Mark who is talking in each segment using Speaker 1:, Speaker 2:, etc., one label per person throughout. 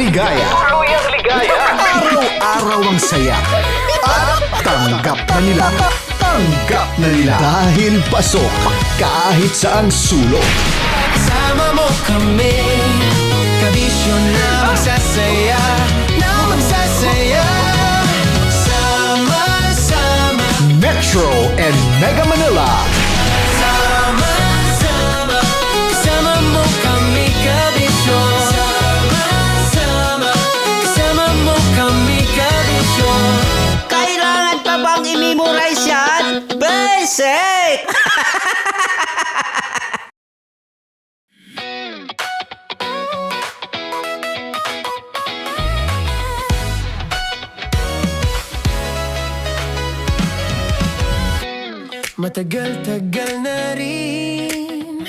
Speaker 1: ligaya. Araw-araw ang saya. At tanggap na nila. Tanggap na nila. Dahil pasok kahit saang sulok.
Speaker 2: Kasama mo kami, kabisyo na magsasaya, na magsasaya. Sama-sama,
Speaker 1: Metro and Mega Manila.
Speaker 2: sama-sama, kasama mo kami, kabisyo. Sama-sama, kasama mo kami, kabisyo.
Speaker 3: Kailangan pa bang i-memorize yan? Basic!
Speaker 2: Matagal-tagal na rin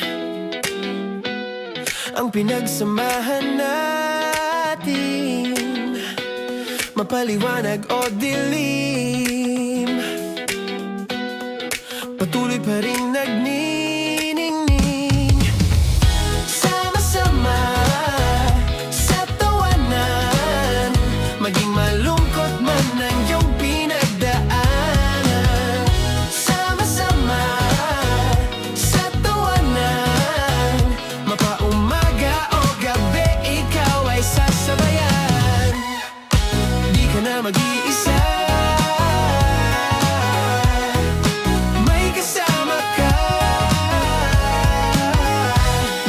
Speaker 2: ang pinagsamahan natin, mapaliwanag o dilim, patuloy pa rin nagniningning. Sama-sama sa tawanan, maging malungkot man ang iyong pinagdaanan. Sama-sama sa tawanan, mapaumaga o gabi, ikaw ay sasabayan. Di ka na mag-iisa, may kasama ka.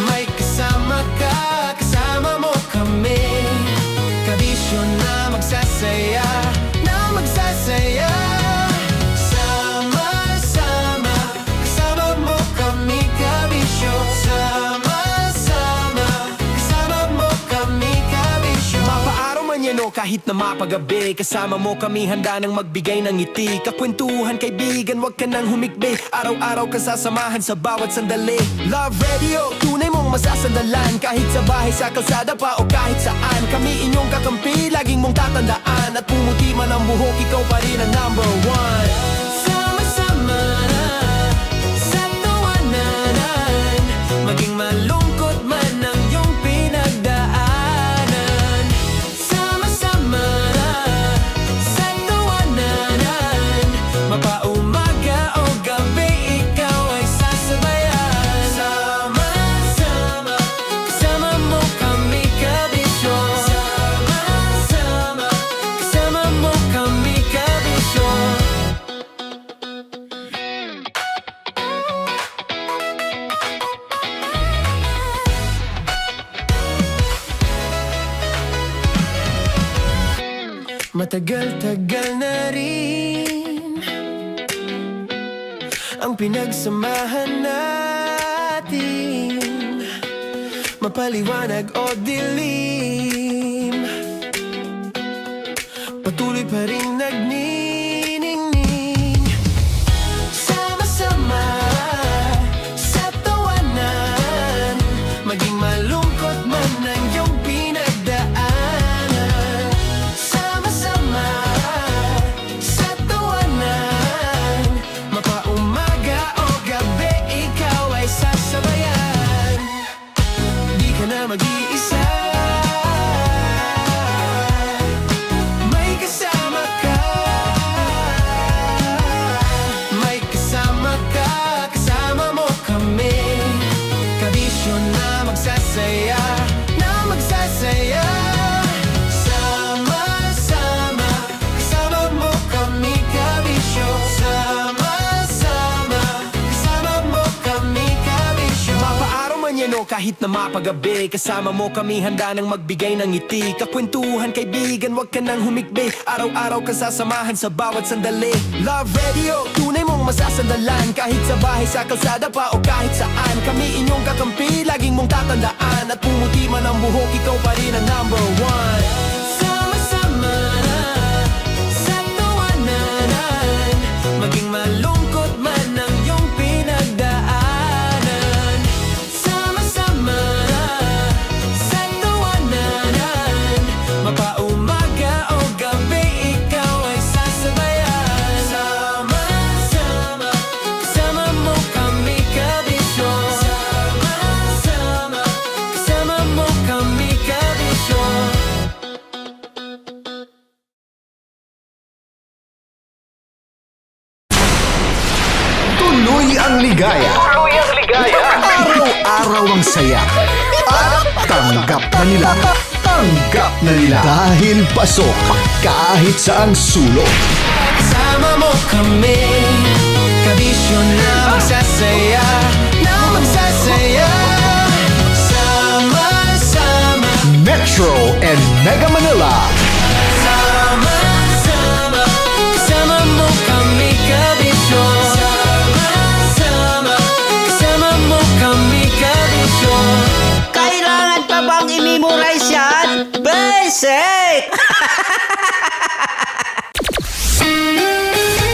Speaker 2: May kasama ka, kasama mo kami, kabisyo na magsasaya, na magsasaya. Sama-sama, kasama mo kami, kabisyo. Sama-sama, kasama mo kami, kabisyo. Mapaaraw man yan o kahit na mapagabi, kasama mo kami, handa nang magbigay ng ngiti. Kakwentuhan, kaibigan, wag ka nang humikbi. Araw-araw ka sasamahan sa bawat sandali. Love Radio, tunay mong masasandalan, kahit sa bahay, sa kalsada pa o kahit saan. Kami inyong kakampi, laging mong tatandaan, at pumuti man ang buhok, ikaw pa rin ang number one. Sama-sama sa tawanan, maging malungkot man ang iyong pinagdaanan. Sama-sama sa tawanan, mapaumaga o gabi, ikaw ay sasabayan. Sama-sama, kasama mo kami, kabisyo. Sama-sama, kasama mo kami, kabisyo. Matagal-tagal na rin ang pinagsamahan natin, mapaliwanag o dilim, patuloy pa rin nagniningning. Sama-sama sa tawanan, maging malungkot man ang iyong pinagdaanan. Sama-sama sa tawanan, mapaumaga o gabi, ikaw ay sasabayan. Di ka na mag-iisa, may kasama ka. May kasama ka, kasama mo kami, kabisyo na magsasaya, na magsasaya. Sama-sama, kasama mo kami, kabisyo. Sama-sama, kasama mo kami, kabisyo. Mapaaraw man yan o kahit na mapagabi, kasama mo kami, handa nang magbigay ng ngiti. Kakwentuhan, kaibigan, wag ka nang humikbi. Araw-araw ka sasamahan sa bawat sandali. Love Radio, tunay mong masasandalan, kahit sa bahay, sa kalsada pa o kahit saan. Kami inyong kakampi, laging mong tatandaan, at pumuti man ang buhok, ikaw pa rin ang number one. Sama-sama sa tawanan, maging malungkot man ang iyong pinagdaanan. Sama-sama sa tawanan, mapaumaga o gabi, ikaw ay sasabayan. Sama-sama, kasama mo kami, kabisyo. Sama-sama, kasama mo kami, kabisyo.
Speaker 1: ligaya. Araw-araw ang saya. At tanggap na nila. Tanggap na nila. Dahil pasok kahit saang sulok.
Speaker 2: Sama mo kami, kabisyo na magsasaya, na magsasaya. Sama-sama,
Speaker 1: Metro and Mega Manila.
Speaker 2: sama-sama, kasama mo kami, kabisyo. Sama-sama, kasama mo kami, kabisyo.
Speaker 3: Kailangan pa bang i-memorize yan? Basic!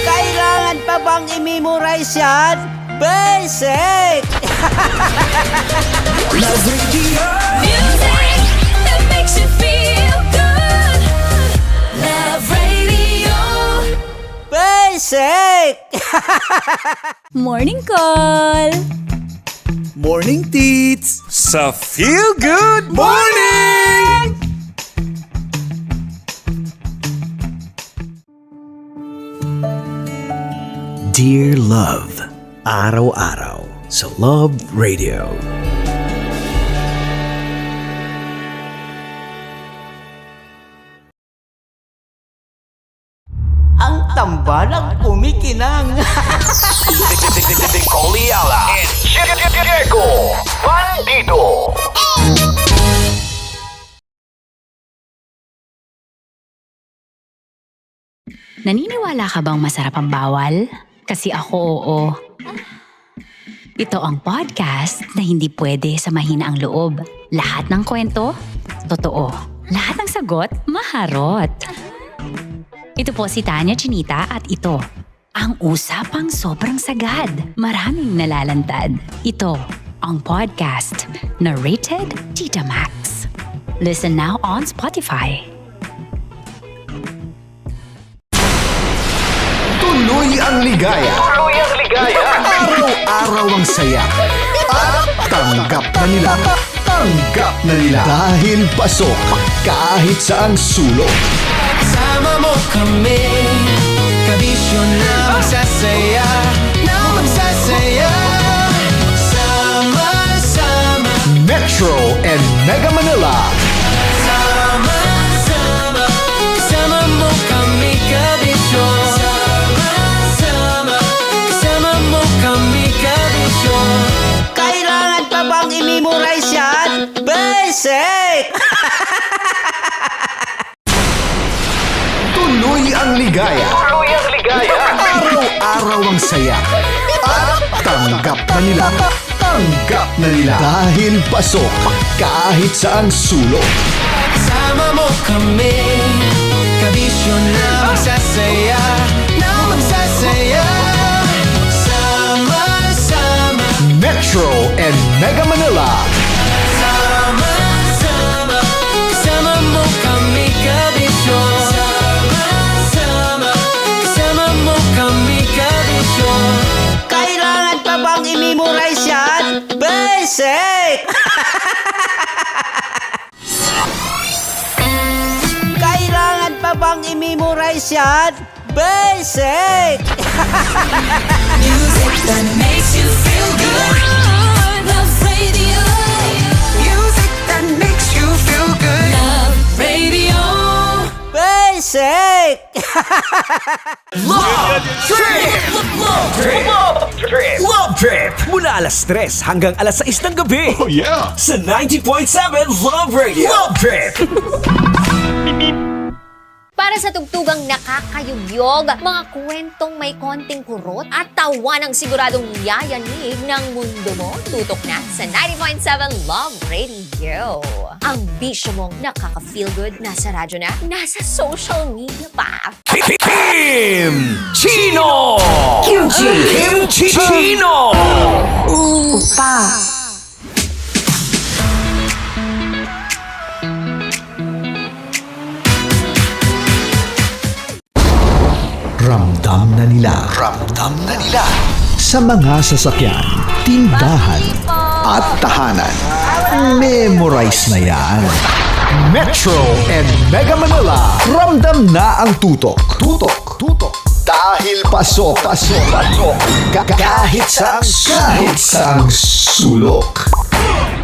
Speaker 3: Kailangan pa bang i-memorize yan? Basic!
Speaker 4: Music that makes you feel good. Love Radio.
Speaker 3: Basic!
Speaker 4: Morning Call.
Speaker 5: Morning, Tits! Sa Feel Good Morning! Dear Love, araw-araw sa Love Radio.
Speaker 3: Ang tambalang kumikinang.
Speaker 6: Naniniwala ka bang masarap ang bawal? Kasi ako oo. Ito ang podcast na hindi pwede sa mahina ang loob. Lahat ng kwento, totoo. Lahat ng sagot, maharot. Ito po si Tanya Chinita at ito, ang usapang sobrang sagad. Maraming nalalantad. Ito, ang podcast na Rated Tita Max. Listen now on Spotify.
Speaker 1: Tuloy ang ligaya. Araw-araw ang saya. At tanggap na nila. Tanggap na nila. Dahil pasok kahit saang sulok.
Speaker 2: Sama mo kami, kabisyo na magsasaya, na magsasaya. Sama-sama,
Speaker 1: Metro and Mega Manila.
Speaker 2: sama-sama, kasama mo kami, kabisyo. Sama-sama, kasama mo kami, kabisyo.
Speaker 3: Kailangan pa bang i-memorize yan? Basic!
Speaker 1: Tuloy ang ligaya. Araw-araw ang saya. At tanggap na nila. Tanggap na nila. Dahil pasok kahit saang sulok.
Speaker 2: Sama mo kami, kabisyo na magsasaya, na magsasaya. Sama-sama,
Speaker 1: Metro and Mega Manila.
Speaker 2: sama-sama, kasama mo kami, kabisyo. Sama-sama, kasama mo kami, kabisyo.
Speaker 3: Kailangan pa bang i-memorize yan? Basic! Kailangan pa bang i-memorize yan? Basic!
Speaker 4: Music that makes you feel good. Love Radio. Music that makes you feel good. Love Radio.
Speaker 3: Basic!
Speaker 5: Love Trip! Mula alas 3 hanggang alas 6 ng gabi. Oh yeah! Sa 90.7 Love Radio. Love Trip!
Speaker 7: Para sa tugtugang nakakayugyog, mga kwentong may konting kurot at tawa ng siguradong yayanig ng mundo mo, tutok na sa 90.7 Love Radio. Ang bisyo mong nakaka-feel good, nasa radyo na, nasa social media pa.
Speaker 5: Kim Chino! Kim Chino!
Speaker 1: Ramdam na nila. Ramdam na nila. Sa mga sasakyan, tindahan, at tahanan. Memorize na yan. Metro and Mega Manila. Ramdam na ang tutok. Tutok. Dahil pasok kahit saang sulok.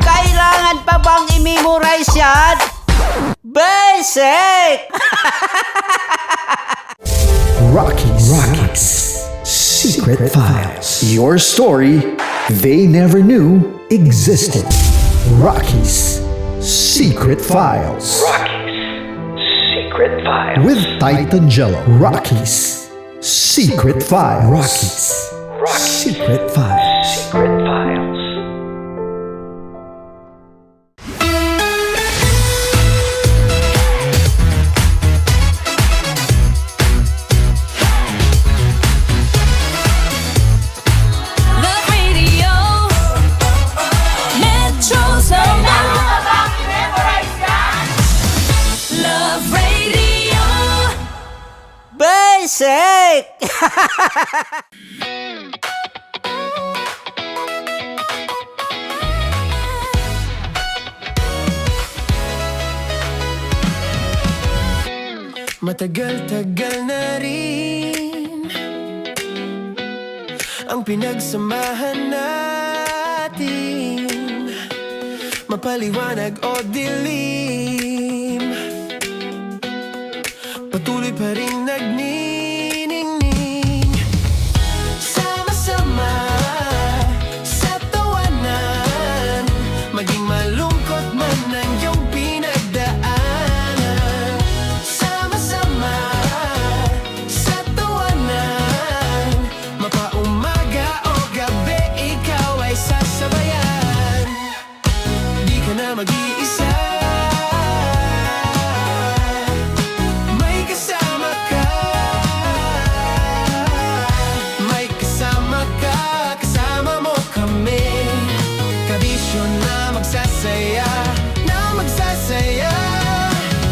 Speaker 3: Kailangan pa bang i-memorize yan? Basic!
Speaker 1: Rocky's Secret Files. Your story they never knew existed. Rocky's Secret Files. With Titan Jello. Rocky's Secret Files. Secret Files.
Speaker 4: Love Radio. Metro's number. Love Radio.
Speaker 3: Basic!
Speaker 2: Matagal-tagal na rin ang pinagsamahan natin, mapaliwanag o dilim, patuloy pa rin nagniningning. Sama-sama sa tawanan, maging malungkot man ang iyong pinagdaanan. Sama-sama sa tawanan, mapaumaga o gabi, ikaw ay sasabayan. Di ka na mag-iisa, may kasama ka. May kasama ka, kasama mo kami. Kabisyo na magsasaya, na magsasaya.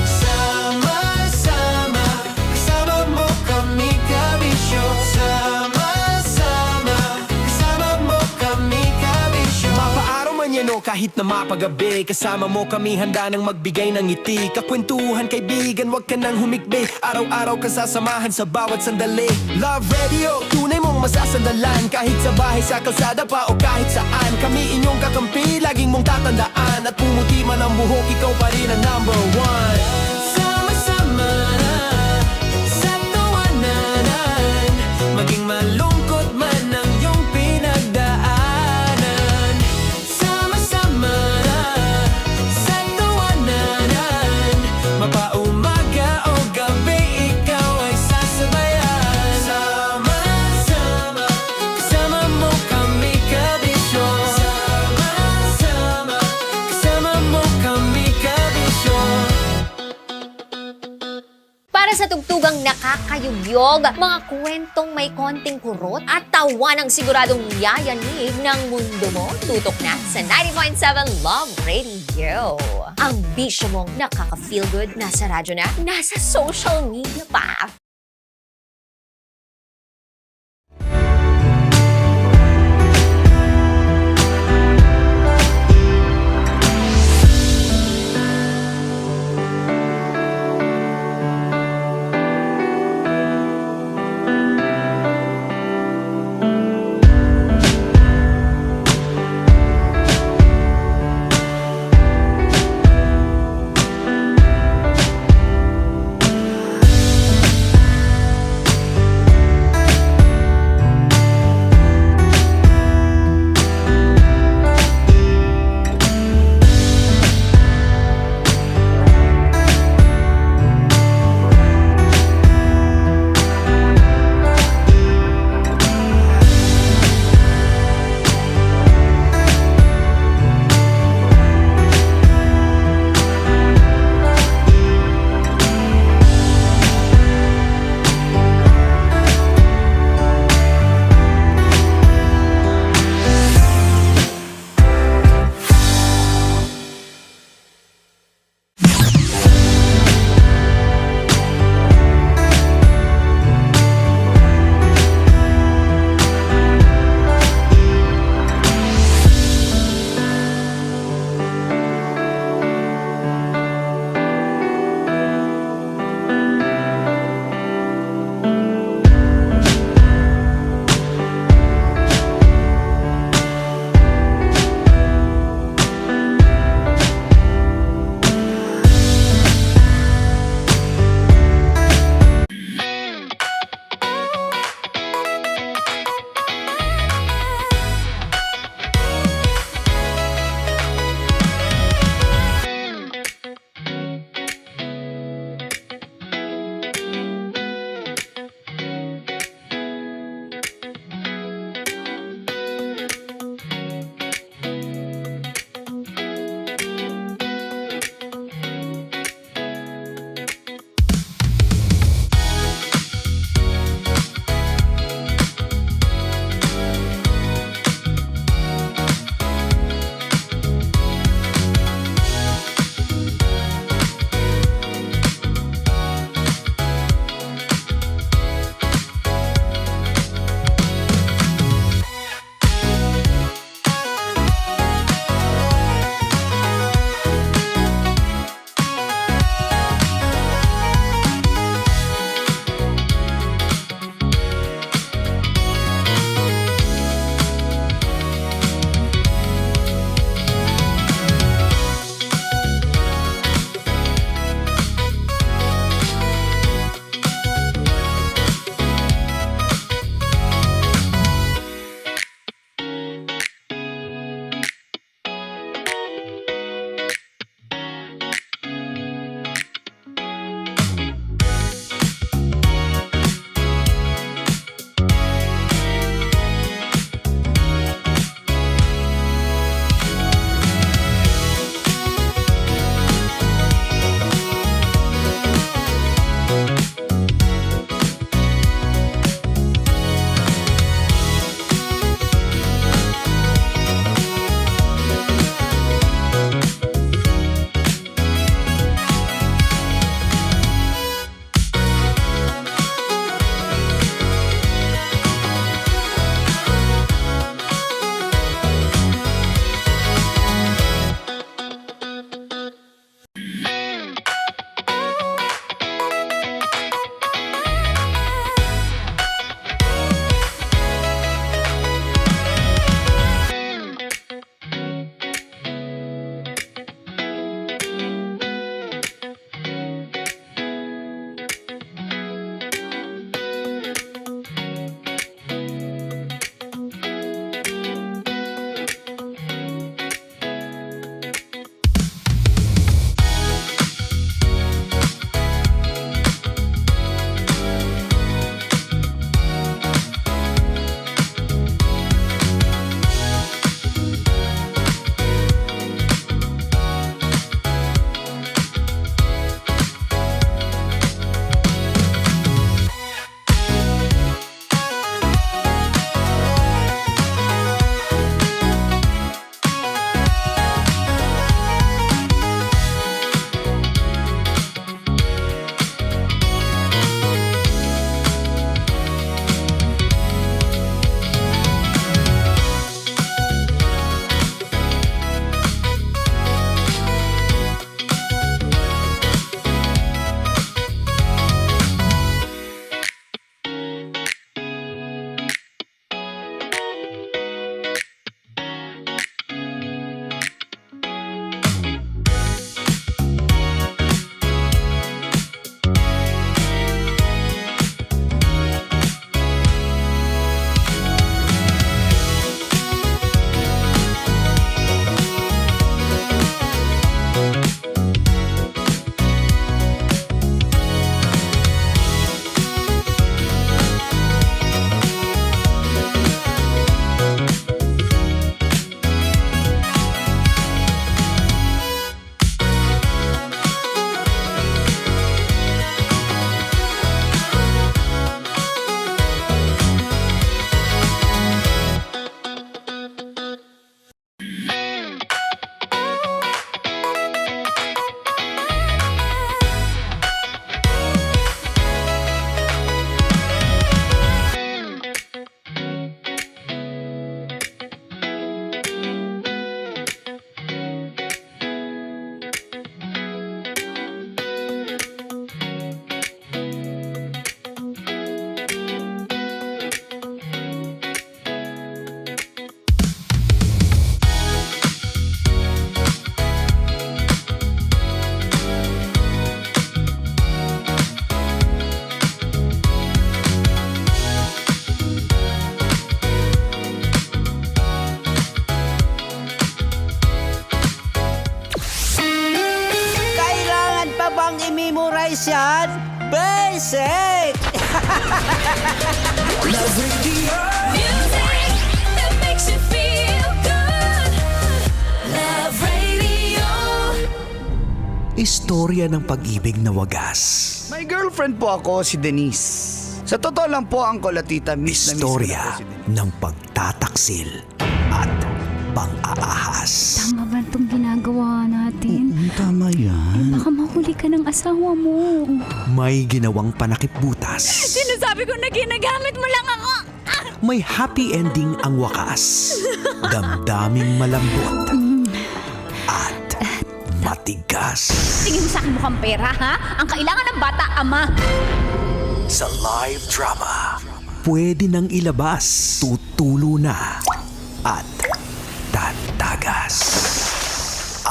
Speaker 2: Sama-sama, kasama mo kami, kabisyo. Sama-sama, kasama mo kami, kabisyo. Mapaaraw man yan o kahit na mapagabi, kasama mo kami, handa nang magbigay ng ngiti. Kakwentuhan, kaibigan, wag ka nang humikbi. Araw-araw ka sasamahan sa bawat sandali. Love Radio, tunay mong masasandalan. Kahit sa bahay, sa kalsada pa o kahit saan, kami inyong kakampi, laging mong tatandaan. At pumuti man ang buhok, ikaw pa rin ang number one. Sama-sama sa tawanan, maging malungkot man ang iyong pinagdaanan. Sama-sama sa tawanan, mapaumaga o gabi, ikaw ay sasabayan. Sama-sama, kasama mo kami, kabisyo. Sama-sama, kasama mo kami, kabisyo.
Speaker 7: Para sa tugtugang nakakayugyog, mga kwentong may konting kurot at tawa ng siguradong yayanig ng mundo mo, tutok na sa 90.7 Love Radio. Ang bisyo mong nakaka-feel good, nasa radyo na, nasa social media pa.
Speaker 4: Music that makes you feel good. Love Radio.
Speaker 5: Istorya ng pag-ibig na wagas.
Speaker 3: May girlfriend po ako, si Denise. Sa totoo lang po, Uncle at Tita, miss na miss ko
Speaker 5: Istorya
Speaker 3: na po si Denise.
Speaker 5: ng pagtataksil at pang-aahas.
Speaker 6: Tama ba itong ginagawa natin?
Speaker 3: Tama yan.
Speaker 6: Baka mahuli ka ng asawa mo.
Speaker 5: May ginawang panakip-butas.
Speaker 6: Sinasabi ko na ginagamit mo lang ako.
Speaker 5: May happy ending ang wakas. Damdaming malambot. At matigas.
Speaker 6: Tingin mo sa akin mukhang pera, ha? Ang kailangan ng bata, ama.
Speaker 5: Sa live drama, pwede nang ilabas, tutulo na, at tatagas.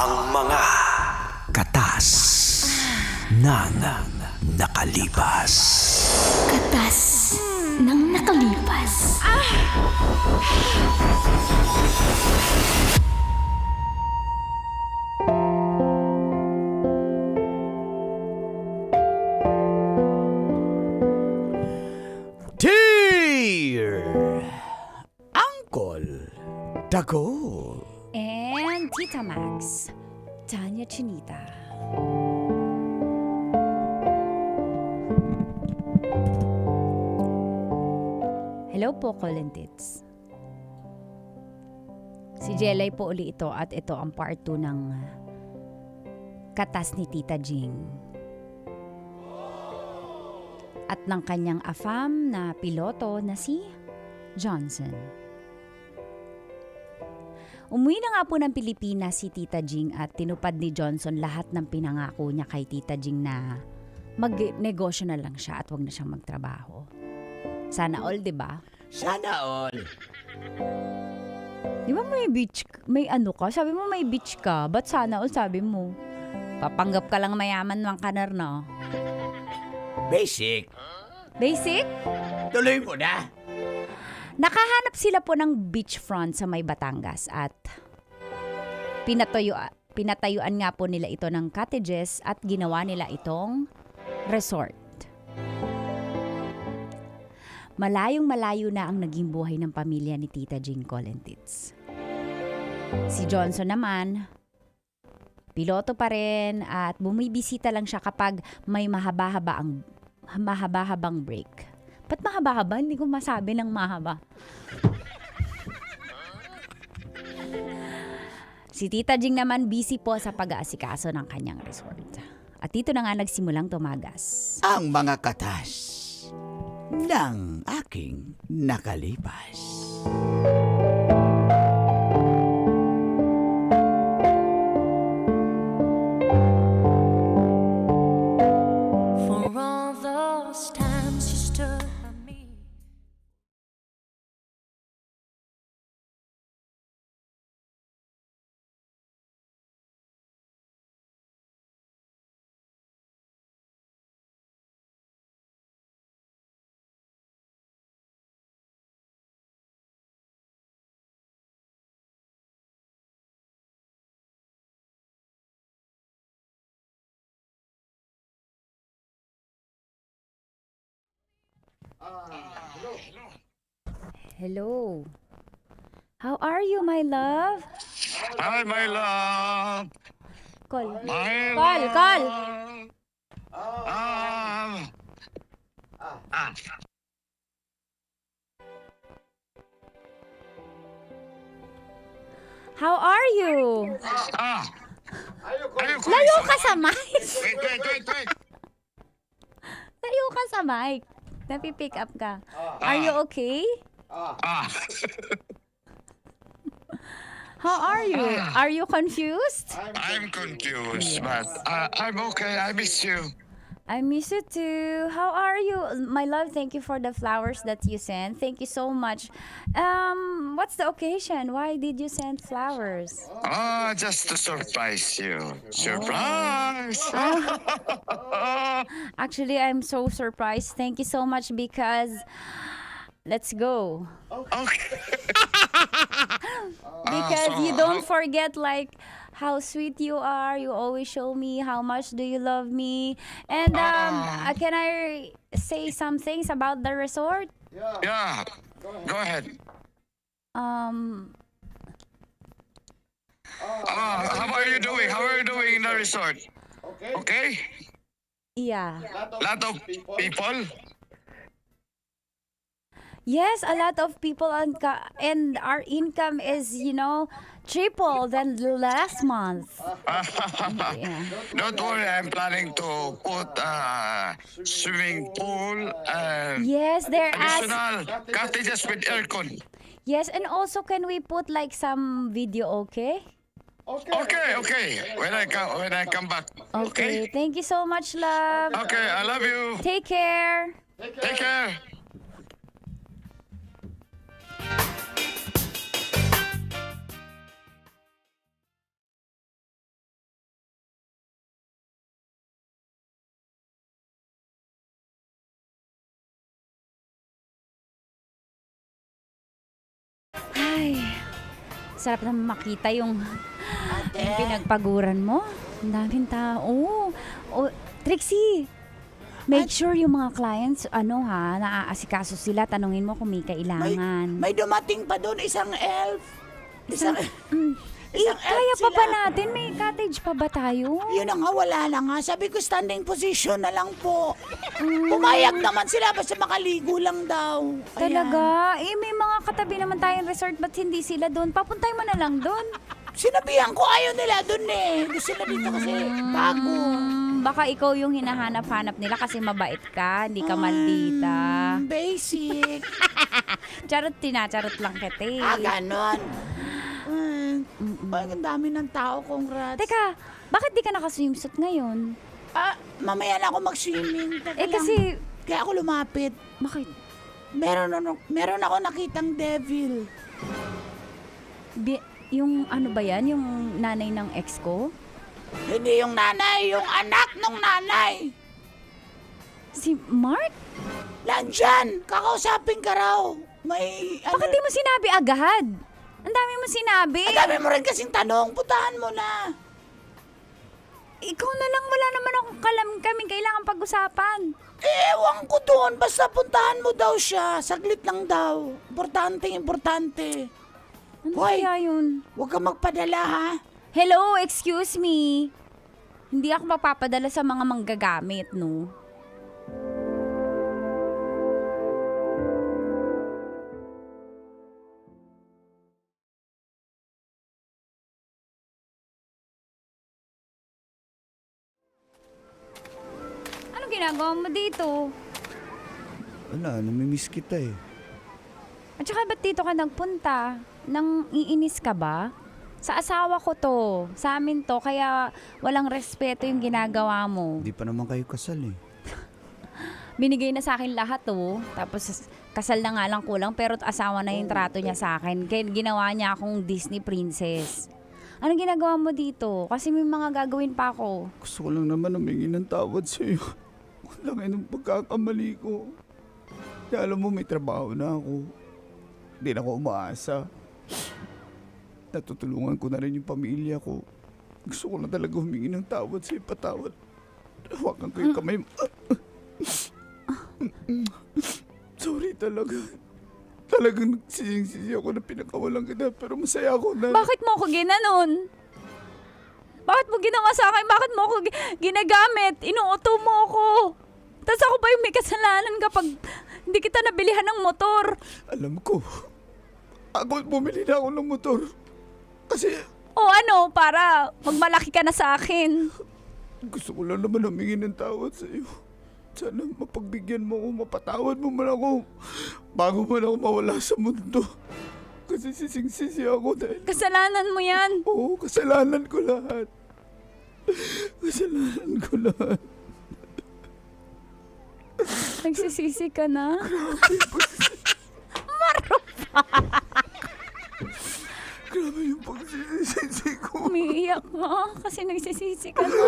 Speaker 5: Ang mga katas ng nakalipas.
Speaker 6: Katas ng nakalipas.
Speaker 3: Dear Uncle Dago.
Speaker 6: And Tita Max, Tanya Chinita. Hello po, Colin Tits. Si Jelay po uli ito at ito ang part 2 ng katas ni Tita Jing. At ng kanyang afam na piloto na si Johnson. Umuwi na nga po ng Pilipinas si Tita Jing at tinupad ni Johnson lahat ng pinangako niya kay Tita Jing na magnegosyo na lang siya at wag na siyang magtrabaho. Sana all, di ba?
Speaker 3: Sana all.
Speaker 6: Di ba may beach, may ano ka? Sabi mo may beach ka, ba't sana all sabi mo? Papanggap ka lang mayaman ng kanar na.
Speaker 3: Basic.
Speaker 6: Basic?
Speaker 3: Tuloy mo na.
Speaker 6: Nakahanap sila po ng beachfront sa may Batangas at pinatayuan nga po nila ito ng cottages at ginawa nila itong resort. Malayong-malayo na ang naging buhay ng pamilya ni Tita Jing Colentits. Si Johnson naman, piloto pa rin at bumibisita lang siya kapag may mahaba-habang break. Ba't mahaba-haba? Hindi ko masabi ng mahaba. Si Tita Jing naman busy po sa pag-aasikaso ng kanyang resort. At dito na nga nagsimulang tumagas.
Speaker 3: Ang mga katas ng aking nakalipas.
Speaker 4: For all those times you stood by me.
Speaker 6: Hello. How are you, my love?
Speaker 8: Hi, my love.
Speaker 6: Call.
Speaker 8: My
Speaker 6: Call,
Speaker 8: love.
Speaker 6: call. How are you? Layo ka sa mic.
Speaker 8: Wait.
Speaker 6: Layo ka sa mic. Napipick up ka. Are you okay? How are you? Are you confused?
Speaker 8: I'm confused, but I'm okay. I miss you.
Speaker 6: I miss you too. How are you? My love, thank you for the flowers that you sent. Thank you so much. What's the occasion? Why did you send flowers?
Speaker 8: Just to surprise you. Surprise!
Speaker 6: Actually, I'm so surprised. Thank you so much because let's go.
Speaker 8: Okay.
Speaker 6: Because you don't forget like how sweet you are. You always show me how much do you love me. And can I say some things about the resort?
Speaker 8: Yeah. Go ahead. How are you doing? How are you doing in the resort? Okay.
Speaker 9: Yeah.
Speaker 8: Lot of people.
Speaker 9: Yes, a lot of people and our income is, triple than last month. Yeah.
Speaker 8: Don't worry, I'm planning to put swimming pool and
Speaker 9: Yes, there as
Speaker 8: additional cottages with aircon.
Speaker 9: yes, and also can we put like some video, okay?
Speaker 8: Okay. When I come back.
Speaker 9: Okay. Thank you so much, love.
Speaker 8: Okay, I love you.
Speaker 9: Take care.
Speaker 8: Take care.
Speaker 9: Ay, sarap naman makita yung pinagpaguran mo. Ang daming tao. Trixie, make sure yung mga clients, naaasikaso sila. Tanungin mo kung may kailangan.
Speaker 10: May dumating pa doon isang elf. Isang
Speaker 9: Kaya pa ba natin? May cottage pa ba tayo?
Speaker 10: Yun na nga, wala na nga. Sabi ko, standing position na lang po. Pumayag naman sila, basta makaligo lang daw. Ayan.
Speaker 9: Talaga? May mga katabi naman tayong resort, ba't hindi sila doon? Papuntay mo na lang doon.
Speaker 10: Sinabihan ko, ayaw nila doon eh. Gusto nila dito kasi bago.
Speaker 9: Baka ikaw yung hinahanap-hanap nila kasi mabait ka, hindi ka maldita.
Speaker 10: Basic.
Speaker 9: Charot, tinacharot lang kita eh.
Speaker 10: Ganon. Ay, ang dami ng tao, congrats.
Speaker 9: Teka, bakit di ka naka-swimsuit ngayon?
Speaker 10: Mamaya na ako mag-swimming. Teka lang.
Speaker 9: Kasi,
Speaker 10: Kaya ako lumapit.
Speaker 9: bakit?
Speaker 10: Meron ako nakitang devil.
Speaker 9: Yung ano ba yan? Yung nanay ng ex ko?
Speaker 10: Hindi yung nanay, yung anak ng nanay.
Speaker 9: Si Mark?
Speaker 10: Nandyan, kakausapin ka raw. May,
Speaker 9: Bakit di mo sinabi agad? Ang dami mo sinabi.
Speaker 10: Ang dami mo rin kasing tanong, putahan mo na.
Speaker 9: Ikaw na lang, wala naman akong kaming kailangan pag-usapan.
Speaker 10: Ewan ko doon, basta puntahan mo daw siya. Saglit lang daw. Importante.
Speaker 9: Ano
Speaker 10: Hoy,
Speaker 9: kaya yun?
Speaker 10: huwag kang magpadala ha.
Speaker 9: Hello, excuse me. Hindi ako mapapadala sa mga manggagamit, no? Anong ginagawa mo dito?
Speaker 3: Wala, namimiss kita eh.
Speaker 9: At saka ba't dito ka nagpunta? Nang iinis ka ba? Sa asawa ko to, sa amin to, kaya walang respeto yung ginagawa mo.
Speaker 3: Hindi pa naman kayo kasal eh.
Speaker 9: Binigay na sa akin lahat to, tapos kasal na nga lang kulang, pero asawa na yung trato niya sa akin. Kaya ginawa niya akong Disney princess. Anong ginagawa mo dito? Kasi may mga gagawin pa ako.
Speaker 3: Gusto ko lang naman humingi ng tawad sa'yo. Kung lang ng pagkakamali ko. Kaya alam mo, may trabaho na ako. Hindi na ako umaasa. Natutulungan ko na rin yung pamilya ko. Gusto ko na talaga humingi ng tawad sa'yo. Patawad. Hawakan ko yung kamay mo. Sorry talaga. Talagang nagsising-sisi ako na pinakawalan kita. Pero masaya ako na...
Speaker 9: Bakit mo ako ginanon? Bakit mo ginawa sa akin? Bakit mo ako ginagamit? Inuuto mo ako. Tapos ako ba yung may kasalanan kapag hindi kita nabilihan ng motor?
Speaker 3: Alam ko. Ako bumili na ako ng motor. Kasi...
Speaker 9: O ano, para magmalaki ka na sa akin.
Speaker 3: Gusto ko lang naman humingi ng tawad sa'yo. Sana mapagbigyan mo ako, mapatawad mo man ako. Bago man ako mawala sa mundo. Kasi sising-sisi ako dahil...
Speaker 9: Kasalanan mo yan.
Speaker 3: Oo, kasalanan ko lahat. Kasalanan ko lahat.
Speaker 9: Nagsisisi ka na?
Speaker 3: Grabe yung pagsisisi ko.
Speaker 9: Umiiyak ka kasi nagsisisi ka na.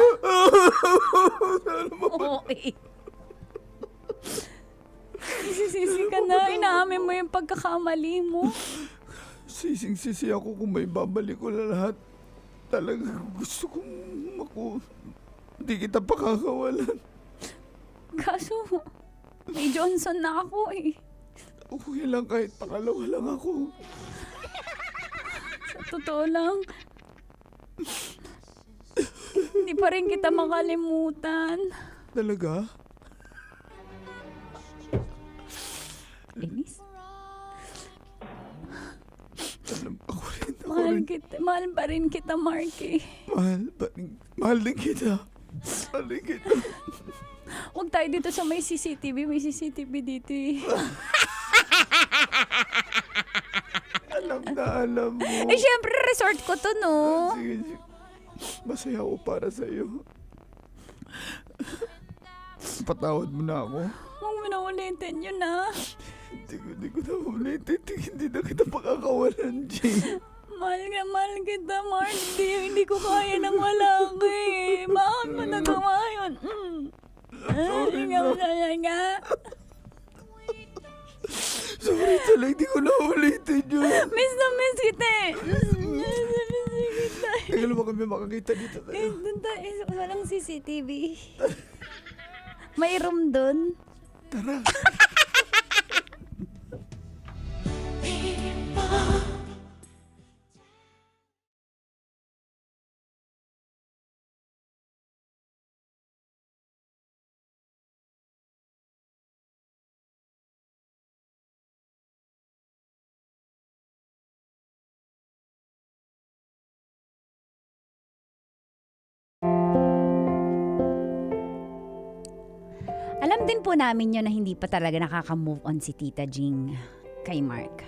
Speaker 9: Oo eh. Nagsisisi ka na. Inaamin mo yung pagkakamali mo.
Speaker 3: Sising-sisi ako kung may babalik ko na lahat. Talaga gusto kong hindi kita pakakawalan.
Speaker 9: Kaso, may Johnson na ako eh.
Speaker 3: Okay lang kahit pangalawa lang ako.
Speaker 9: Sa totoo lang, hindi pa rin kita makalimutan.
Speaker 3: Talaga?
Speaker 9: Inis?
Speaker 3: Alam, ako rin.
Speaker 9: Mahal pa rin kita, Marky.
Speaker 3: Mahal din kita. Mahal din kita.
Speaker 9: Huwag tayo dito sa may CCTV. May CCTV dito eh.
Speaker 3: Alam mo.
Speaker 9: Eh, syempre, resort ko to, no?
Speaker 3: Sige. Masaya ako para sa'yo. Patawad mo na ako.
Speaker 9: Huwag mo na ulitin yun, ha?
Speaker 3: Hindi ko na ulitin. Hindi na kita pakakawalan, Jay.
Speaker 9: Mahal kita, Mark. Hindi ko kaya nang wala ka eh. Bakit mo nagawa yun? Hindi ka mo talaga.
Speaker 3: Sorry talaga, hindi ko na ulitin yun.
Speaker 9: Miss na miss kita eh.
Speaker 3: Kaya naman kami makakita dito tayo.
Speaker 9: Doon tayo. Walang CCTV. May room doon.
Speaker 3: Tara.
Speaker 9: Alam din po namin yun na hindi pa talaga nakaka-move on si Tita Jing kay Mark.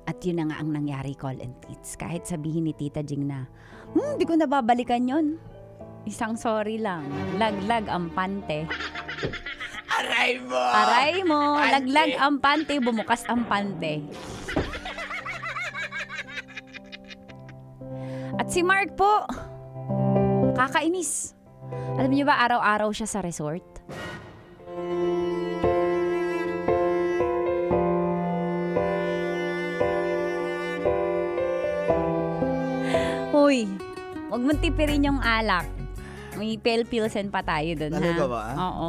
Speaker 9: At yun na nga ang nangyari, Call and Tits. Kahit sabihin ni Tita Jing na, di ko nababalikan yun. Isang sorry lang. Laglag ang pante.
Speaker 10: Aray mo!
Speaker 9: Aray mo! Laglag ang pante, bumukas ang pante. At si Mark po, kakainis. Alam niyo ba, araw-araw siya sa resort? Hoy, huwag mong tipirin yung alak. May pilsen pa tayo dun, ha?
Speaker 3: Talaga ba?
Speaker 9: Oo.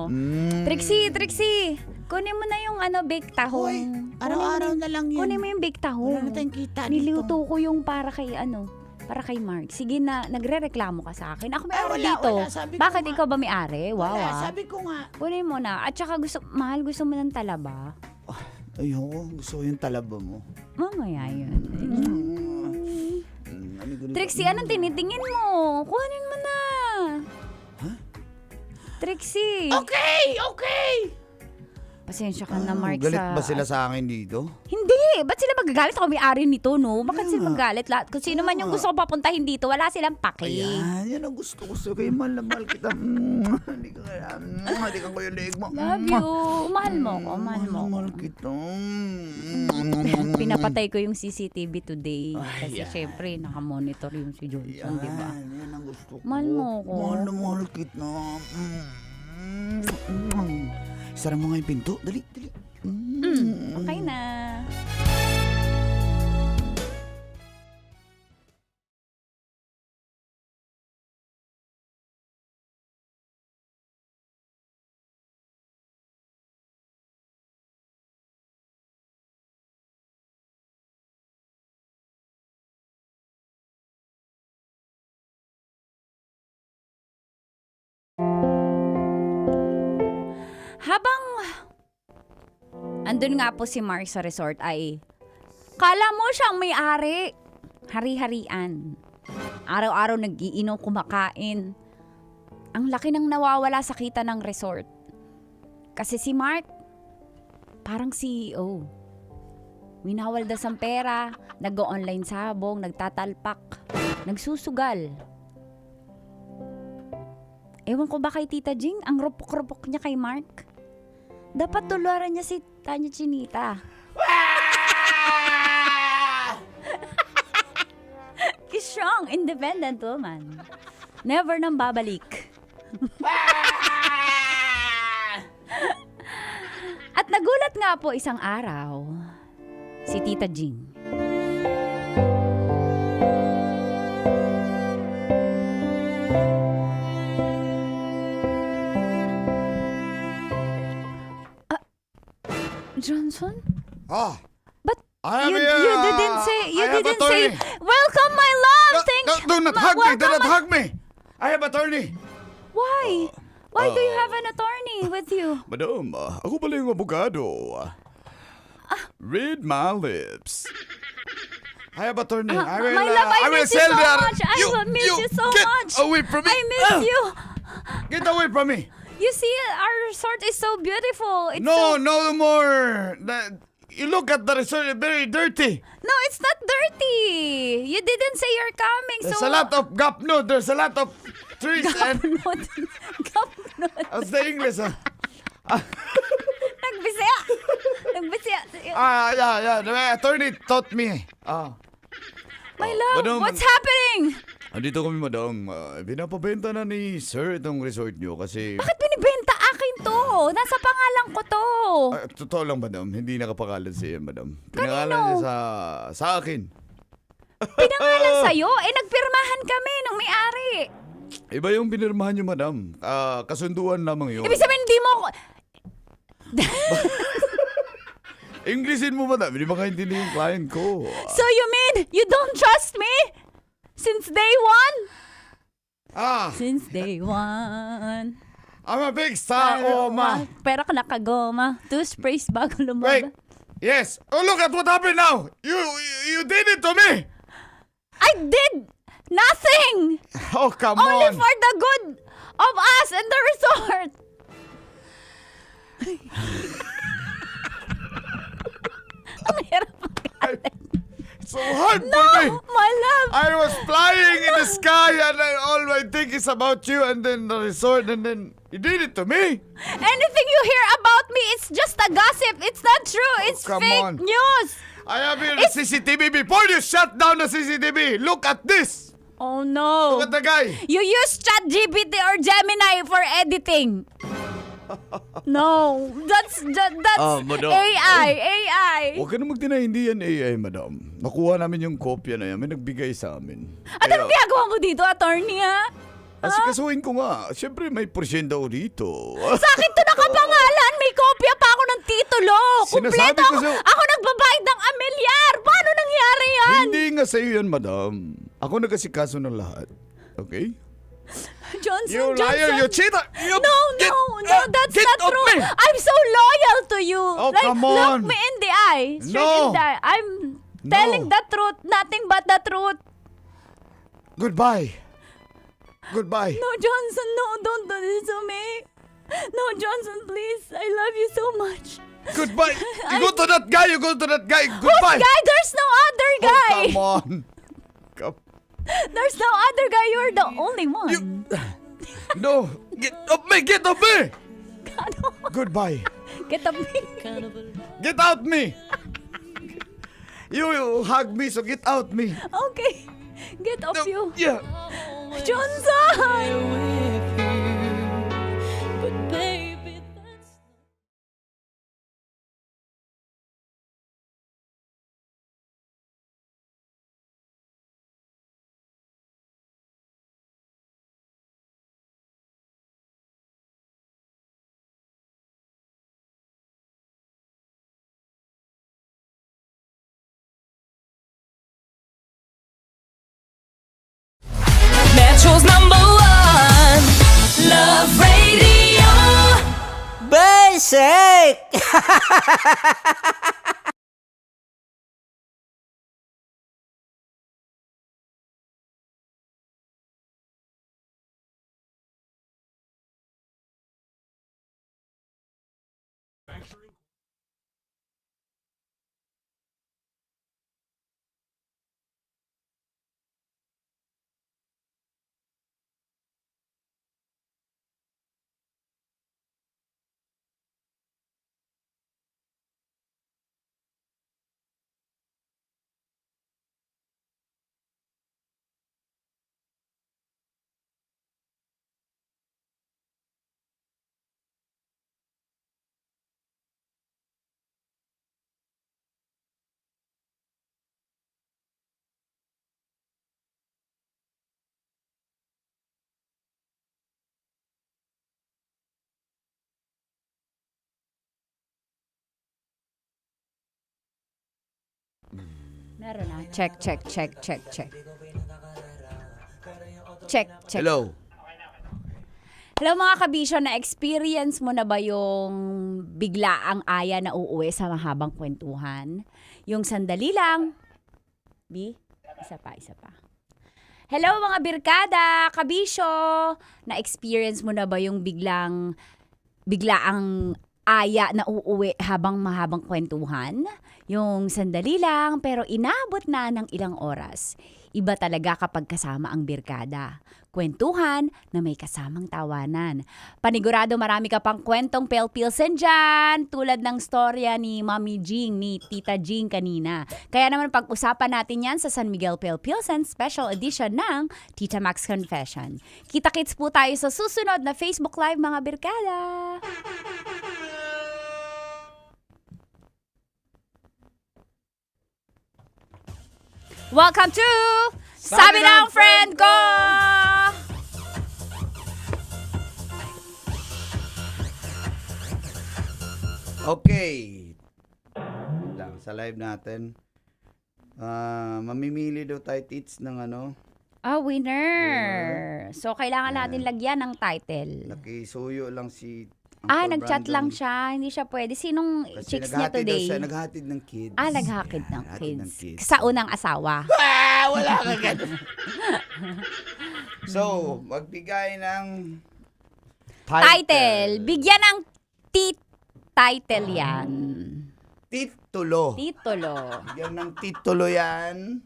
Speaker 9: Trixie! Kunin mo na yung baked tahong.
Speaker 10: Hoy, araw-araw na lang yun.
Speaker 9: Kunin mo yung baked tahong.
Speaker 10: Wala na tayong kita dito.
Speaker 9: Niluto ko yung para kay Mark. Sige na, nagre-reklamo ka sa akin. Ako may ari
Speaker 10: wala,
Speaker 9: dito.
Speaker 10: wala. Sabi ko
Speaker 9: Bakit
Speaker 10: nga.
Speaker 9: ikaw ba may ari? Wow,
Speaker 10: Wala, sabi ko nga.
Speaker 9: Kunin mo na. At saka gusto mo ng talaba?
Speaker 3: Ayoko, gusto ko yung talaba mo.
Speaker 9: Mamaya yun. Trixie, anong tinitingin mo? Kuhanin mo na. Trixie.
Speaker 10: Okay!
Speaker 9: Pasensya ka na, Mark,
Speaker 3: Galit
Speaker 9: sa...
Speaker 3: ba sila sa akin dito?
Speaker 9: Hindi! Ba't sila magagalit? Ako may-ari nito, no? Bakit sila magagalit? Lahat, kung sino man yung gusto ko papuntahin dito, wala silang pake.
Speaker 3: Yan ang gusto ko sa'yo. Kaya mahal kita. Hindi ka ko yung leeg mo.
Speaker 9: Love you. Mahal mo ko.
Speaker 3: Mahal kita.
Speaker 9: Pinapatay ko yung CCTV today. Kasi syempre, nakamonitor yung si Johnson, di ba?
Speaker 3: Yan ang gusto ko.
Speaker 9: Mahal mo ko.
Speaker 3: Mahal kita. Sara mo nga yung pinto. Dali.
Speaker 9: Okay na. Habang andun nga po si Mark sa resort ay kala mo siyang may-ari. Hari-harian. Araw-araw nag-iinom, kumakain. Ang laki nang nawawala sa kita ng resort. Kasi si Mark, parang CEO. Winawaldas ang pera, nag-online sabong, nagtatalpak, nagsusugal. Ewan ko ba kay Tita Jing, ang rupok-rupok niya kay Mark? Dapat tuluaran niya si Tanya Chinita. Strong, independent woman. Never nang babalik. At nagulat nga po isang araw, si Tita Jing. Johnson?
Speaker 3: Ah,
Speaker 9: But
Speaker 3: I am
Speaker 9: you,
Speaker 3: here,
Speaker 9: you didn't say,
Speaker 3: I have
Speaker 9: welcome, my love.
Speaker 3: do not hug me. Do
Speaker 9: welcome,
Speaker 3: not hug me. I have attorney.
Speaker 9: Why? Why do you have an attorney with you?
Speaker 3: Madam, ako pala yung abogado. Read my lips. I have attorney. I will,
Speaker 9: my love, I
Speaker 3: will
Speaker 9: miss you
Speaker 3: sell
Speaker 9: so
Speaker 3: the-
Speaker 9: much. I will miss you so
Speaker 3: get
Speaker 9: much.
Speaker 3: away from me.
Speaker 9: I miss you.
Speaker 3: Get away from me.
Speaker 9: You see, our resort is so beautiful. It's
Speaker 3: No,
Speaker 9: so...
Speaker 3: no more. You look at the resort, very dirty.
Speaker 9: No, it's not dirty. You didn't say you're coming,
Speaker 3: There's
Speaker 9: so...
Speaker 3: a lot of gapno. There's a lot of trees and...
Speaker 9: Gapnot.
Speaker 3: How's the English?
Speaker 9: Nagbisaya. Nagbisaya.
Speaker 3: Yeah. The attorney taught me.
Speaker 9: My love,
Speaker 3: madam,
Speaker 9: what's happening?
Speaker 3: Andito kami, madam. Pinapabenta na ni sir itong resort nyo kasi...
Speaker 9: Bakit binibenta akin to? Nasa pangalan ko to.
Speaker 3: Totoo lang, madam. Hindi nakapangalan siya, madam. Pinangalan niya sa akin.
Speaker 9: Pinangalan sa'yo? Nagpirmahan kami nung may-ari.
Speaker 3: Iba yung pinirmahan nyo, madam. Kasunduan lamang yun.
Speaker 9: Ibig sabihin, hindi mo ako...
Speaker 3: Englishin mo, madam. Hindi makaintindi yung client ko.
Speaker 9: So you mean you don't trust me? Since day one? Since day one.
Speaker 3: I'm a big star, Oma.
Speaker 9: Pero ka nakagoma. Two sprays bago
Speaker 3: Wait.
Speaker 9: lumabas.
Speaker 3: Yes. Oh, look at what happened now. You did it to me.
Speaker 9: I did nothing!
Speaker 3: Oh, come
Speaker 9: Only
Speaker 3: on.
Speaker 9: for the good of us and the resort. Ang hirap magalit.
Speaker 3: It's so hard
Speaker 9: No,
Speaker 3: for me.
Speaker 9: my love.
Speaker 3: I was flying in the sky and all I think is about you and then the resort and then you did it to me.
Speaker 9: Anything you hear about me, it's just a gossip. It's not true. It's
Speaker 3: come
Speaker 9: fake
Speaker 3: on.
Speaker 9: news.
Speaker 3: I have here the CCTV. Before you shut down the CCTV, look at this.
Speaker 9: Oh no.
Speaker 3: Look at the guy.
Speaker 9: You use ChatGPT or Gemini for editing. No, that's
Speaker 3: madam.
Speaker 9: AI.
Speaker 3: Huwag ka na mag-deny, hindi yan AI, madam. Nakuha namin yung kopya na yan. May nagbigay sa amin.
Speaker 9: At anong ginagawa mo dito, attorney, ha?
Speaker 3: Asikasuhin ko nga. Siyempre, may porsyento ako dito.
Speaker 9: Sa akin to nakapangalan. May kopya pa ako ng titulo.
Speaker 3: Sinasabi
Speaker 9: Kumpleto
Speaker 3: ko
Speaker 9: ako.
Speaker 3: sa'yo.
Speaker 9: Ako nagbabayad ng amilyar. Paano nangyari yan?
Speaker 3: Hindi nga sa'yo yan, madam. Ako nagkasikaso ng lahat. Okay?
Speaker 9: Johnson,
Speaker 3: You liar, you cheater!
Speaker 9: No, that's not
Speaker 3: off
Speaker 9: true.
Speaker 3: me.
Speaker 9: I'm so loyal to you.
Speaker 3: Oh, come on.
Speaker 9: Look me in the eye. Straight in the eye. I'm telling the truth, nothing but the truth.
Speaker 3: Goodbye. Goodbye.
Speaker 9: No, Johnson, no, don't do this to me. No, Johnson, please. I love you so much.
Speaker 3: Goodbye. You go to that guy.
Speaker 9: Whose
Speaker 3: Goodbye.
Speaker 9: guy? There's no other guy.
Speaker 3: Oh, come on.
Speaker 9: There's no other guy. You're the only one.
Speaker 3: No. Get off me. Goodbye.
Speaker 9: Get up me.
Speaker 3: Get out me. You hug me, so get out me.
Speaker 9: Okay. Get off you.
Speaker 3: Yeah.
Speaker 9: Johnson!
Speaker 4: Metro's #1 Love Radio.
Speaker 5: Basic!
Speaker 9: Meron na. Check. Check.
Speaker 3: Hello.
Speaker 9: Hello mga kabisyo, na-experience mo na ba yung biglaang aya na uuwi sa mahabang kwentuhan? Yung sandali lang. B? Isa pa. Hello mga birkada, kabisyo! Na-experience mo na ba yung biglaang aya na uuwi habang mahabang kwentuhan? Yung sandali lang pero inabot na ng ilang oras. Iba talaga kapag kasama ang birkada. Kwentuhan na may kasamang tawanan. Panigurado marami ka pang kwentong pelpilsen dyan, tulad ng storya ni Mami Jing, ni Tita Jing kanina. Kaya naman pag-usapan natin yan sa San Miguel Pelpilsen Special Edition ng Tita Max Confession. Kita-kits po tayo sa susunod na Facebook Live mga birkada. Welcome to Sabi ng Friend Ko!
Speaker 3: Okay. Lang sa live natin. Mamimili daw tayo tits ng ano.
Speaker 9: Winner. So, kailangan natin lagyan ng title.
Speaker 3: Nakisuyo lang si
Speaker 9: Nag-chat lang siya. Hindi siya pwede. Sinong
Speaker 3: Kasi
Speaker 9: chicks niya
Speaker 3: naghati daw
Speaker 9: today?
Speaker 3: siya, naghatid ng kids.
Speaker 9: Naghakid ng
Speaker 3: Naghatid
Speaker 9: kids. Sa unang asawa.
Speaker 3: Wala ka ganun. So, magbigay ng
Speaker 9: Title. Bigyan ng title yan.
Speaker 3: Titulo.
Speaker 9: Titulo.
Speaker 3: Bigyan ng titulo yan.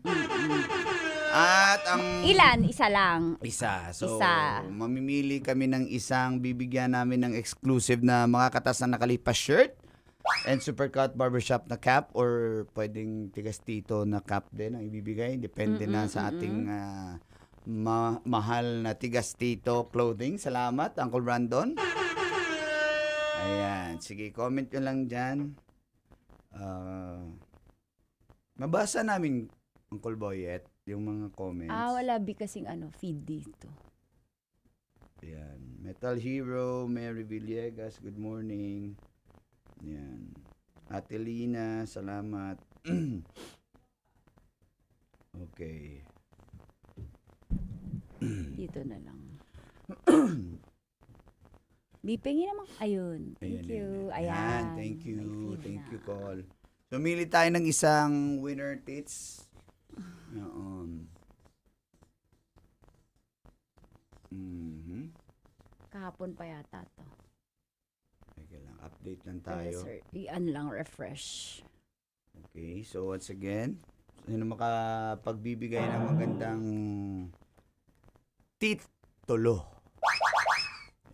Speaker 3: At ang...
Speaker 9: Ilan? Isa lang.
Speaker 3: Isa. So,
Speaker 9: Isa.
Speaker 3: mamimili kami ng isang bibigyan namin ng exclusive na makakatas na nakalipas shirt and Supercut Barbershop na cap or pwedeng tigas tito na cap din ang ibibigay. Depende na sa ating mahal na tigas tito clothing. Salamat, Uncle Brandon. Ayan. Sige, comment nyo lang dyan. Mabasa namin, Uncle Boyet, yung mga comments.
Speaker 9: Wala kasing feed dito.
Speaker 3: Yan. Metal Hero, Mary Villegas, good morning. Yan. Ate Lina, salamat. Okay.
Speaker 9: Dito na lang. Bipingi naman. Ayun. Thank you. Ayan.
Speaker 3: Thank you. Thank you, Call. Sumili tayo ng isang winner tits.
Speaker 9: Kahapon pa yata to.
Speaker 3: Teka lang, update lang tayo.
Speaker 9: Refresh.
Speaker 3: Okay, so once again, sino makapagbibigay ng magandang titulo?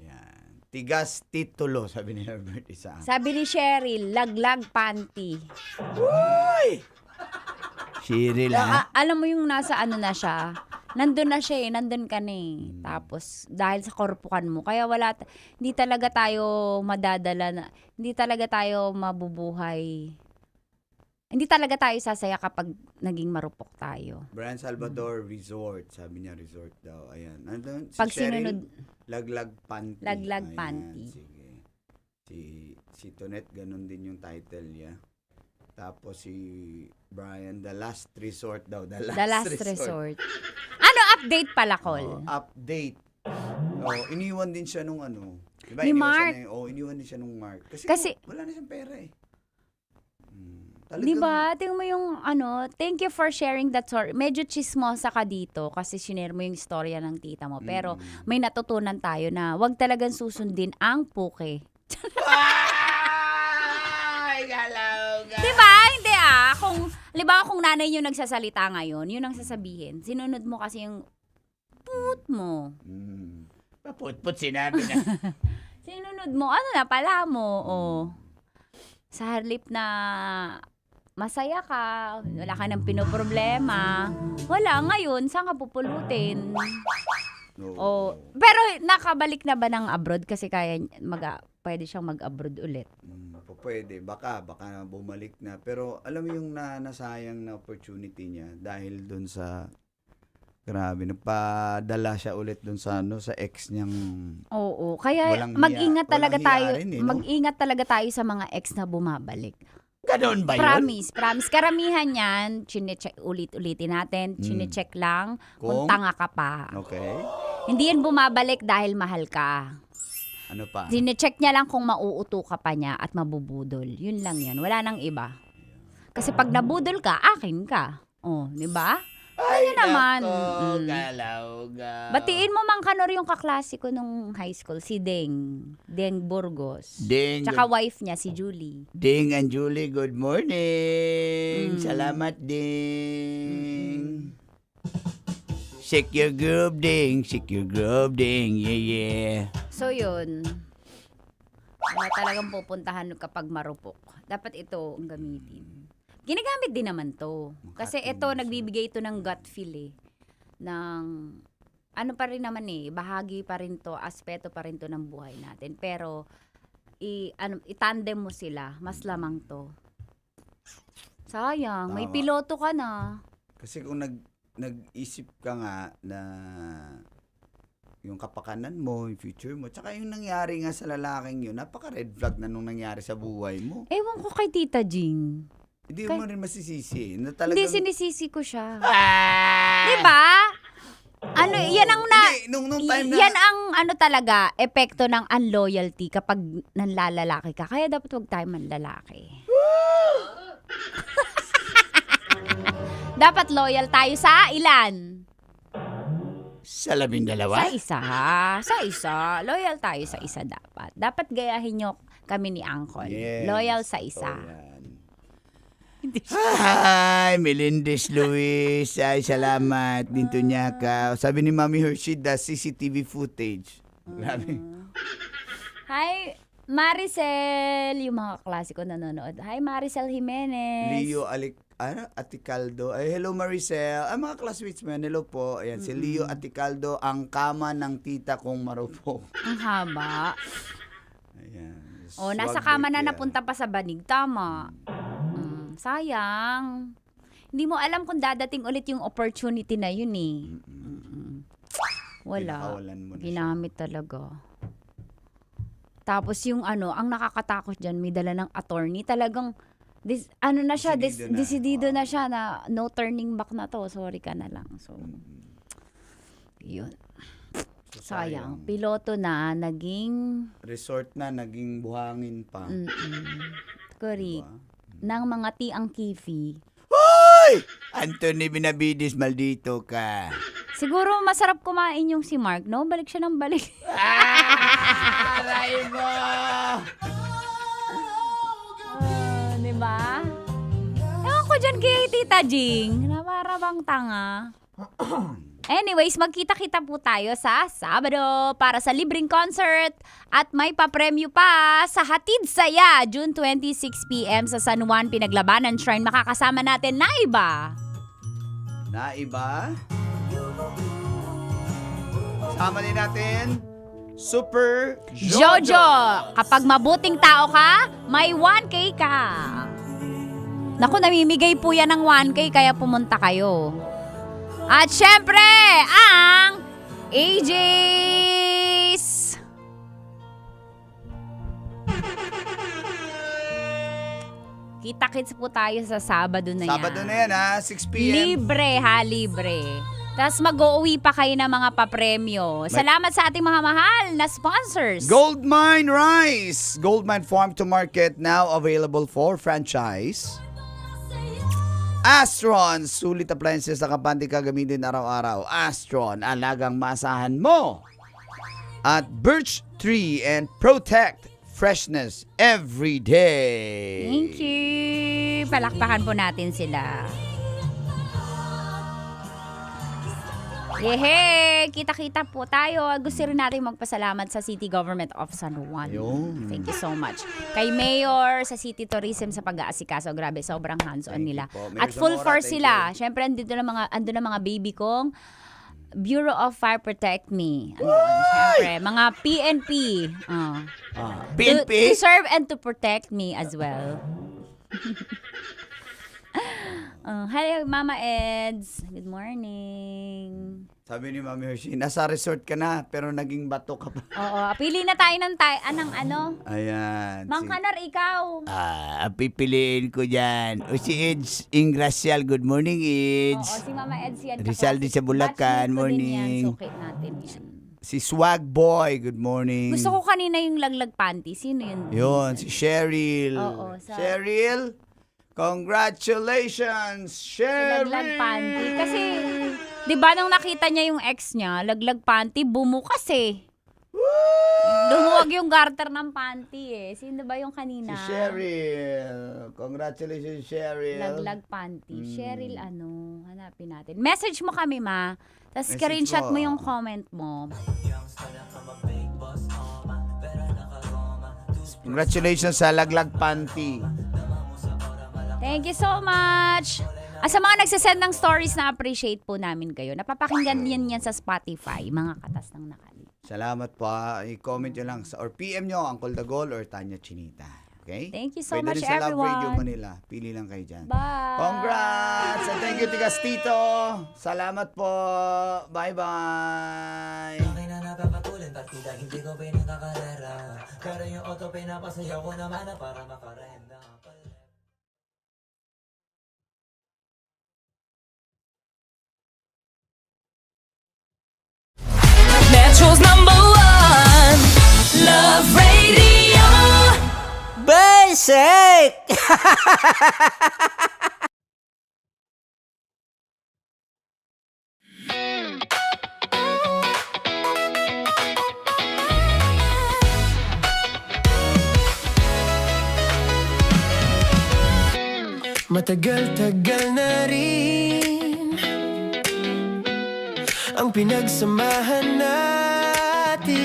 Speaker 3: Yan. Tigas titulo, sabi ni Herbert isa.
Speaker 9: Sabi ni Cheryl, laglag panty.
Speaker 3: Uy! Cheryl, ha?
Speaker 9: Alam mo yung nasa na siya? Nandun na siya nandun ka na Tapos, dahil sa korpukan mo, kaya hindi talaga tayo madadala hindi talaga tayo mabubuhay. Hindi talaga tayo sasaya kapag naging marupok tayo.
Speaker 3: Brian Salvador Resort, sabi niya resort daw. Ayan. Andun, si
Speaker 9: Pag
Speaker 3: Cheryl,
Speaker 9: sinunod,
Speaker 3: laglag panty.
Speaker 9: laglag
Speaker 3: Ayan,
Speaker 9: panty.
Speaker 3: Sige. Si Tonet, ganun din yung title niya. Tapos si Brian, The Last Resort daw. The Last Resort.
Speaker 9: Ano update pala, Col?
Speaker 3: Update. Iniwan din siya nung Diba,
Speaker 9: Ni
Speaker 3: iniwan
Speaker 9: Mark.
Speaker 3: Siya iniwan din siya nung Mark.
Speaker 9: Kasi
Speaker 3: wala na siyang pera eh.
Speaker 9: Diba? Tingnan mo yung thank you for sharing that story. Medyo chismosa ka dito kasi sinare mo yung istorya ng tita mo. Pero may natutunan tayo na wag talagang susundin ang puke.
Speaker 3: Ay, galaw.
Speaker 9: Diba? Hindi kung nanay nyo nagsasalita ngayon, yun ang sasabihin. Sinunod mo kasi yung put mo.
Speaker 3: Paput-put sinabi na.
Speaker 9: Sinunod mo, pala mo. Sa halip na masaya ka, wala ka nang pinoproblema. Wala, ngayon, saan ka pupulutin? Pero nakabalik na ba ng abroad? Kasi pwede siyang mag-abroad ulit.
Speaker 3: Pwede, baka bumalik na. Pero alam mo yung nasayang na opportunity niya dahil dun sa grabe, nagpadala siya ulit dun sa sa ex niyang.
Speaker 9: Oo, kaya mag-ingat talaga tayo.
Speaker 3: Rin,
Speaker 9: Mag-ingat talaga tayo sa mga ex na bumabalik.
Speaker 10: Ganon ba yun?
Speaker 9: Promise. Karamihan yan, chinecheck, ulit-ulitin natin, chinecheck lang kung
Speaker 3: Kung?
Speaker 9: tanga ka pa.
Speaker 3: Okay.
Speaker 9: Hindi yan bumabalik dahil mahal ka.
Speaker 3: Ano pa?
Speaker 9: Chinecheck niya lang kung mauuto ka pa niya at mabubudol. Yun lang yan. Wala nang iba. Kasi pag nabudol ka, akin ka. Oh, di ba? Kaya naman.
Speaker 10: Galaw.
Speaker 9: Batiin mo Mang Kanor yung kaklase ko nung high school, si Deng Burgos.
Speaker 10: Ding.
Speaker 9: Tsaka wife niya, si Julie.
Speaker 10: Ding and Julie, good morning. Salamat, Ding. Shake your groove, Ding. Shake your groove, Ding. Yeah.
Speaker 9: So yun, wala talagang pupuntahan kapag marupok. Dapat ito ang gamitin. Ginagamit din naman to. Kasi ito, nagbibigay ito ng gut feel eh. Ng, ano pa rin naman eh, bahagi pa rin to, aspeto pa rin to ng buhay natin. Pero, itandem mo sila, mas lamang to. Sayang, may
Speaker 3: Tama.
Speaker 9: piloto ka na.
Speaker 3: Kasi kung nag-isip ka nga na yung kapakanan mo, yung future mo, tsaka yung nangyari nga sa lalaking yun, napaka-red flag na nung nangyari sa buhay mo.
Speaker 9: Ewan ko kay Tita Jing.
Speaker 3: Hindi mo rin masisisi. Na
Speaker 9: Hindi,
Speaker 3: talagang,
Speaker 9: sinisisi ko siya. Diba? Ano, yan ang
Speaker 3: Hindi, nung time na,
Speaker 9: yan ang ano talaga, epekto ng unloyalty kapag nanlalalaki ka. Kaya dapat huwag tayo manlalaki. Dapat loyal tayo sa ilan?
Speaker 10: Sa 12?
Speaker 9: Sa isa. Loyal tayo sa isa dapat. Dapat gayahin nyo kami ni Angkol.
Speaker 3: Yes.
Speaker 9: Loyal sa isa.
Speaker 3: Oh, yan.
Speaker 10: Hi, Melindez Luis. Ay, salamat. Dito niya ka. Sabi ni Mami Hershey, the CCTV footage. Grabe.
Speaker 9: Hi, Maricel. Yung mga klasiko nanonood. Hi, Maricel Jimenez.
Speaker 3: Leo Aticaldo. Ay, hello Maricel. Ay, mga classmates mo yan. Hello po. Ayan, si Leo Aticaldo, ang kama ng tita kong marupok.
Speaker 9: Ang haba.
Speaker 3: Ayan.
Speaker 9: O, nasa
Speaker 3: Swag
Speaker 9: kama na
Speaker 3: birthday,
Speaker 9: napunta pa sa banig. Tama. Sayang. Hindi mo alam kung dadating ulit yung opportunity na yun eh. Wala.
Speaker 3: Pinakawalan mo na siya.
Speaker 9: Ginamit talaga. Tapos yung ano, ang nakakatakot dyan, may dala ng attorney. Talagang, decidido na siya na no turning back na to. Sorry ka na lang. So, yun. Sayang. Piloto na, naging
Speaker 3: Resort na, naging buhangin pa.
Speaker 9: correct.
Speaker 3: Diba?
Speaker 9: Ng mga tiang kifi.
Speaker 10: Hoy! Anthony Benavides, maldito ka.
Speaker 9: Siguro masarap kumain yung si Mark, no? Balik siya ng balik.
Speaker 10: Aray mo!
Speaker 9: Diba? Ewan ko dyan kay Tita Jing. Na para bang tanga. Anyways, magkita-kita po tayo sa Sabado para sa libreng concert at may papremyo pa sa Hatid Saya, June 26 p.m. sa San Juan Pinaglabanan Shrine. Makakasama natin na iba.
Speaker 3: Sama din natin, Super
Speaker 9: Jojo! Kapag mabuting tao ka, may 1K ka. Naku, namimigay po yan ng 1K kaya pumunta kayo. At syempre, ang AJ's Kita-kits po tayo sa Sabado na yan.
Speaker 3: Sabado na yan ha, 6 p.m.
Speaker 9: Libre. Tapos mag-uuwi pa kayo ng mga papremyo. Salamat sa ating mga mahal na sponsors.
Speaker 3: Goldmine Rice. Goldmine Farm to Market now available for franchise. Astron, sulit appliances na kapante kagamitin araw-araw. Astron, alagang masahan mo. At Birch Tree and Protect freshness every day.
Speaker 9: Thank you. Palakpakan po natin sila. Yehe! Kita-kita po tayo. Gusto rin natin magpasalamat sa City Government of San Juan.
Speaker 3: Ayun.
Speaker 9: Thank you so much. Kay Mayor, sa City Tourism sa pag-aasikaso. Grabe, sobrang hands-on
Speaker 3: Thank
Speaker 9: nila.
Speaker 3: you po. Mayor
Speaker 9: At full
Speaker 3: Zamora,
Speaker 9: force
Speaker 3: thank
Speaker 9: sila. Siyempre, andun na mga baby kong Bureau of Fire Protect Me. Siyempre, mga PNP.
Speaker 10: PNP?
Speaker 9: To serve and to protect me as well. Hello, Mama Eds. Good morning.
Speaker 10: Sabi ni Mami Hershey, nasa resort ka na, pero naging bato ka pa.
Speaker 9: Oo, pili na tayo ng ano.
Speaker 10: Ayan.
Speaker 9: Mang Kanar, ikaw.
Speaker 10: Pipiliin ko dyan. O si Eds Ingracial. Good morning,
Speaker 9: Oo,
Speaker 10: Eds.
Speaker 9: si Mama Eds yan.
Speaker 10: Rizal din sa Bulacan.
Speaker 9: Batchmate ko din
Speaker 10: Morning.
Speaker 9: Yan. Sukit natin yan.
Speaker 10: Si Swag Boy. Good morning.
Speaker 9: Gusto ko kanina yung laglag panty. Sino yun?
Speaker 10: Yun, si Cheryl.
Speaker 9: Oo,
Speaker 10: Cheryl, congratulations, Cheryl!
Speaker 9: Laglag panty. Kasi, di ba nung nakita niya yung ex niya, laglag panty, bumukas eh. Lumuwag yung garter ng panty eh. Sino ba yung kanina?
Speaker 10: Si Cheryl. Congratulations, Cheryl.
Speaker 9: Laglag panty. Cheryl hanapin natin. Message mo kami, ma. Tapos
Speaker 10: Message
Speaker 9: screenshot
Speaker 10: mo.
Speaker 9: mo yung comment mo.
Speaker 10: Congratulations sa laglag panty.
Speaker 9: Thank you so much! Sa mga nagsasend ng stories, na-appreciate po namin kayo. Napapakinggan yan sa Spotify, mga katas ng nakali.
Speaker 10: Salamat po. I-comment nyo lang or PM nyo, Uncle Dagol or Tanya Chinita. Okay?
Speaker 9: Thank you so
Speaker 10: Pwede
Speaker 9: much,
Speaker 10: rin sa Love
Speaker 9: everyone.
Speaker 10: Radio Manila. Pili lang kayo dyan.
Speaker 9: Bye!
Speaker 10: Congrats! And thank you, Tigas Tito. Salamat po. Bye-bye.
Speaker 2: Akin na napapatulin, partida hindi ko pinakakarera. Pero yung auto pinapasayaw ko naman na para makarenda.
Speaker 4: Metro's #1 Love Radio.
Speaker 10: Basic!
Speaker 2: Matagal-tagal na rin ang pinagsamahan natin,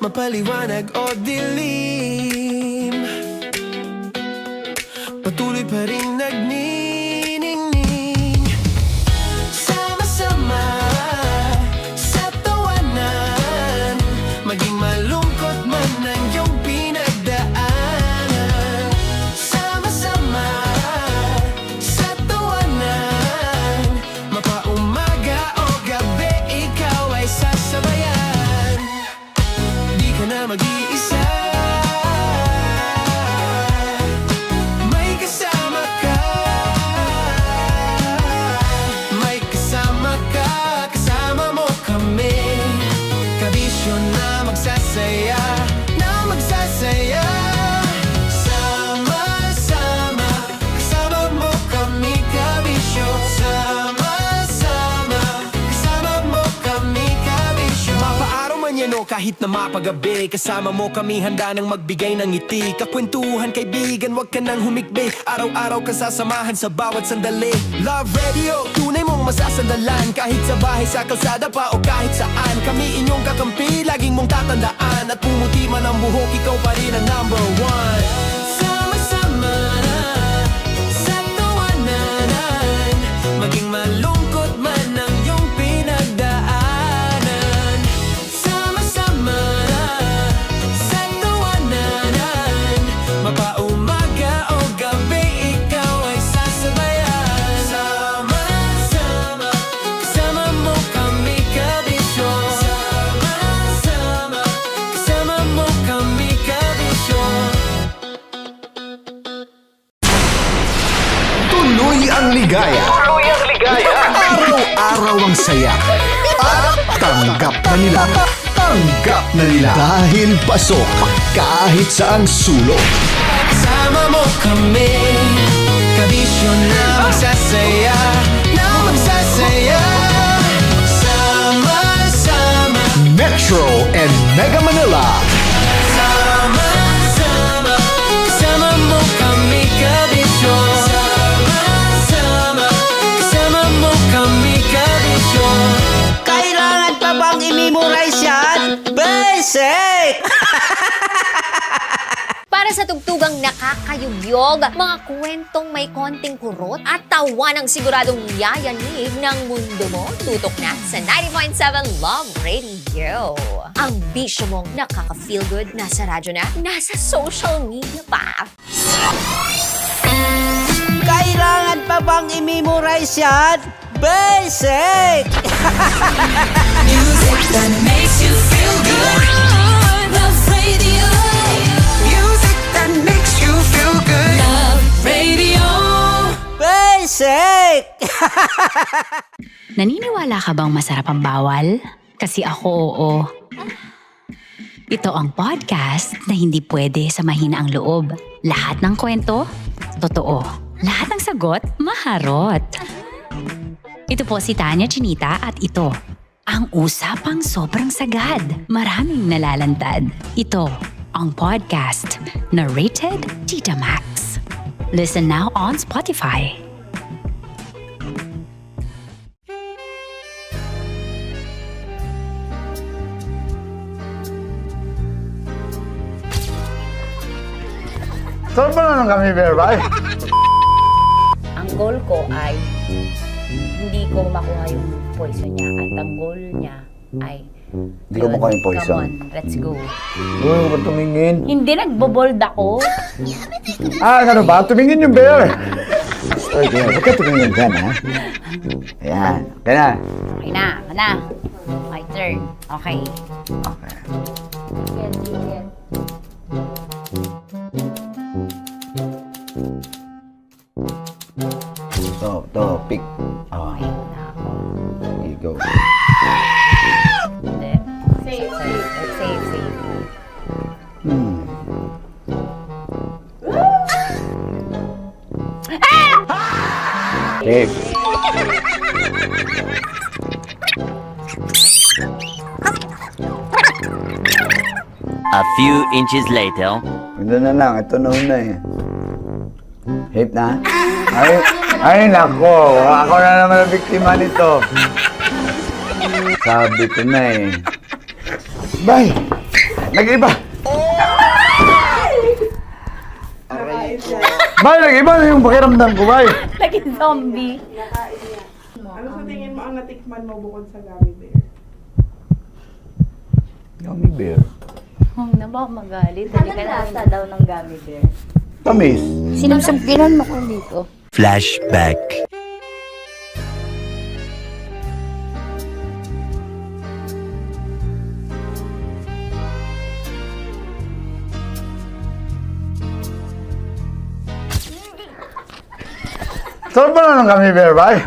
Speaker 2: mapaliwanag o dilim, patuloy pa rin nagniningning. Sama-sama sa tawanan, maging malungkot man ang iyong pinagdaanan. Sama-sama sa tawanan, mapaumaga o gabi, ikaw ay sasabayan. Di ka na mag-iisa, may kasama ka. May kasama ka, kasama mo kami. Kabisyo na magsasaya, na magsasaya. Sama-sama, kasama mo kami, kabisyo. Sama-sama, kasama mo kami, kabisyo. Mapaaraw man yan o kahit na mapagabi, kasama mo kami, handa nang magbigay ng ngiti. Kakwentuhan, kaibigan, wag ka nang humikbi. Araw-araw ka sasamahan sa bawat sandali. Love Radio, tunay mong masasandalan. Kahit sa bahay, sa kalsada pa o kahit saan, kami inyong kakampi, laging mong tatandaan. At pumuti man ang buhok, ikaw pa rin ang #1. Sama-sama sa tawanan, maging malungkot man ang iyong pinagdaanan. Sama-sama sa tawanan, mapaumaga o gabi, ikaw ay sasabayan. Sama-sama, kasama mo kami, kabisyo. Sama-sama, kasama mo kami, kabisyo.
Speaker 1: Tuloy ang ligaya. Araw-araw ang saya. At tanggap na nila. Tanggap na nila. Dahil pasok kahit saang sulok.
Speaker 2: Kasama mo kami, kabisyo na magsasaya, na magsasaya. Sama-sama,
Speaker 1: Metro and Mega Manila.
Speaker 2: sama-sama, kasama mo kami, kabisyo. Sama-sama, kasama mo kami, kabisyo.
Speaker 10: Kailangan pa bang i-memorize yan? Basic!
Speaker 7: Para sa tugtugang nakakayugyog, mga kwentong may konting kurot at tawa ng siguradong yayanig ng mundo mo, tutok na sa 90.7 Love Radio. Ang bisyo mong nakaka-feel good, nasa radyo na, nasa social media pa.
Speaker 10: Kailangan pa bang i-memorize yan?
Speaker 5: Basic!
Speaker 4: Music that makes you feel good. Love Radio. Music that makes you feel good. Love Radio.
Speaker 5: Basic!
Speaker 6: Naniniwala ka bang masarap ang bawal? Kasi ako oo. Ito ang podcast na hindi pwede sa mahina ang loob. Lahat ng kwento, totoo. Lahat ng sagot, maharot. Ito po si Tanya Chinita at ito, ang usapang sobrang sagad. Maraming nalalantad. Ito, ang podcast na rated Tita Max. Listen now on Spotify.
Speaker 3: Saan ba na kami, Berbay?
Speaker 9: Ang goal ko ay hindi ko makuha yung poison niya at ang goal niya ay
Speaker 10: Hindi ko makuha yung poison.
Speaker 9: Come on, let's go.
Speaker 3: Uy, huwag ka tumingin.
Speaker 9: Hindi nagbobold ako.
Speaker 3: Ano ba? Tumingin yung bear.
Speaker 10: Oy, Bear, huwag ka tumingin dyan, ha? Ayan, okay na.
Speaker 9: Okay na. My turn. Okay.
Speaker 10: Okay.
Speaker 9: Chicken.
Speaker 10: To, pick. Oh,
Speaker 9: Okay na ako.
Speaker 10: here you go.
Speaker 9: Hindi. Safe.
Speaker 10: Safe.
Speaker 11: A few inches later.
Speaker 10: Ito na lang, ito na una eh. Safe na? Ay, nako. Ako na naman ang biktima nito. Sabi ko na eh. Bay! Nag-iba! Bay, nag-iba na yung pakiramdam ko, Bay!
Speaker 9: Naging zombie.
Speaker 12: Ano sa tingin mo ang natikman mo bukod sa gummy bear?
Speaker 10: Gummy bear.
Speaker 9: Huwag na ba magalit? Hindi ka lasa daw ng gummy bear.
Speaker 10: Tamis.
Speaker 9: Sinusumpinan mo ko dito.
Speaker 11: Flashback.
Speaker 3: Saan ba na kami, bear, Bay?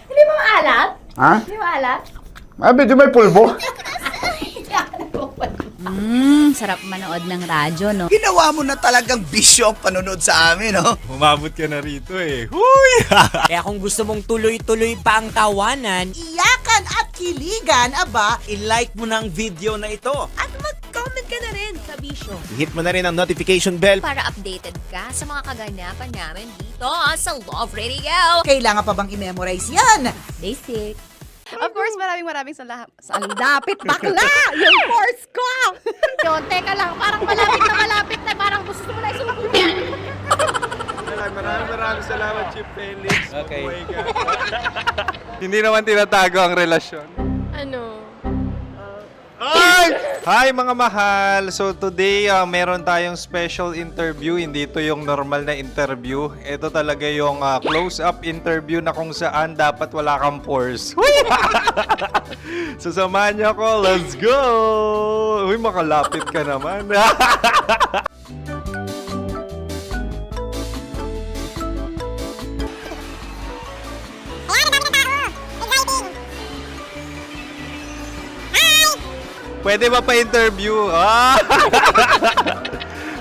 Speaker 9: Hindi mo maalat?
Speaker 3: Ha?
Speaker 9: Hindi mo maalat?
Speaker 3: Abi, di may pulbo?
Speaker 9: Sarap manood ng radyo, no?
Speaker 5: Ginawa mo na talagang bisyo ang panonood sa amin, no?
Speaker 13: Umabot ka na rito eh. Huy!
Speaker 5: Kaya kung gusto mong tuloy-tuloy pa ang tawanan,
Speaker 12: Iyakan at kiligan, aba!
Speaker 5: i-like mo na ang video na ito.
Speaker 7: At mag-comment ka na rin sa Bisyo
Speaker 5: I-hit mo na rin ang notification bell.
Speaker 7: para updated ka sa mga kaganapan namin dito sa Love Radio.
Speaker 12: Kailangan pa bang i-memorize yan?
Speaker 9: Basic.
Speaker 12: Of course, maraming lapit bakla! Yung course ko! Yun, teka lang, parang malapit na, parang gusto mo na isumpulin.
Speaker 13: Maraming salamat, Chief Felix. Okay. Oh my God. Hindi naman tinatago ang relasyon.
Speaker 12: Ano?
Speaker 13: Hi mga mahal! So today, meron tayong special interview. Hindi ito yung normal na interview. Ito talaga yung close-up interview na kung saan dapat wala kang pores. So samahan niyo ako. Let's go! Uy, makalapit ka naman. Pwede ba pa-interview?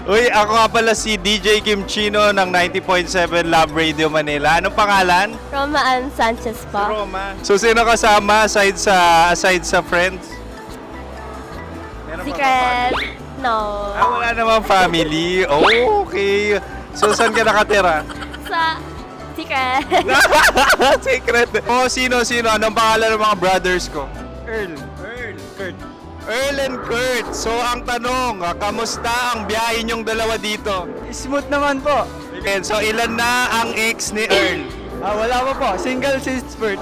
Speaker 13: Uy, ako nga pala si DJ Kim Chino ng 90.7 Love Radio Manila. Anong pangalan?
Speaker 12: Roma Ann Sanchez po.
Speaker 13: Roma. So, sino kasama aside sa friends? Meron ba
Speaker 12: Secret. No.
Speaker 13: wala namang family. Oh, okay. So, saan ka nakatira?
Speaker 12: Sa Secret.
Speaker 13: Secret. Oh, sino? Anong pangalan ng mga brothers ko? Earl, Kurt. Earl and Kurt. So, ang tanong, kamusta ang biyahe niyong dalawa dito?
Speaker 3: Smooth naman po.
Speaker 13: Okay, so ilan na ang ex ni Earl?
Speaker 3: Wala pa po. Single since birth.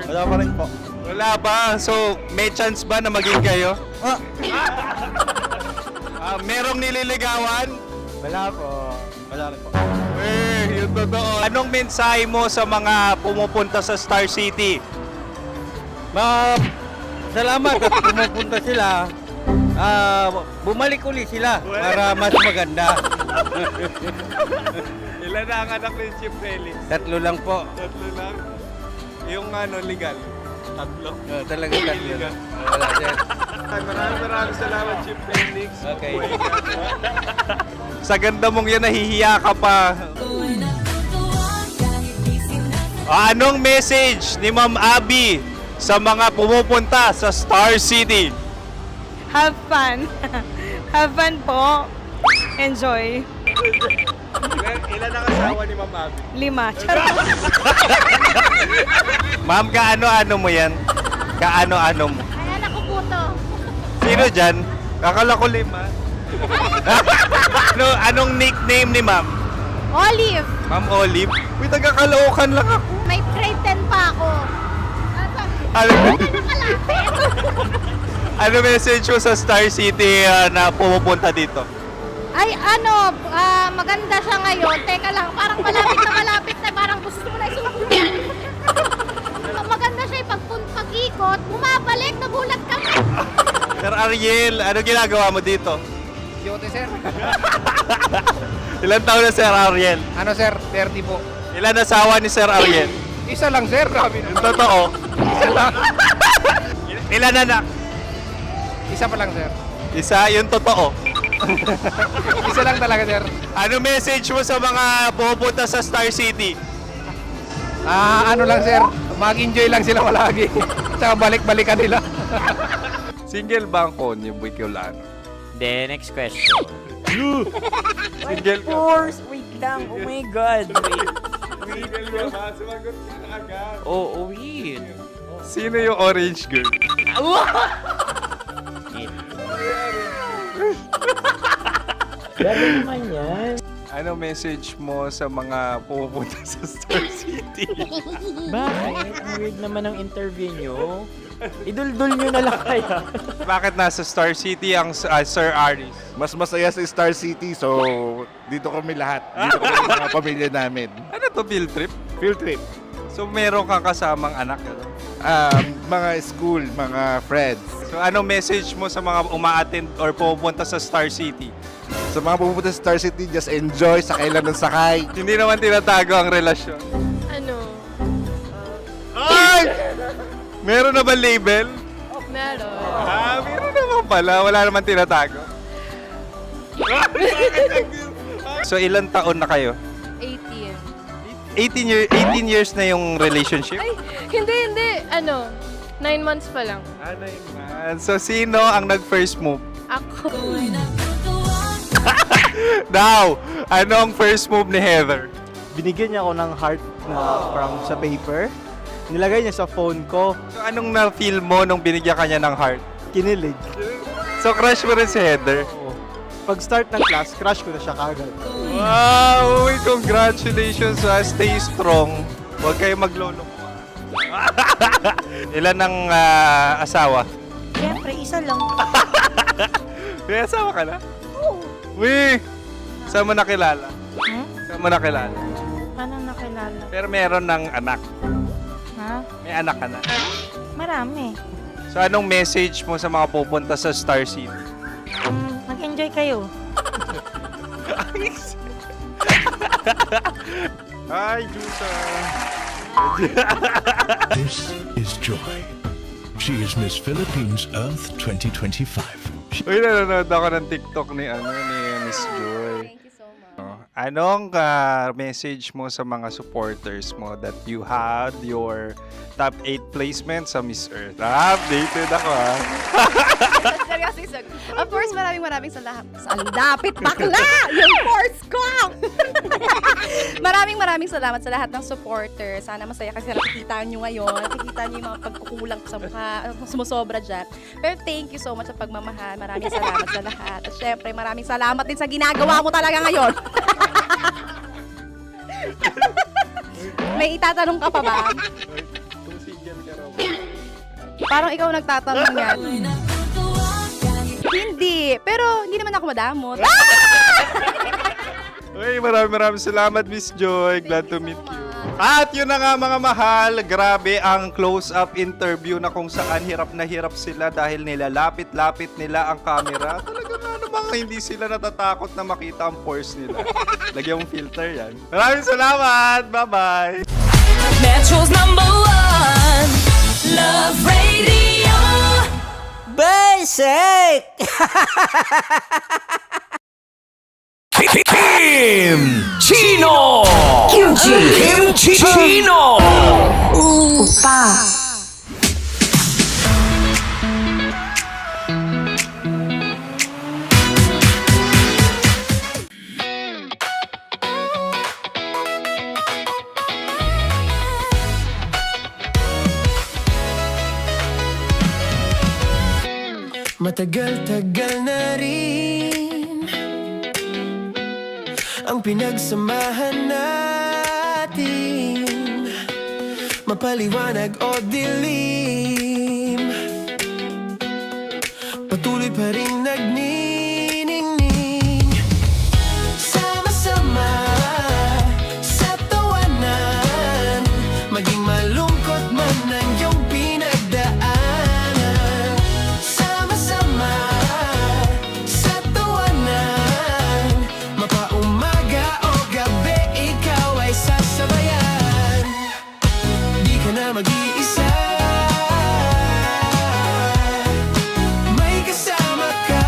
Speaker 3: Wala pa rin po.
Speaker 13: Wala pa. So, may chance ba na maging kayo? Merong nililigawan?
Speaker 3: Wala po. Wala rin po.
Speaker 13: Yun Yung totoo. Anong mensahe mo sa mga pumupunta sa Star City?
Speaker 10: Salamat at pumupunta sila. Bumalik uli sila para mas maganda.
Speaker 13: Ilan na ang anak ni Chief Felix?
Speaker 10: 3 lang po.
Speaker 13: 3 lang? Yung legal? 3?
Speaker 10: Talaga 3. Wala sir.
Speaker 13: Maraming salamat, Chief Felix.
Speaker 10: Okay.
Speaker 13: Sa ganda mong yan, nahihiya ka pa. Anong message ni Ma'am Abby sa mga pumupunta sa Star City?
Speaker 12: Have fun. Have fun po. Enjoy.
Speaker 13: Ilan ang asawa ni Ma'am Abby?
Speaker 12: 5. Charot.
Speaker 13: Ma'am, kaano-ano mo yan? Kaano-ano mo?
Speaker 12: Ay, anak ko po to.
Speaker 13: Sino dyan? Kakala ko 5. Anong nickname ni Ma'am?
Speaker 12: Olive.
Speaker 13: Ma'am Olive? Uy, taga-Caloocan lang ako.
Speaker 12: May grade 10 pa ako.
Speaker 13: Ano message mo sa Star City na pumupunta dito?
Speaker 12: Ay, maganda siya ngayon. Teka lang, parang malapit na, parang gusto mo na isuot. Maganda siya pag-ikot, bumabalik, nagulat ka.
Speaker 13: Sir Ariel, ano ginagawa mo dito?
Speaker 10: Yote sir.
Speaker 13: Ilan taon na Sir Ariel?
Speaker 10: Ano sir? 30 po.
Speaker 13: Ilan asawa ni Sir Ariel?
Speaker 10: Isa lang sir.
Speaker 13: Yung totoo?
Speaker 10: Isa lang.
Speaker 13: Ilan anak?
Speaker 10: Isa pa lang sir.
Speaker 13: Isa, yung totoo.
Speaker 10: Isa lang talaga sir.
Speaker 13: Ano message mo sa mga pupunta sa Star City?
Speaker 10: Ano lang sir. Mag-enjoy lang sila palagi. Tsaka balik-balikan nila.
Speaker 13: Single ba ang Connie Bicolano?
Speaker 11: The next question.
Speaker 13: Single ka?
Speaker 11: course! Wait lang! Oh my God! Wait.
Speaker 13: Single ka ba? Sumagot ka na agad.
Speaker 11: Oh, wait.
Speaker 13: Sino yung orange girl?
Speaker 11: Grabe naman yan.
Speaker 13: Ano message mo sa mga pupunta sa Star City?
Speaker 11: Bakit? Ang weird naman ang interview nyo. Idul-dul nyo na lang kaya.
Speaker 13: Bakit nasa Star City ang Sir Aris?
Speaker 3: Mas masaya sa Star City, so dito kami lahat. Dito kami mga pamilya namin.
Speaker 13: Ano to, field trip?
Speaker 3: Field trip.
Speaker 13: So meron kang kasamang anak? Ano?
Speaker 3: Mga school, mga friends.
Speaker 13: So ano message mo sa mga uma-attend or pupunta sa Star City?
Speaker 3: Sa mga pupunta sa Star City, just enjoy, sakay lang ng sakay.
Speaker 13: Hindi naman tinatago ang relasyon.
Speaker 12: Ano?
Speaker 13: Ay! Meron na ba label?
Speaker 12: Meron.
Speaker 13: Meron naman pala. Wala naman tinatago. So ilan taon na kayo?
Speaker 12: 18.
Speaker 13: 18 years na yung relationship?
Speaker 12: Ay, hindi. 9 months pa lang.
Speaker 13: So sino ang nag-first move?
Speaker 12: Ako.
Speaker 13: Now, anong first move ni Heather?
Speaker 14: Binigyan niya ako ng heart na from sa paper. Nilagay niya sa phone ko.
Speaker 13: So anong na-feel mo nung binigyan ka niya ng heart?
Speaker 14: Kinilig.
Speaker 13: So crush mo rin si Heather?
Speaker 14: Pag start ng class, crush ko na siya kagad.
Speaker 13: Wow! Uy, congratulations! Stay strong. Huwag kayo maglolo. Ilan ang asawa?
Speaker 12: Siyempre, isa lang.
Speaker 13: May asawa ka na? Uy! Saan mo nakilala? Saan mo nakilala?
Speaker 12: Paano nakilala?
Speaker 13: Pero meron ng anak.
Speaker 12: Ha?
Speaker 13: May anak ka na.
Speaker 12: Marami.
Speaker 13: So anong message mo sa mga pupunta sa Star City?
Speaker 12: Mag-enjoy kayo.
Speaker 13: Hi, Jusa!
Speaker 15: This is Joy. She is Miss Philippines Earth 2025.
Speaker 13: Uy, nanonood ako ng TikTok ni Miss Joy.
Speaker 12: Thank you so much.
Speaker 13: Anong message mo sa mga supporters mo that you had your top 8 placement sa Miss Earth? Updated ako
Speaker 12: Seryously, of course, maraming salamat. Dapit bakla! Yung course ko! maraming salamat sa lahat ng supporters. Sana masaya kasi nakikita nyo ngayon. Nakikita nyo yung mga pagkukulang sa mukha, sumusobra dyan. Pero thank you so much sa pagmamahal. Maraming salamat sa lahat. At syempre, maraming salamat din sa ginagawa mo talaga ngayon. May itatanong ka pa ba? Parang ikaw nagtatanong yan. Hindi. Pero hindi naman ako madamot.
Speaker 13: Uy, Maraming salamat, Miss Joy. Glad to meet you. At yun na nga mga mahal, grabe ang close-up interview na kung saan hirap na hirap sila dahil nilalapit-lapit nila ang camera. Talaga nga namang hindi sila natatakot na makita ang pores nila. Lagyan mong filter yan. Maraming salamat! Bye-bye!
Speaker 4: Metro's #1 Love Radio.
Speaker 5: Basic! Kim Chino! Kimchi Chino!
Speaker 4: Upa.
Speaker 2: Matagal-tagal na rin ang pinagsamahan natin, mapaliwanag o dilim, patuloy pa rin nagniningning. Sama-sama sa tawanan, maging malungkot man ang iyong pinagdaanan. Sama-sama sa tawanan, mapaumaga o gabi, ikaw ay sasabayan. Di ka na mag-iisa, may kasama ka.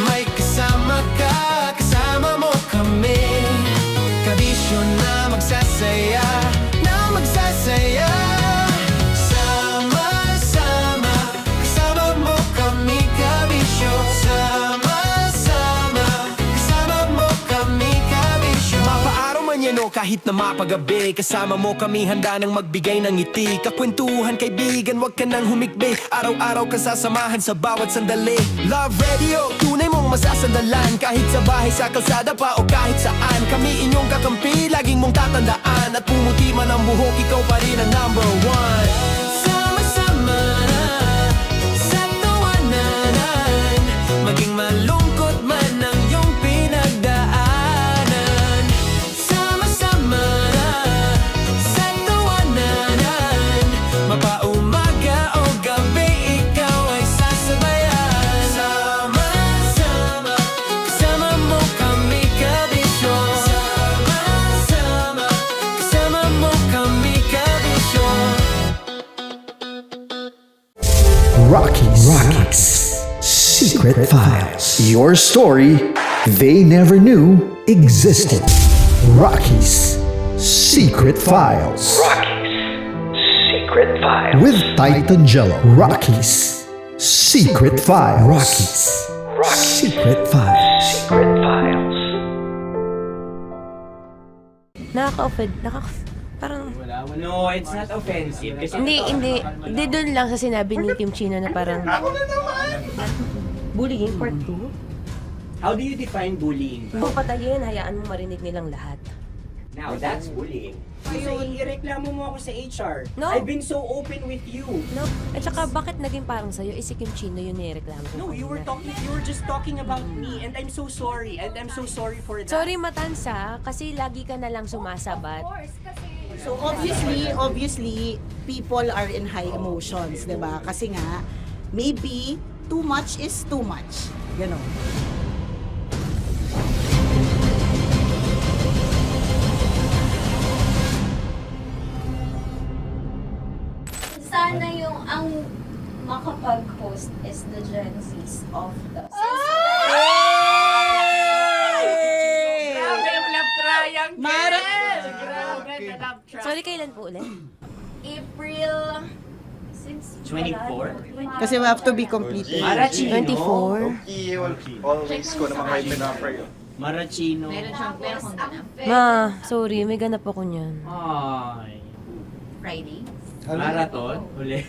Speaker 2: May kasama ka, kasama mo kami. Kabisyo na magsasaya, na magsasaya. Sama-sama, kasama mo kami, kabisyo. Sama-sama, kasama mo kami, kabisyo. Mapaaraw man yan o kahit na mapagabi, kasama mo kami, handa nang magbigay ng ngiti. Kakwentuhan, kaibigan, wag ka nang humikbi. Araw-araw ka sasamahan sa bawat sandali. Love Radio, tunay mong masasandalan. Kahit sa bahay, sa kalsada pa o kahit saan, kami inyong kakampi, laging mong tatandaan. At pumuti man ang buhok, ikaw pa rin ang #1. Sama-sama sa tawanan, maging malungkot man ang iyong pinagdaanan. Sama-sama sa tawanan, mapaumaga o gabi, ikaw ay sasabayan. Sama-sama, kasama mo kami, kabisyo. Sama-sama, kasama mo kami, kabisyo.
Speaker 1: Rockies. Secret Files. Your story they never knew existed. Rockies. Secret Files.
Speaker 5: Secret Files.
Speaker 1: With Titan Jello. Rockies. Secret Files. Rockies. Secret Files.
Speaker 5: Secret Files.
Speaker 16: Nakaka-offend. Parang...
Speaker 11: No, it's not offensive. Kasi
Speaker 16: Hindi doon lang sa sinabi ni Kim Chino na parang... Bullying, part 2?
Speaker 11: how do you define bullying?
Speaker 16: Kung patayin, hayaan mo marinig nilang lahat.
Speaker 11: Now, that's bullying. So, ireklamo mo ako sa HR.
Speaker 16: No.
Speaker 11: I've been so open with you.
Speaker 16: No. At saka, bakit naging parang sa'yo? Si Kim Chino yun nireklamo ko.
Speaker 11: No, you were just talking about me, and I'm so sorry. And I'm so sorry for that.
Speaker 16: Sorry, Matansa, kasi lagi ka na lang sumasabat.
Speaker 17: So obviously, people are in high emotions, 'di ba? Kasi nga, maybe too much is too much. Ganon.
Speaker 18: Sana yung ang makapag-host is the Gen Zs of the
Speaker 4: Grabe yung love triangle!
Speaker 17: Grabe
Speaker 4: na love triangle!
Speaker 16: Sorry, kailan po ulit?
Speaker 18: April
Speaker 11: 24?
Speaker 17: Kasi we have to be completed.
Speaker 11: Marachino.
Speaker 16: 24.
Speaker 13: Okay, always ko naman kayo pinapray.
Speaker 11: Marachino.
Speaker 18: Meron siyang ganap.
Speaker 16: Ma, sorry, may ganap ako niyan.
Speaker 11: Ay.
Speaker 18: Friday.
Speaker 11: Marathon? Ulit.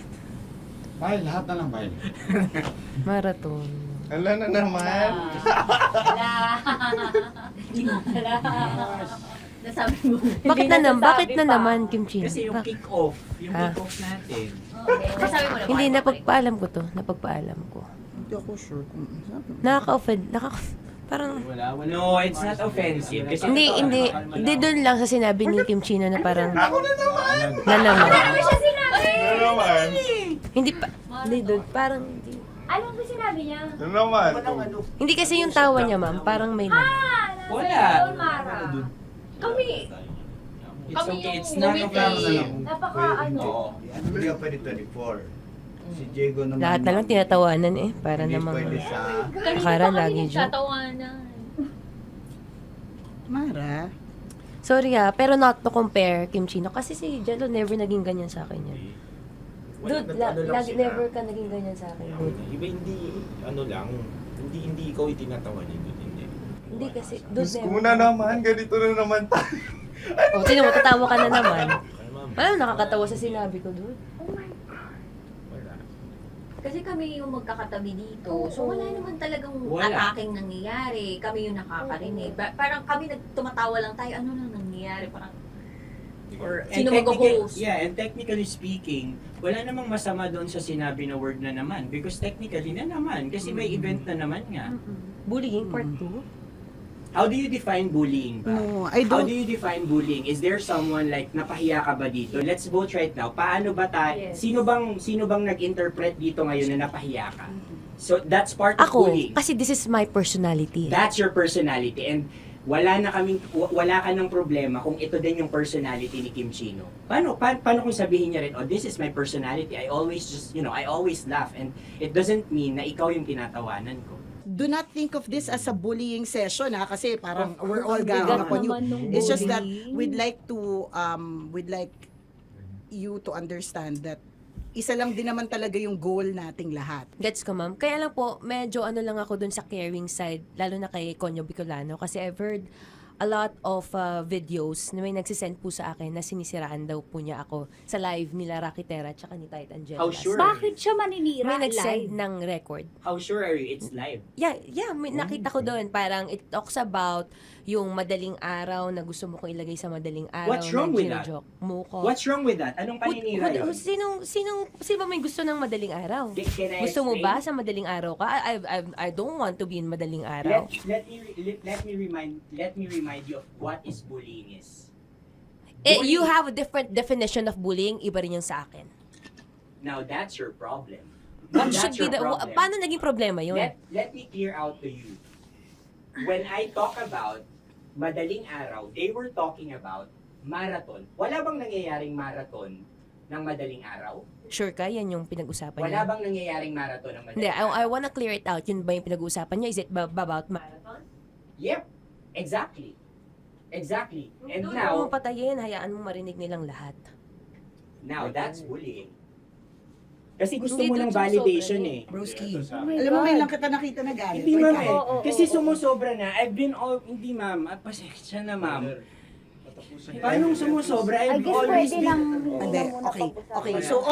Speaker 3: Bye, lahat na lang bye.
Speaker 16: Marathon.
Speaker 13: Ala na naman.
Speaker 18: Nasabi mo.
Speaker 16: Bakit na naman, Kim Chino?
Speaker 11: Kasi yung kick-off. Yung kick-off natin.
Speaker 18: Nasabi mo na.
Speaker 16: Hindi, napagpaalam ko to. Napagpaalam ko.
Speaker 17: Hindi ako sure kung sabi.
Speaker 16: Nakaka-offend. Parang...
Speaker 11: No, it's not offensive. Kasi
Speaker 16: Hindi doon lang sa sinabi ni Kim Chino na parang...
Speaker 8: Ako na naman!
Speaker 16: Na naman.
Speaker 8: Ano siya sinabi? Ano naman?
Speaker 16: Hindi pa... Hindi doon, parang... Hindi.
Speaker 18: Ano ba sinabi niya?
Speaker 8: Ano naman?
Speaker 16: Hindi kasi yung tawa niya, ma'am. Parang may laman.
Speaker 11: Wala.
Speaker 18: Mara. Kami.
Speaker 11: It's
Speaker 18: Kami
Speaker 11: okay,
Speaker 18: yung
Speaker 11: it's not offensive.
Speaker 18: Napaka
Speaker 10: Hindi ka pwede 24. Si Diego naman.
Speaker 16: Lahat na lang tinatawanan eh. Para
Speaker 10: Hindi
Speaker 16: namang...
Speaker 10: pwede sa...
Speaker 16: Akara lagi joke.
Speaker 18: Tatawanan.
Speaker 17: Mara.
Speaker 16: Sorry pero not to compare Kim Chino. Kasi si Jello never naging ganyan sa akin yan. Dude, lagi never ka naging ganyan sa akin, dude.
Speaker 11: Iba hindi, hindi ikaw itinatawa niya, hindi.
Speaker 16: Hindi kasi, dude, never.
Speaker 8: Kung na naman, ganito na naman tayo.
Speaker 16: O, sino mo, tatawa ka na naman. Alam, nakakatawa sa sinabi ko, dude.
Speaker 7: Kasi kami yung magkakatabi dito. So wala naman talagang ataking nangyayari. Kami yung nakakarinig. Parang kami tumatawa lang tayo. Ano lang nangyayari? Parang sino mag-host?
Speaker 11: Yeah, and technically speaking, wala namang masama doon sa sinabi na word na naman. Because technically na naman. Kasi may event na naman nga.
Speaker 16: Bullying, part 2?
Speaker 11: How do you define bullying ba?
Speaker 17: No, I
Speaker 11: How
Speaker 17: don't.
Speaker 11: do you define bullying? Is there someone like napahiya ka ba dito? Let's vote right now. Paano ba tayo? Sino bang nag-interpret dito ngayon na napahiya ka? So that's part of
Speaker 16: Ako,
Speaker 11: bullying.
Speaker 16: kasi this is my personality.
Speaker 11: That's your personality, and wala ka ng problema kung ito din yung personality ni Kim Chino. Paano kung sabihin niya rin, oh, this is my personality. I always I always laugh, and it doesn't mean na ikaw yung tinatawanan ko.
Speaker 17: Do not think of this as a bullying session kasi parang we're all ganging upon you. It's just that we'd like you to understand that isa lang din naman talaga yung goal nating lahat.
Speaker 16: Gets ko, ma'am. Kaya lang po, medyo lang ako dun sa caring side, lalo na kay Conyo Bicolano, kasi I've heard a lot of videos na may nagsisend po sa akin na sinisiraan daw po niya ako sa live nila Rocky Terra tsaka ni Tight Angela.
Speaker 11: How sure?
Speaker 18: Bakit siya maninira
Speaker 16: May
Speaker 18: live?
Speaker 16: nagsend ng record.
Speaker 11: How sure are you it's live?
Speaker 16: Yeah, may nakita ko doon. Parang it talks about yung madaling araw na gusto mo kong ilagay sa madaling araw.
Speaker 11: What's wrong with that?
Speaker 16: Mo ko.
Speaker 11: What's wrong with that? Anong paninira yun?
Speaker 16: Sino ba may gusto ng madaling araw?
Speaker 11: Can I
Speaker 16: Gusto mo
Speaker 11: explain?
Speaker 16: ba sa madaling araw ka? I don't want to be in madaling araw.
Speaker 11: Let me remind you of what is bullying is.
Speaker 16: You have a different definition of bullying, iba rin yung sa akin.
Speaker 11: Now that's your problem.
Speaker 16: What
Speaker 11: That's
Speaker 16: should be
Speaker 11: your
Speaker 16: the,
Speaker 11: problem.
Speaker 16: paano naging problema yun?
Speaker 11: Let me clear out to you. When I talk about madaling araw, they were talking about marathon. Wala bang nangyayaring marathon ng madaling araw?
Speaker 16: Sure ka? Yan yung pinag-usapan
Speaker 11: Wala
Speaker 16: niya?
Speaker 11: bang nangyayaring marathon ng madaling
Speaker 16: Hindi,
Speaker 11: araw?
Speaker 16: I wanna clear it out. Yun ba yung pinag-usapan niya? Is it about marathon?
Speaker 11: Yep, exactly. Exactly. And
Speaker 16: Doon
Speaker 11: now,
Speaker 16: mo patayin, hayaan mo marinig nilang lahat.
Speaker 11: now that's bullying. Kasi gusto
Speaker 16: Hindi
Speaker 11: mo
Speaker 16: doon
Speaker 11: ng validation
Speaker 16: sumusobra
Speaker 11: eh.
Speaker 17: Broski. Alam mo, ngayon lang kita nakita na galit.
Speaker 11: Hindi ma'am eh.
Speaker 18: Oo,
Speaker 11: Kasi
Speaker 18: oo.
Speaker 11: sumusobra na. Hindi ma'am. Pasensya na ma'am. Paano sumusobra? I've always been...
Speaker 17: Hindi, okay. So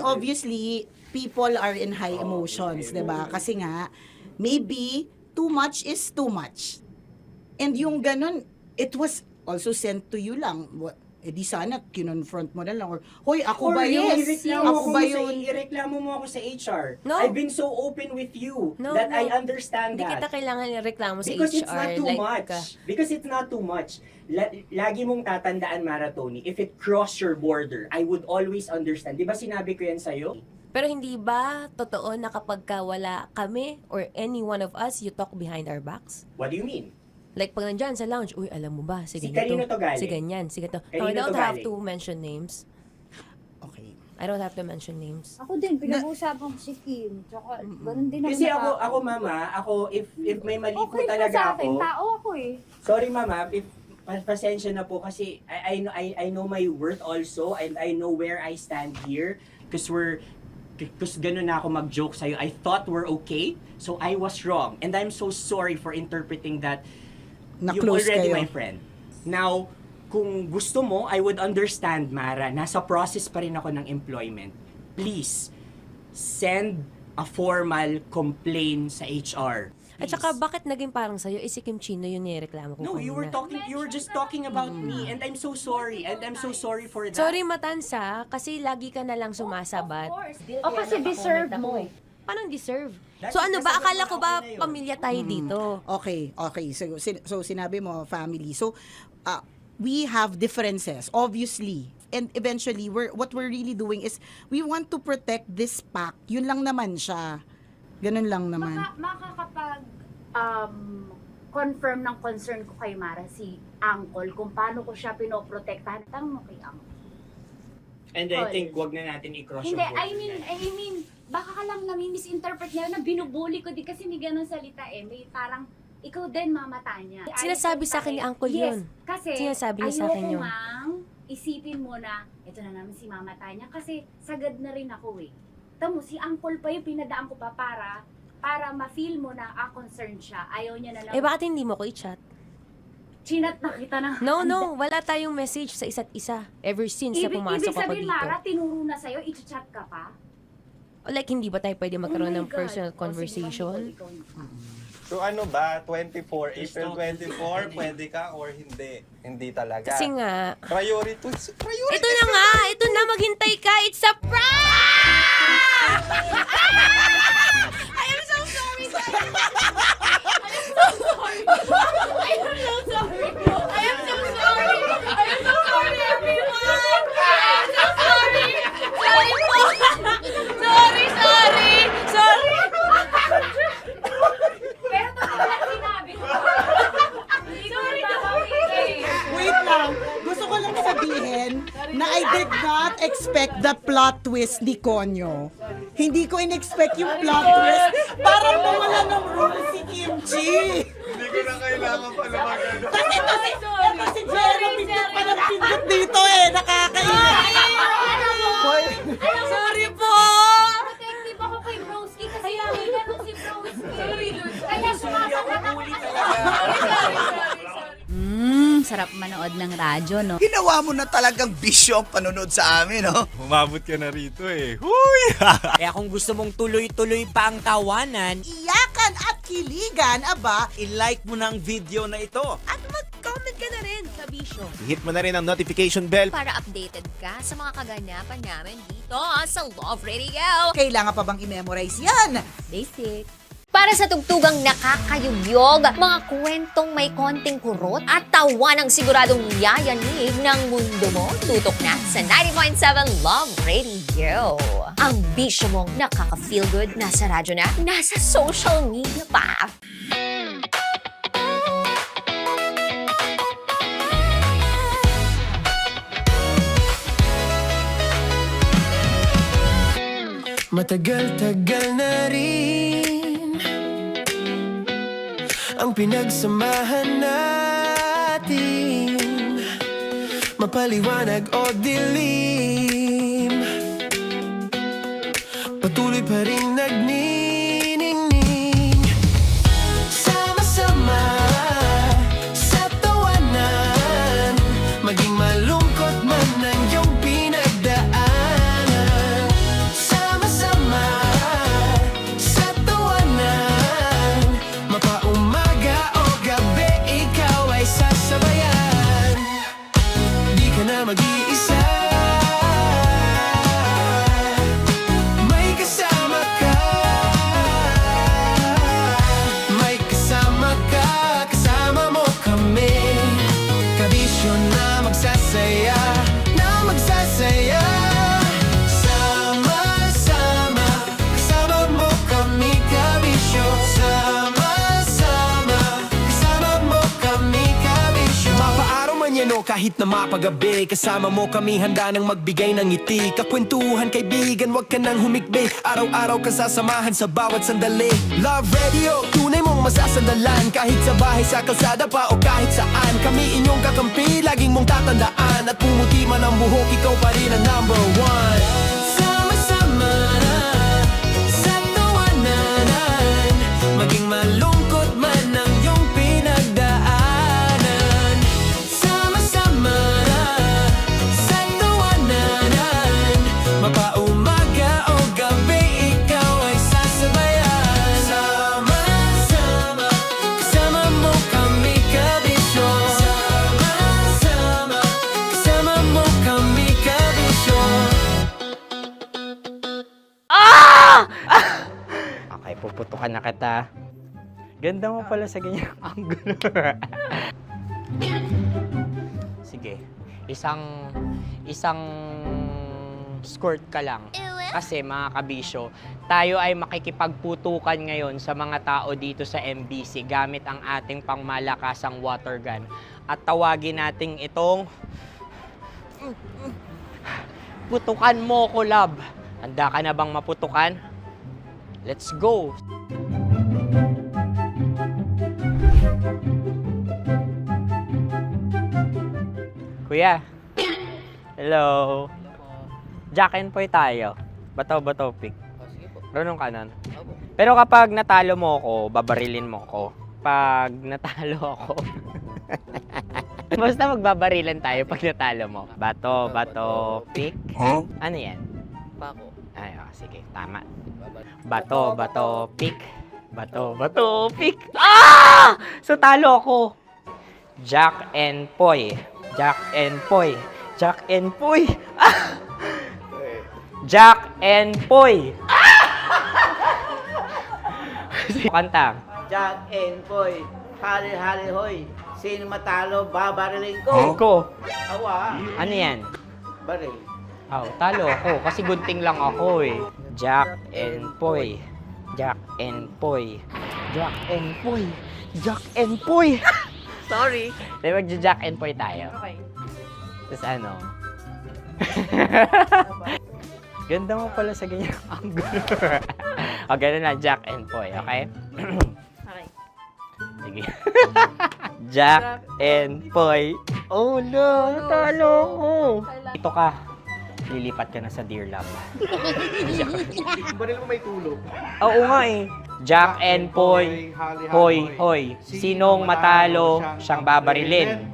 Speaker 17: obviously, people are in high emotions, 'di ba? Kasi nga, maybe too much is too much. And yung ganun, it was also sent to you lang. Di sana kinonfront mo na lang or hoy, ako ba yun? Ako ba yun?
Speaker 11: Ireklamo mo ako sa HR.
Speaker 16: No.
Speaker 11: I've been so open with you
Speaker 16: No,
Speaker 11: that
Speaker 16: no.
Speaker 11: I understand
Speaker 16: Hindi
Speaker 11: that.
Speaker 16: kita kailangan ireklamo sa
Speaker 11: Because
Speaker 16: HR.
Speaker 11: it's not too much.
Speaker 16: ka.
Speaker 11: Because it's not too much. Lagi mong tatandaan, Maratoni, if it cross your border, I would always understand. Di ba sinabi ko yan sa'yo?
Speaker 16: Pero hindi ba totoo na kapag wala kami or any one of us, you talk behind our backs?
Speaker 11: What do you mean?
Speaker 16: Like pag nandyan sa lounge, uy, alam mo ba, si
Speaker 11: Si
Speaker 16: ganito,
Speaker 11: kanino to galing?
Speaker 16: si ganyan, si ganito.
Speaker 11: Kanino
Speaker 16: I don't
Speaker 11: to
Speaker 16: have
Speaker 11: galing?
Speaker 16: to mention names.
Speaker 17: Okay.
Speaker 16: I don't have to mention names.
Speaker 18: Ako din, pinag-uusapan ko si Kim. Tsaka, ganun din
Speaker 11: Kasi
Speaker 18: ako.
Speaker 11: ako mama, if may mali po
Speaker 18: Okay po
Speaker 11: talaga
Speaker 18: sa akin,
Speaker 11: ako.
Speaker 18: tao ako eh.
Speaker 11: Sorry mama, if pasensya na po kasi I know my worth also and I know where I stand here because ganun na ako mag-joke sa'yo. I thought we're okay, so I was wrong. And I'm so sorry for interpreting that you're
Speaker 17: Na-close
Speaker 11: already
Speaker 17: kayo.
Speaker 11: my friend. Now, kung gusto mo, I would understand, Mara. Nasa process pa rin ako ng employment. Please, send a formal complaint sa HR.
Speaker 16: At saka, bakit naging parang sa'yo, si Kim Chino yung nireklamo ko
Speaker 11: No, you were just talking about me and I'm so sorry. And I'm so sorry for that.
Speaker 16: Sorry, Matansa, kasi lagi ka na lang sumasabat.
Speaker 18: O kasi deserve mo.
Speaker 16: parang deserve.
Speaker 17: That's
Speaker 16: So ano ba,
Speaker 17: because
Speaker 16: akala ko ba
Speaker 17: ako na yun.
Speaker 16: pamilya tayo dito?
Speaker 17: Okay. So sinabi mo, family. So, we have differences, obviously. And eventually, what we're really doing is, we want to protect this pact. Yun lang naman siya. Ganun lang naman.
Speaker 19: Makakapag confirm ng concern ko kay Mara si Uncle kung paano ko siya pinoprotektahan. Tanong mo kay Uncle.
Speaker 11: And I think wag na natin i-cross
Speaker 19: Hindi,
Speaker 11: yung
Speaker 19: I mean, baka ka lang nami-misinterpret niya na binubuli ko din kasi may ganun salita eh. May parang, ikaw din mamata niya.
Speaker 16: Sinasabi sa akin ni Uncle
Speaker 19: Yes,
Speaker 16: yun.
Speaker 19: kasi
Speaker 16: Sinasabi niya sa akin yun.
Speaker 19: ayoko mang isipin mo na, ito na naman si mamata niya kasi sagad na rin ako eh. Tamo, si Uncle pa yung pinadaan ko pa para ma-feel mo na concerned siya. Ayaw niya na lang.
Speaker 16: Eh, bakit hindi mo ko i-chat?
Speaker 19: Chinat na kita na.
Speaker 16: No, wala tayong message sa isa't isa. Ever since na pumasok
Speaker 19: Ibig
Speaker 16: ako
Speaker 19: sabihin,
Speaker 16: dito.
Speaker 19: Mara, tinuro na sa'yo, i-chat ka pa?
Speaker 16: Like, hindi ba tayo pwede magkaroon
Speaker 19: Oh my
Speaker 16: ng personal
Speaker 19: God.
Speaker 16: conversation?
Speaker 13: So ano ba, 24, April 24, pwede ka or hindi? Hindi talaga.
Speaker 16: Kasi nga,
Speaker 13: Priorities.
Speaker 16: ito na nga, ito na, maghintay ka, it's a prank! I am so sorry, guys! I am so sorry! I am so sorry! I am so sorry! I am so sorry, everyone! I am so sorry! Sorry po! Sorry!
Speaker 19: Pero talaga sinabi ko. Hindi ko rin
Speaker 17: Wait lang. Gusto ko lang sabihin na I did not expect the plot twist ni Konyo. Hindi ko in-expect yung plot twist. Parang mawala ng role si Kimchi.
Speaker 13: Hindi ko na kailangan pa na magano.
Speaker 17: Kasi si Jeremy pa ng pindot dito eh. Nakakainis.
Speaker 16: Sorry po!
Speaker 19: Protective ako kay Broski kasi may ganun si Broski. Kaya sumasagot ako.
Speaker 6: Sarap manood ng radyo, no?
Speaker 10: Ginawa mo na talagang bisyo ang panonood sa amin, no?
Speaker 13: Umabot ka na rito eh. Huy!
Speaker 11: Kaya kung gusto mong tuloy-tuloy pa ang tawanan,
Speaker 17: Iyakan at kiligan, aba.
Speaker 5: I-like mo na ang video na ito.
Speaker 16: At mag-comment ka na rin sa Bisyo.
Speaker 5: Hit mo na rin ang notification bell.
Speaker 7: Para updated ka sa mga kaganapan namin dito sa Love Radio.
Speaker 17: Kailangan pa bang i-memorize yan?
Speaker 16: Basic.
Speaker 7: Para sa tugtugang nakakayugyog, mga kwentong may konting kurot at tawa ng siguradong yayanig ng mundo mo, tutok na sa 90.7 Love Radio. Ang bisyo mong nakaka-feel good, nasa radyo na, nasa social media pa.
Speaker 2: Matagal-tagal na rin ang pinagsamahan natin, mapaliwanag o dilim, patuloy pa rin nagniningning. Sama-sama sa tawanan, maging malungkot man ang iyong pinagdaanan. Sama-sama sa tawanan, mapaumaga o gabi, ikaw ay sasabayan. Di ka na mag-iisa, may kasama ka. May kasama ka, kasama mo kami. Kabisyo na magsasaya, na magsasaya. Sama-sama, kasama mo kami, kabisyo. Sama-sama, kasama mo kami, kabisyo. Mapaaraw man yan o kahit na mapagabi, kasama mo kami handa nang magbigay ng ngiti. Kakwentuhan kaibigan, wag ka nang humikbi. Araw-araw ka sasamahan sa bawat sandali. Love Radio, tunay mong masasandalan. Kahit sa bahay, sa kalsada pa o kahit saan, kami inyong kakampi, laging mong tatandaan. At pumuti man ang buhok, ikaw pa rin ang number one. Sama-sama sa tawanan, maging malungkot man ang iyong pinagdaanan. Sama-sama sa tawanan, mapaumaga o gabi, ikaw ay sasabayan. Sama-sama, kasama mo kami, kabisyo. Sama-sama, kasama mo kami, kabisyo.
Speaker 20: Puputukan na kita. Ganda mo pala sa ganyang angulo. Sige. Isang skirt ka lang. Kasi mga kabisyo, tayo ay makikipagputukan ngayon sa mga tao dito sa MBC gamit ang ating pangmalakasang water gun. At tawagin natin itong putukan mo ko, love. Handa ka na bang maputukan? Let's go! Kuya. Hello. Jack and Poy tayo. Bato-bato pick. Runong ka nun. Pero kapag natalo mo ako, babarilin mo ako. Pag natalo ako, basta magbabarilan tayo pag natalo mo. Bato, pick.
Speaker 10: Huh?
Speaker 20: Ano yan?
Speaker 10: Pako.
Speaker 20: Ay, sige, tama. Bato, pick. Bato, pick. Ah! So, talo ako. Jack and Poy. Jack and Poy. Jack and Poy. Ah! Jack and Poy. Kanta.
Speaker 10: Jack and Poy, hali-hali hoy. Sino matalo, babariling ko.
Speaker 20: Ko.
Speaker 10: Awa.
Speaker 20: Ano yan?
Speaker 10: Baril.
Speaker 20: Oh, talo ako kasi gunting lang ako eh. Jack and Poy. Jack and Poy. Jack and Poy. Jack and Poy.
Speaker 10: Sorry.
Speaker 20: Di magja-Jack and Poy tayo.
Speaker 10: Okay.
Speaker 20: Tapos ano? Ganda mo pala sa ganyang angulo. O, ganun na, Jack and Poy, okay?
Speaker 10: Okay.
Speaker 20: Sige. Jack and Poy. Oh no, talo ko. Ito ka. Lilipat ka na sa Dear Love.
Speaker 14: Baril mo may tulog.
Speaker 20: Oo nga eh. Jack and Poy. Hoy, hoy. Sinong matalo, siyang babarilin.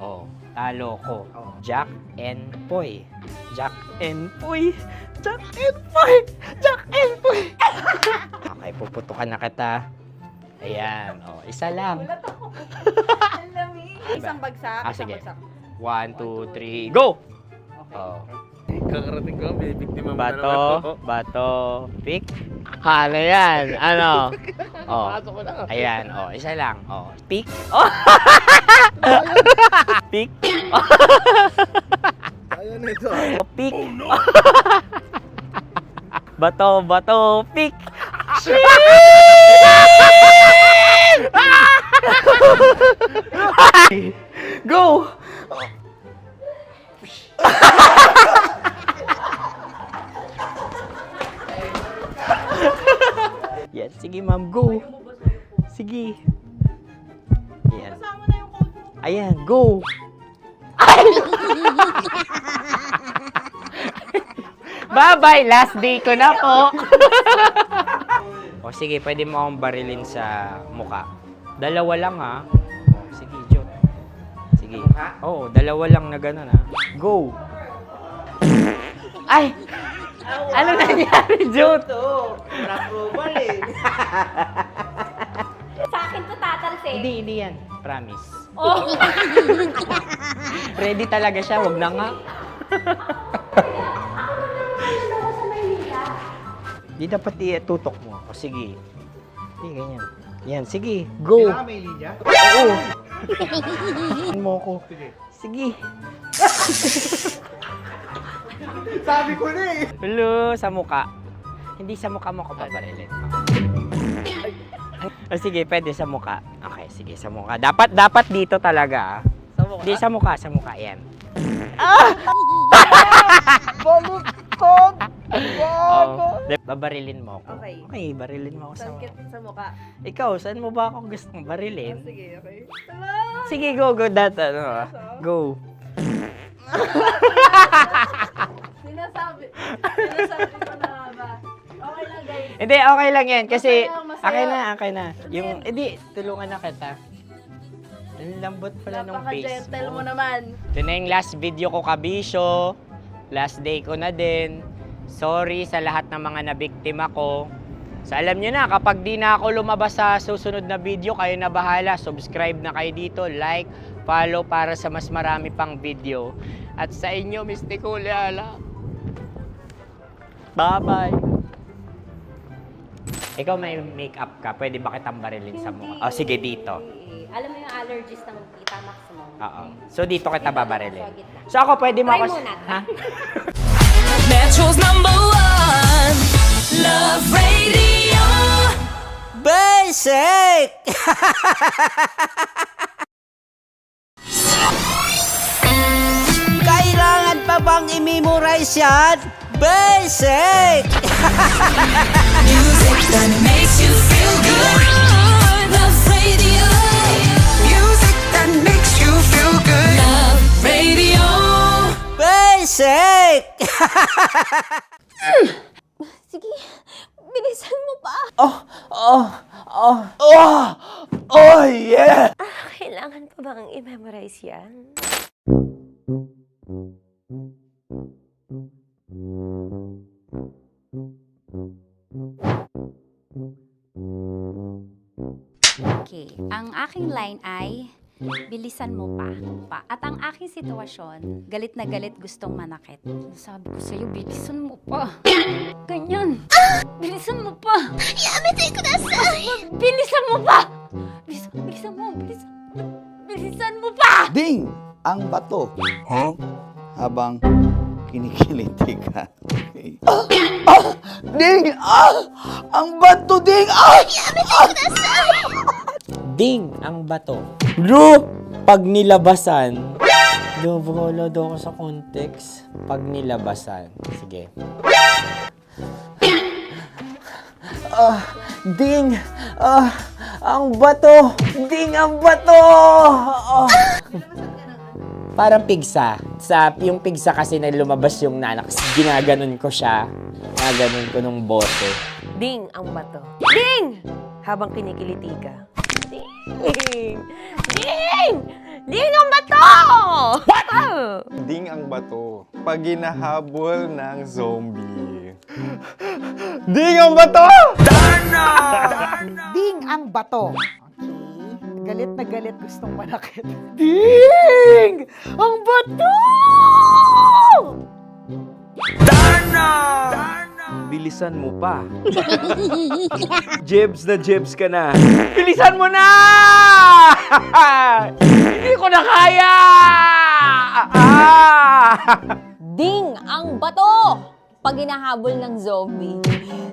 Speaker 20: Oh, talo ko. Jack and Poy. Jack and Poy. Jack and Poy. Jack and Poy. Okay, puputukan na kita. Ayan. Oh, isa lang.
Speaker 12: Isang bagsak.
Speaker 20: Sige. 1, 2, 3, go! Oh.
Speaker 14: Kakarating ko, binibiktima mo
Speaker 20: Bato, pick. Ano yan? Ano? Oh. Ayan, oh, isa lang. Oh, pick. Oh. Pick.
Speaker 14: Ayaw na ito.
Speaker 20: Oh, pick. Bato, pick. Go! Yan, sige ma'am, go. Sige. Ayan. Ayan, go. Bye-bye, last day ko na po. O sige, pwede mo akong barilin sa muka. Dalawa lang ha. O, sige, Jot. Sige. Oo, dalawa lang na gano'n ha. Go. Ay! Ano nangyari, Jot?
Speaker 10: Approval eh.
Speaker 19: Sa akin to tatalsik.
Speaker 20: Hindi yan. Promise.
Speaker 19: Oh.
Speaker 20: Ready talaga siya, wag na nga. Di dapat tutok mo. O sige. Sige, ganyan. Yan, sige. Go.
Speaker 14: Kailangan may linya?
Speaker 20: Oo. Mo ko. Sige.
Speaker 14: Sabi ko na eh.
Speaker 20: Hello, sa muka. Hindi sa muka mo ko paparilin. O sige, pwede sa muka. Okay, sige, sa muka. Dapat dito talaga.
Speaker 10: Sa mukha?
Speaker 20: Hindi, sa muka, yan.
Speaker 10: Baluktot!
Speaker 20: Oh, babarilin mo ako.
Speaker 12: Okay.
Speaker 20: Okay, barilin mo ako sa muka.
Speaker 12: Sa mukha.
Speaker 20: Ikaw, saan mo ba ako gustong barilin?
Speaker 12: Sige, okay.
Speaker 20: Sige, go, that, go.
Speaker 12: Sinasabi ko na ba? Okay lang, guys.
Speaker 20: Hindi, okay lang yan. Kasi,
Speaker 12: Masaya, masaya.
Speaker 20: okay na. Yung, hindi, tulungan na kita. Ang lambot pala nung face
Speaker 12: Napaka-gentle
Speaker 20: mo.
Speaker 12: mo naman.
Speaker 20: Ito na yung last video ko, kabisyo. Last day ko na din. Sorry sa lahat ng mga nabiktima ko. So alam nyo na, kapag di na ako lumabas sa susunod na video, kayo na bahala. Subscribe na kayo dito, like, follow para sa mas marami pang video. At sa inyo, Mistiko Leala. Bye-bye. Ikaw may makeup ka, pwede ba kitang barilin sa mukha? O, sige, dito.
Speaker 16: Alam mo yung allergies ng Tita Max mo?
Speaker 20: Oo. So, dito kita babarilin. So, ako pwede mo ako...
Speaker 16: Try muna.
Speaker 20: Ha?
Speaker 4: Metro's #1 Love Radio.
Speaker 10: Basic! Kailangan pa bang i-memorize yan? Basic!
Speaker 4: Music that makes you feel good. Love Radio. Music that makes you feel good. Love Radio.
Speaker 10: Basic!
Speaker 7: Sige, bilisan mo pa.
Speaker 10: Oh, yeah!
Speaker 16: Kailangan pa bang i-memorize yan?
Speaker 6: Okay, ang aking line ay, bilisan mo pa. At ang aking sitwasyon, galit na galit gustong manakit. Sabi ko sa'yo, bilisan mo pa. Ganyan. Bilisan mo pa.
Speaker 4: Yamitay ko na sa...
Speaker 6: Bilisan mo pa! Bilisan mo pa!
Speaker 10: Ding! Ang bato. Habang kinikiliti ka. Okay. Ding! Ang bato, Ding!
Speaker 20: Ding ang bato. Bro, pag nilabasan. Wala daw ako sa context. Pag nilabasan. Sige. Ding! Ang bato! Ding ang bato! Parang pigsa. Yung pigsa kasi na lumabas yung nanak. Ginaganon ko siya. Ginaganon ko nung bote.
Speaker 16: Ding ang bato. Ding! Habang kinikiliti ka. Ding! Ding! Ding ang bato! What?
Speaker 13: Ding ang bato. Pag hinahabol ng zombie. Ding ang bato! Darna!
Speaker 17: Ding ang bato. Okay. Galit na galit gustong manakit.
Speaker 10: Ding! Ang bato!
Speaker 13: Darna!
Speaker 14: Bilisan mo pa. Jebs na jebs ka na. Bilisan mo na! Hindi ko na kaya!
Speaker 7: Ding ang bato! Pag hinahabol ng zombie.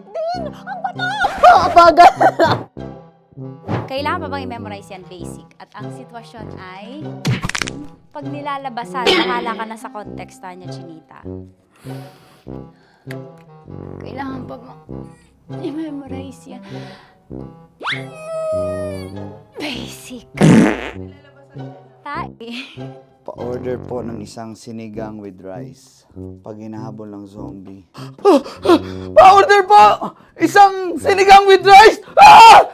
Speaker 7: Ding ang bato!
Speaker 6: Kailangan pa bang i-memorize yan basic? At ang sitwasyon ay, pag nilalabasan, bahala ka na sa konteksta niya, Chinita. Kailangan pa bang i-memorize yan? Basic.
Speaker 10: Pa-order po ng isang sinigang with rice. Pag hinahabol ng zombie. Pa-order po! Isang sinigang with rice!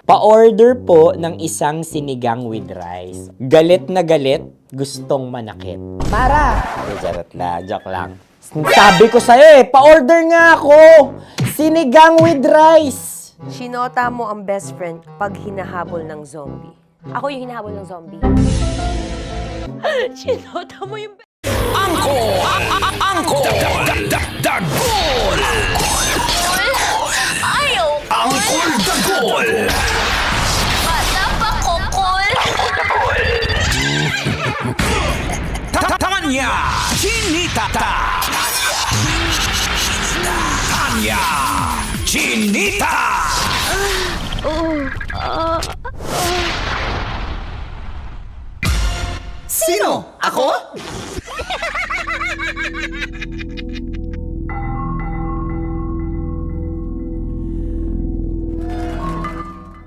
Speaker 20: Pa-order po ng isang sinigang with rice. Galit na galit, gustong manakit. Mara! Charot na, joke lang. Sabi ko sa'yo pa-order nga ako! Sinigang with rice!
Speaker 16: Sinota mo ang best friend pag hinahabol ng zombie. Ako yung hinahabol ng zombie. Sinota mo yung
Speaker 5: Angkol! Dagol!
Speaker 4: Ayaw!
Speaker 5: Angkol Dagol!
Speaker 4: Bata pa kokol!
Speaker 5: Tanya Chinita! Tanya Chinita!
Speaker 10: Sino? Ako?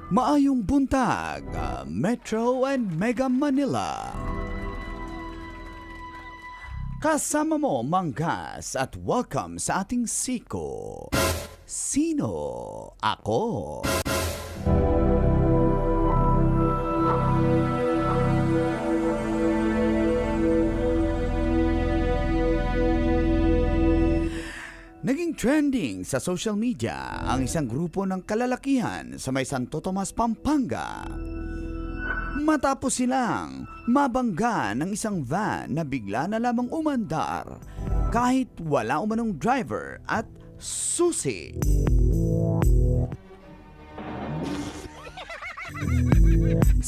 Speaker 10: Maayong buntag, Metro and Mega Manila. Kasama mo, Manggas, at welcome sa ating siko. Sino? Ako. Naging trending sa social media ang isang grupo ng kalalakihan sa may Santo Tomas, Pampanga. Matapos silang mabangga ng isang van na bigla na lamang umandar kahit wala umanong driver at susi.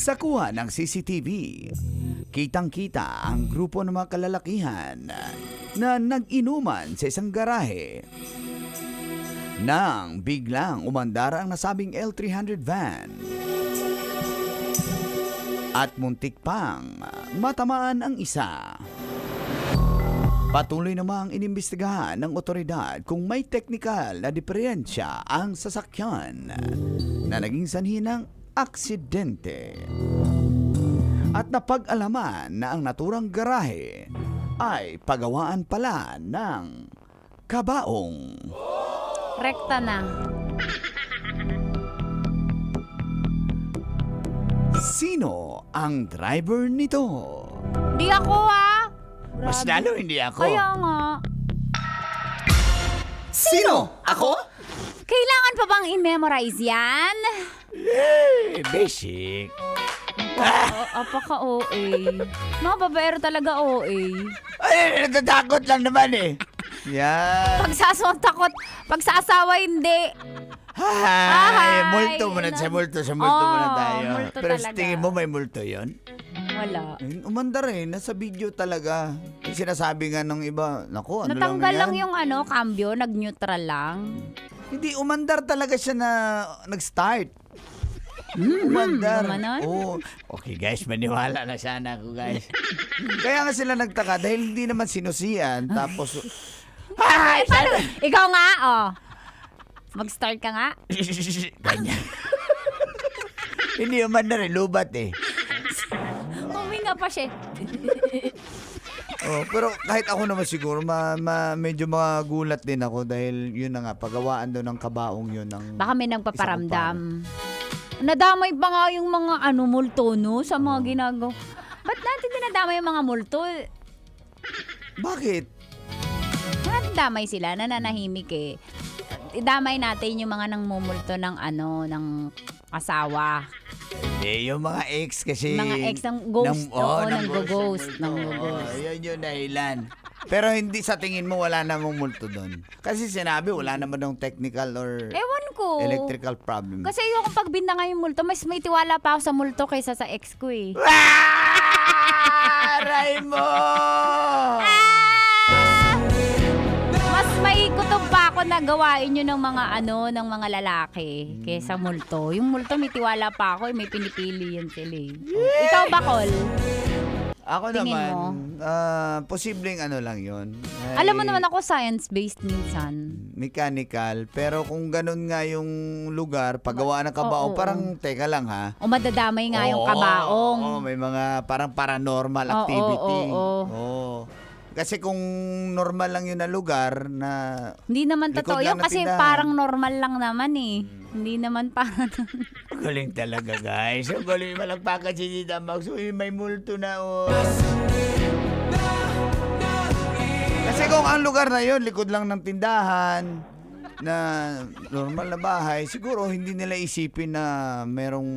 Speaker 10: Sa kuha ng CCTV, kitang-kita ang grupo ng mga kalalakihan na nag-inuman sa isang garahe. Nang biglang umandar ang nasabing L300 van at muntik pang matamaan ang isa. Patuloy namang inimbestigahan ng otoridad kung may teknikal na diferensya ang sasakyan na naging sanhi ng aksidente. At napag-alaman na ang naturang garahe ay pagawaan pala ng kabaong.
Speaker 9: Rekta na.
Speaker 10: Sino ang driver nito?
Speaker 9: Di ako
Speaker 10: Mas lalo hindi ako.
Speaker 9: Kaya nga.
Speaker 10: Sino? Ako?
Speaker 9: Kailangan pa bang i-memorize yan?
Speaker 10: Basic.
Speaker 9: Apaka-OA. Mga babaero talaga OA.
Speaker 10: Ay, natatakot lang naman eh. Yan.
Speaker 9: Pag sa asawa hindi.
Speaker 10: Ay, multo muna sa multo muna tayo.
Speaker 9: Multo
Speaker 10: Pero
Speaker 9: talaga.
Speaker 10: tingin mo may multo yon?
Speaker 9: Wala.
Speaker 10: Umandar eh, nasa video talaga. Yung sinasabi nga ng iba, naku, ano
Speaker 9: Natanggal lang
Speaker 10: yan?
Speaker 9: yung cambio, nag-neutral lang.
Speaker 10: Hindi, umandar talaga siya na nag-start. Umandar. Oh, okay guys, maniwala na sana ako guys. Kaya nga sila nagtaka dahil hindi naman sinusian. Tapos,
Speaker 9: Ay, paano? Ikaw nga, mag-start ka nga.
Speaker 10: ganyan. Hindi umandar eh, lubat eh.
Speaker 9: Huminga pa siya.
Speaker 10: Pero kahit ako naman siguro, medyo magulat din ako dahil yun na nga, pagawaan doon ng kabaong yun.
Speaker 9: Baka may nagpaparamdam. Nadamay pa nga yung mga multo, no? Sa mga ginagawa. Ba't natin dinadamay yung mga multo?
Speaker 10: Bakit?
Speaker 9: Nadamay sila, nananahimik eh. Idamay natin yung mga nangmumulto ng ng asawa.
Speaker 10: Yung mga ex kasi.
Speaker 9: Mga ex ng ghost. Nang-ghost.
Speaker 10: Yan yung dahilan. Pero hindi sa tingin mo wala namang multo doon. Kasi sinabi wala naman ng technical or
Speaker 9: Ewan ko.
Speaker 10: electrical problem.
Speaker 9: Kasi yung pag binangay yung multo, mas may tiwala pa ako sa multo kaysa sa ex ko eh.
Speaker 10: Aray mo!
Speaker 9: Mas may kutob pa ako na gawain yun ng mga ng mga lalaki kaysa multo. Yung multo may tiwala pa ako, may pinipili yan sila eh. Ikaw ba, Col?
Speaker 10: Ako
Speaker 9: Tingin
Speaker 10: naman,
Speaker 9: mo?
Speaker 10: posibleng lang yun.
Speaker 9: Alam mo naman ako science-based minsan.
Speaker 10: Mechanical. Pero kung ganun nga yung lugar, paggawa ng kabaong, parang teka lang ha.
Speaker 9: O madadamay nga yung kabaong.
Speaker 10: May mga parang paranormal activity. Kasi kung normal lang yun na lugar na
Speaker 9: Hindi naman totoo yun kasi parang normal lang naman eh. Hindi naman parang...
Speaker 10: Galing talaga guys. Ang galing malagpakan si Tita Max. Uy, may multo na Kasi kung ang lugar na yun, likod lang ng tindahan, na normal na bahay, siguro hindi nila isipin na merong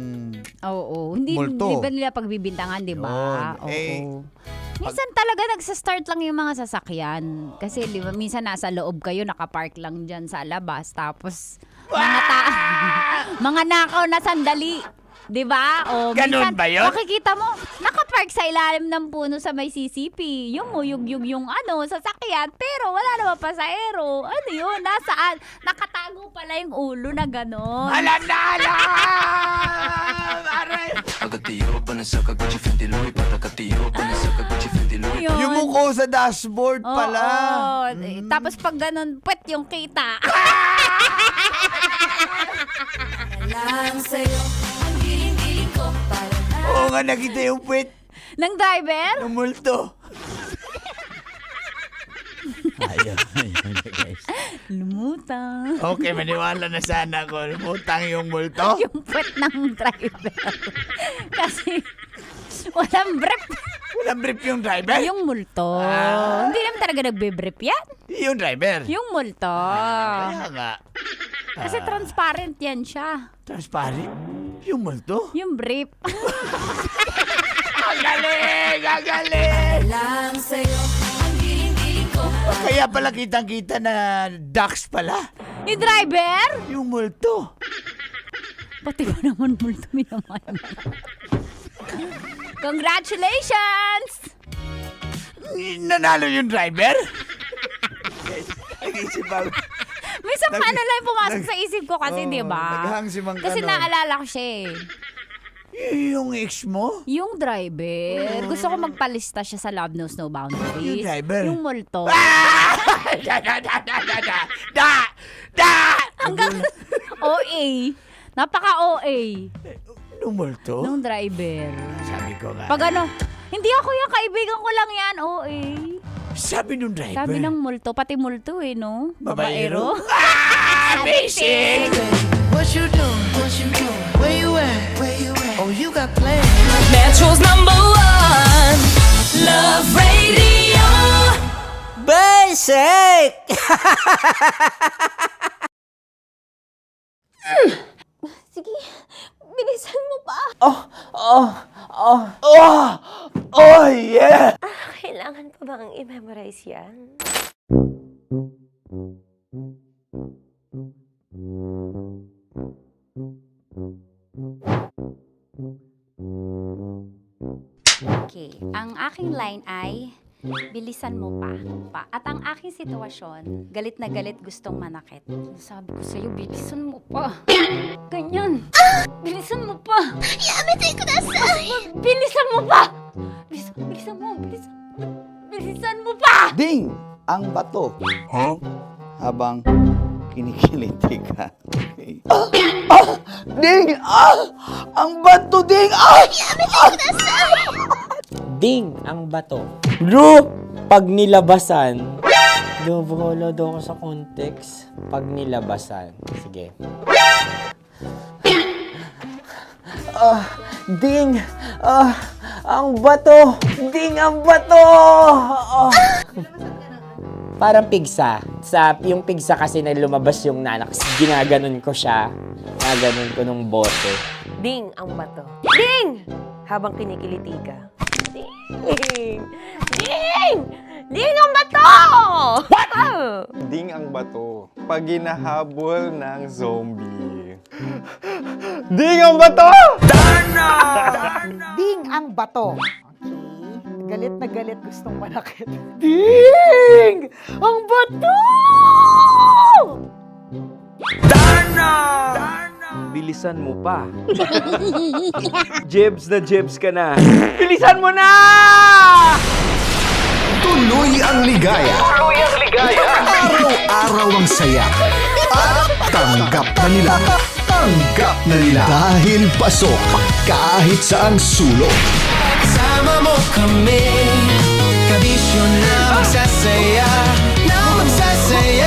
Speaker 9: Hindi,
Speaker 10: multo.
Speaker 9: Hindi ba nila pagbibintangan, di ba? Minsan talaga nagsa-start lang yung mga sasakyan. Kasi di ba, minsan nasa loob kayo, nakapark lang dyan sa labas. Tapos, mga nakaw na sandali. Di ba?
Speaker 10: Ganun ba yun?
Speaker 9: Makikita mo, nakapark sa ilalim ng puno sa may CCP. Yung muyug-yug yung sasakyan. Pero wala naman pasahero. Ano yun? Nasaan? Nakatago pala yung ulo na gano'n.
Speaker 10: Alam na! Yung muko sa dashboard pala.
Speaker 9: Tapos pag ganun, puwet yung kita.
Speaker 4: Lang sa'yo, ang giling-giling ko para na.
Speaker 10: Oo nga, nakita yung puwet.
Speaker 9: Ng driver?
Speaker 10: Ng multo. Ayun guys.
Speaker 9: Lumutang.
Speaker 10: Okay, maniwala na sana ako. Lumutang yung multo.
Speaker 9: Yung puwet ng driver. Kasi walang brief.
Speaker 10: Walang brief yung driver?
Speaker 9: Yung multo. Hindi naman talaga nagbe-brief yan.
Speaker 10: Yung driver?
Speaker 9: Yung multo.
Speaker 10: Kaya nga.
Speaker 9: Kasi transparent yan siya.
Speaker 10: Transparent? Yung multo?
Speaker 9: Yung brief.
Speaker 10: Galing! Gagaling!
Speaker 4: Lang sa'yo, ang giling-giling ko para
Speaker 10: Kaya pala kitang-kita na ducks pala.
Speaker 9: Yung driver?
Speaker 10: Yung multo.
Speaker 9: Pati ba naman multo minamayan? Congratulations!
Speaker 10: Nanalo yung driver? Nag-isip ako.
Speaker 9: May isang ano lang pumasok sa isip ko kasi, di ba?
Speaker 10: Naghang si Mang
Speaker 9: Kasi
Speaker 10: Kano.
Speaker 9: naalala ko siya eh.
Speaker 10: Yung ex mo?
Speaker 9: Yung driver. Gusto ko magpalista siya sa Love Knows No Boundaries.
Speaker 10: Yung driver?
Speaker 9: Yung multo. Hanggang OA. Napaka-OA.
Speaker 10: Yung multo?
Speaker 9: Nung driver.
Speaker 10: Sabi ko nga.
Speaker 9: Pag ano, hindi ako yung kaibigan ko lang yan, OA.
Speaker 10: Sabi nung driver?
Speaker 9: Sabi ng multo, pati multo eh, no?
Speaker 10: Babaero?
Speaker 9: Basic!
Speaker 4: What you doing? What you doing? Where you at? Where you at? Oh, you got plans. Metro's #1 Love Radio.
Speaker 20: Basic!
Speaker 7: Sige, bilisan mo pa.
Speaker 20: Oh, yeah!
Speaker 7: Kailangan pa bang i-memorize yan?
Speaker 6: Okay, ang aking line ay bilisan mo pa. At ang aking sitwasyon, galit na galit gustong manakit. Sabi ko sa'yo, bilisan mo pa. Ganyan. Bilisan mo pa.
Speaker 4: Yamete kudasai.
Speaker 6: Bilisan mo pa. Bilisan mo pa.
Speaker 10: Ding! Ang bato. Habang kinikiliti ka. Okay. Ding! Ang bato, Ding!
Speaker 4: Yamete kudasai.
Speaker 20: Ding ang bato. Bro, pag nilabasan. Wala daw ako sa context. Pag nilabasan. Sige. Ding! Ang bato! Ding ang bato! Parang pigsa. Yung pigsa kasi na lumabas yung nanak. Ginaganon ko siya. Ginaganon ko nung bote.
Speaker 16: Ding ang bato. Ding! Habang kinikiliti ka. Ding! Ding! Ding ang bato!
Speaker 13: Ding ang bato. Pag hinahabol ng zombie. Ding ang bato!
Speaker 17: Ding ang bato. Okay. Galit na galit gustong manakit.
Speaker 20: Ding! Ang bato!
Speaker 14: Bilisan mo pa. Jebs na jebs ka na. Bilisan mo na!
Speaker 1: Tuloy ang ligaya. Araw-araw ang saya. At tanggap na nila. Tanggap na nila. Dahil pasok kahit saang sulok.
Speaker 2: Kasama mo kami, kabisyo na magsasaya, sama-sama.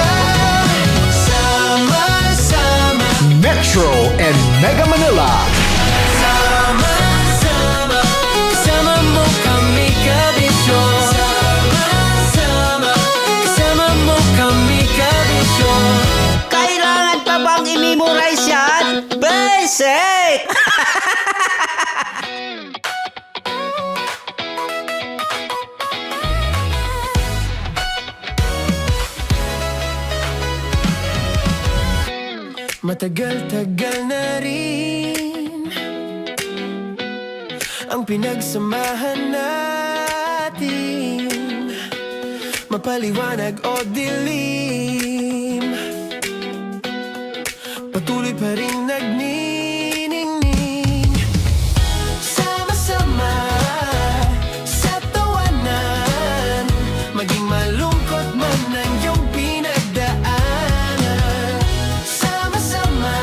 Speaker 1: Metro and Mega Manila.
Speaker 2: Sama-sama, kasama mo kami, kabisyo. Sama-sama, kasama mo kami, kabisyo.
Speaker 20: Kailangan pa bang i-memorize yan? Basic!
Speaker 2: Matagal-tagal na rin ang pinagsamahan natin, mapaliwanag o dilim, patuloy pa rin nagniningning. Sama-sama sa tawanan, maging malungkot man ang iyong pinagdaanan. Sama-sama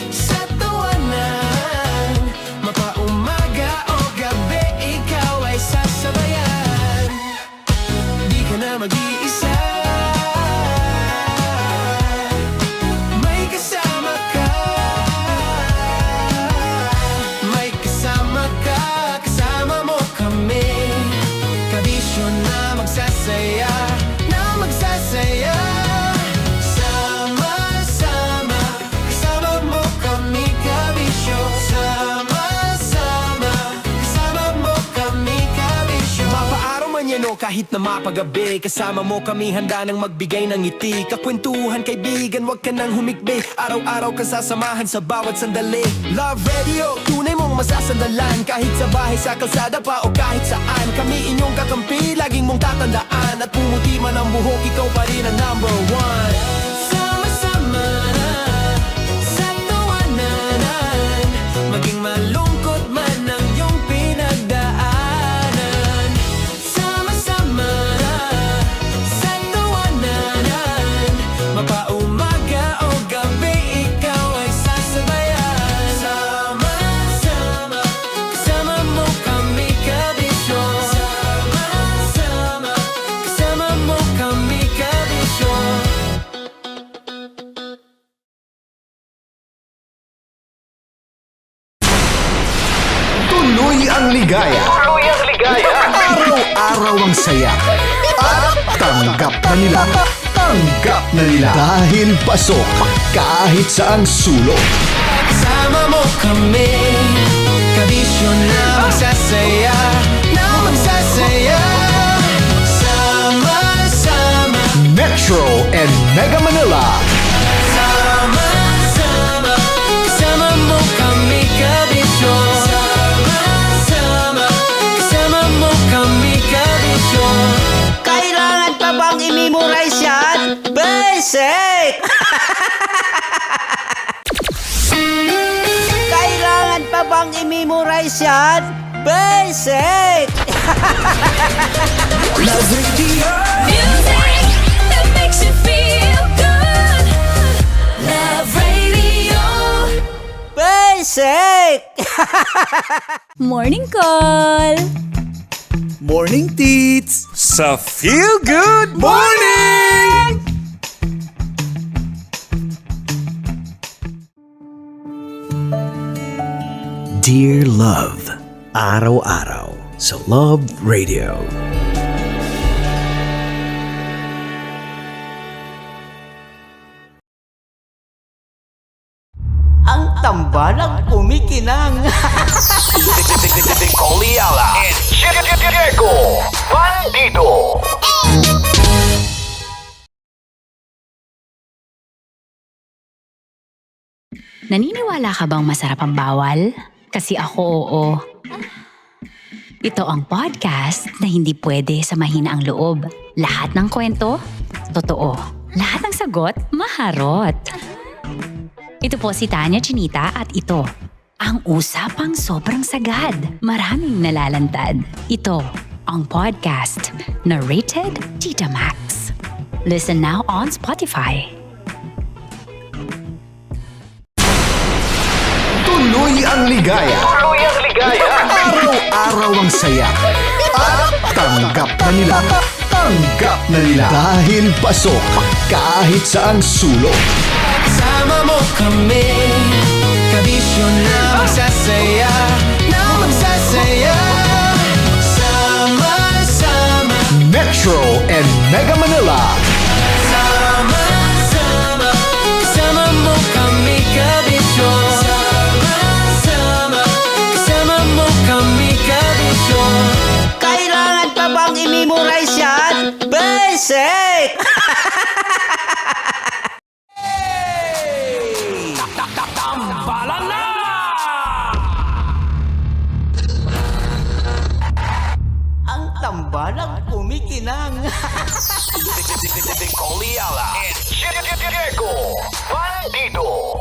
Speaker 2: sa tawanan, mapaumaga o gabi, ikaw ay sasabayan. Di ka na mag-iisa, may kasama ka. May kasama ka, kasama mo kami, kabisyo na magsasaya, sama-sama, kasama mo kami, kabisyo. Sama-sama, kasama mo kami, kabisyo. Mapaaraw man yan o kahit na mapagabi, kasama mo kami, handa nang magbigay ng ngiti. Kakwentuhan, kaibigan, wag ka nang humikbi. Araw-araw ka sasamahan sa bawat sandali. Love Radio, tunay mong masasandalan. Kahit sa bahay, sa kalsada pa o kahit saan, kami inyong kakampi, laging mong tatandaan. At pumuti man ang buhok, ikaw pa rin ang number one. Sama-sama na sa tawanan, maging malungkot man ang iyong pinagdaanan. Sama-sama na sa tawanan, mapaumaga o gabi, ikaw ay sasabayan. Sama-sama, kasama mo kami kabisyo. Sama-sama, kasama mo kami kabisyo.
Speaker 1: Tuloy ang ligaya. Araw-araw ang saya. At tanggap na nila. Tanggap na nila. Dahil pasok kahit saang sulok.
Speaker 2: Kasama mo kami, kabisyo na magsasaya, na magsasaya. Sama-sama,
Speaker 1: Metro and Mega Manila.
Speaker 2: sama-sama, kasama mo kami kabisyo. Sama-sama, kasama mo kami kabisyo.
Speaker 20: Kailangan pa bang i-memorize yan? Basic! Kailangan pa bang i-memorize yan? Basic!
Speaker 2: Love Radio.
Speaker 4: Music that makes you feel good. Love Radio.
Speaker 20: Basic!
Speaker 9: Morning call!
Speaker 10: Morning, Tits!
Speaker 5: Sa Feel Good Morning! Dear Love, araw-araw sa Love Radio.
Speaker 20: Ang tambalang kumikinang.
Speaker 5: Coliala and Diego Bandido.
Speaker 6: Naniniwala ka bang masarap ang bawal? Kasi ako oo. Ito ang podcast na hindi pwede sa mahina ang loob. Lahat ng kwento, totoo. Lahat ng sagot, maharot. Ito po si Tanya Chinita at ito, ang usapang sobrang sagad. Maraming nalalantad. Ito, ang podcast na rated Tita Max. Listen now on Spotify.
Speaker 1: Tuloy ang ligaya. Araw-araw ang saya. At tanggap na nila. Tanggap na nila. Dahil pasok kahit saang sulok.
Speaker 2: Kasama mo kami, kabisyo na magsasaya, na magsasaya. Sama-sama,
Speaker 1: Metro and Mega Manila.
Speaker 2: sama-sama, kasama mo kami kabisyo. Sama-sama, kasama mo kami kabisyo.
Speaker 20: Kailangan pa bang i-memorize yan? Basic!
Speaker 5: Tambalan na!
Speaker 20: Ang tambalang kumikinang.
Speaker 5: Coliala and Diego Bandido.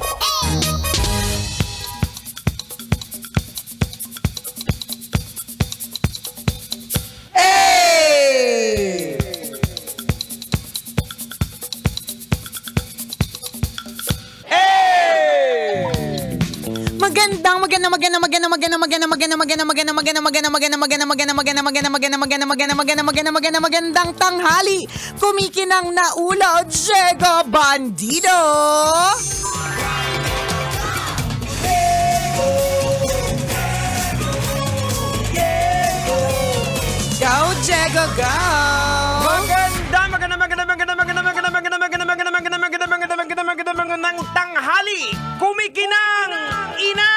Speaker 17: Magandang tanghali. Kumikinang na ulo, Diego Bandido. Go, Diego, go.
Speaker 5: Magandang tanghali. Kumikinang ina.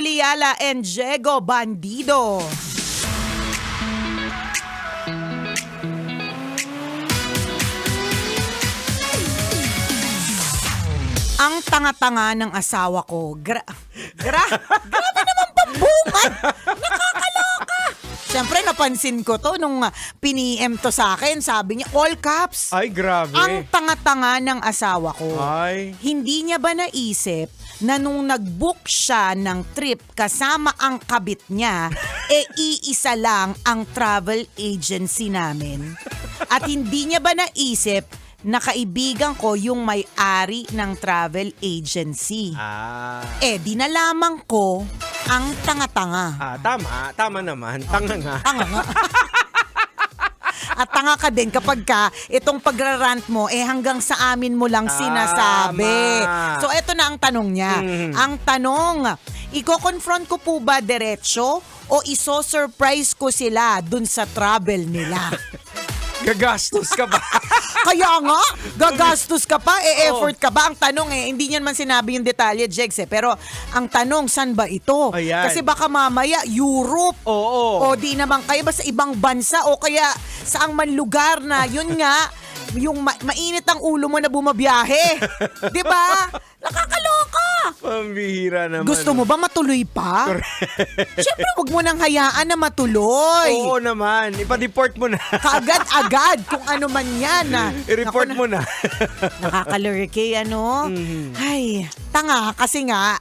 Speaker 17: Liala and Diego Bandido. Ang tanga-tanga ng asawa ko. Grabe naman pambungan. Nakakaloka. Siyempre, napansin ko to nung piniem to sa akin. Sabi niya, all caps.
Speaker 14: Ay, grabe.
Speaker 17: Ang tanga-tanga ng asawa ko.
Speaker 14: Ay.
Speaker 17: Hindi niya ba naisip na nung nag-book siya ng trip kasama ang kabit niya, iisa lang ang travel agency namin? At hindi niya ba naisip na kaibigan ko yung may-ari ng travel agency? Di nalaman ko ang tanga-tanga.
Speaker 14: Tama naman. Tanga nga.
Speaker 17: Tanga nga. At tanga ka din kapag itong pagrarant mo, hanggang sa amin mo lang sinasabi. So, eto na ang tanong niya. Ang tanong, iko-confront ko po ba diretso o iso-surprise ko sila dun sa travel nila?
Speaker 14: Gagastos ka ba?
Speaker 17: Kaya nga, gagastos ka pa, effort ka ba? Ang tanong hindi niyan man sinabi yung detalye, Jegs pero ang tanong, saan ba ito?
Speaker 14: Ayan.
Speaker 17: Kasi baka mamaya, Europe.
Speaker 14: Oo.
Speaker 17: O di naman kayo ba sa ibang bansa o kaya saang man lugar na, yun nga, yung mainit ang ulo mo na bumabiyahe. Di ba? Nakakaloka.
Speaker 14: Pambihira naman.
Speaker 17: Gusto mo ba matuloy pa? Siyempre, wag mo nang hayaan na matuloy.
Speaker 14: Oo naman. Ipa-deport mo na.
Speaker 17: Kaagad-agad kung ano man yan.
Speaker 14: I-report mo na.
Speaker 17: Nakakalurky, Ay, tanga kasi nga,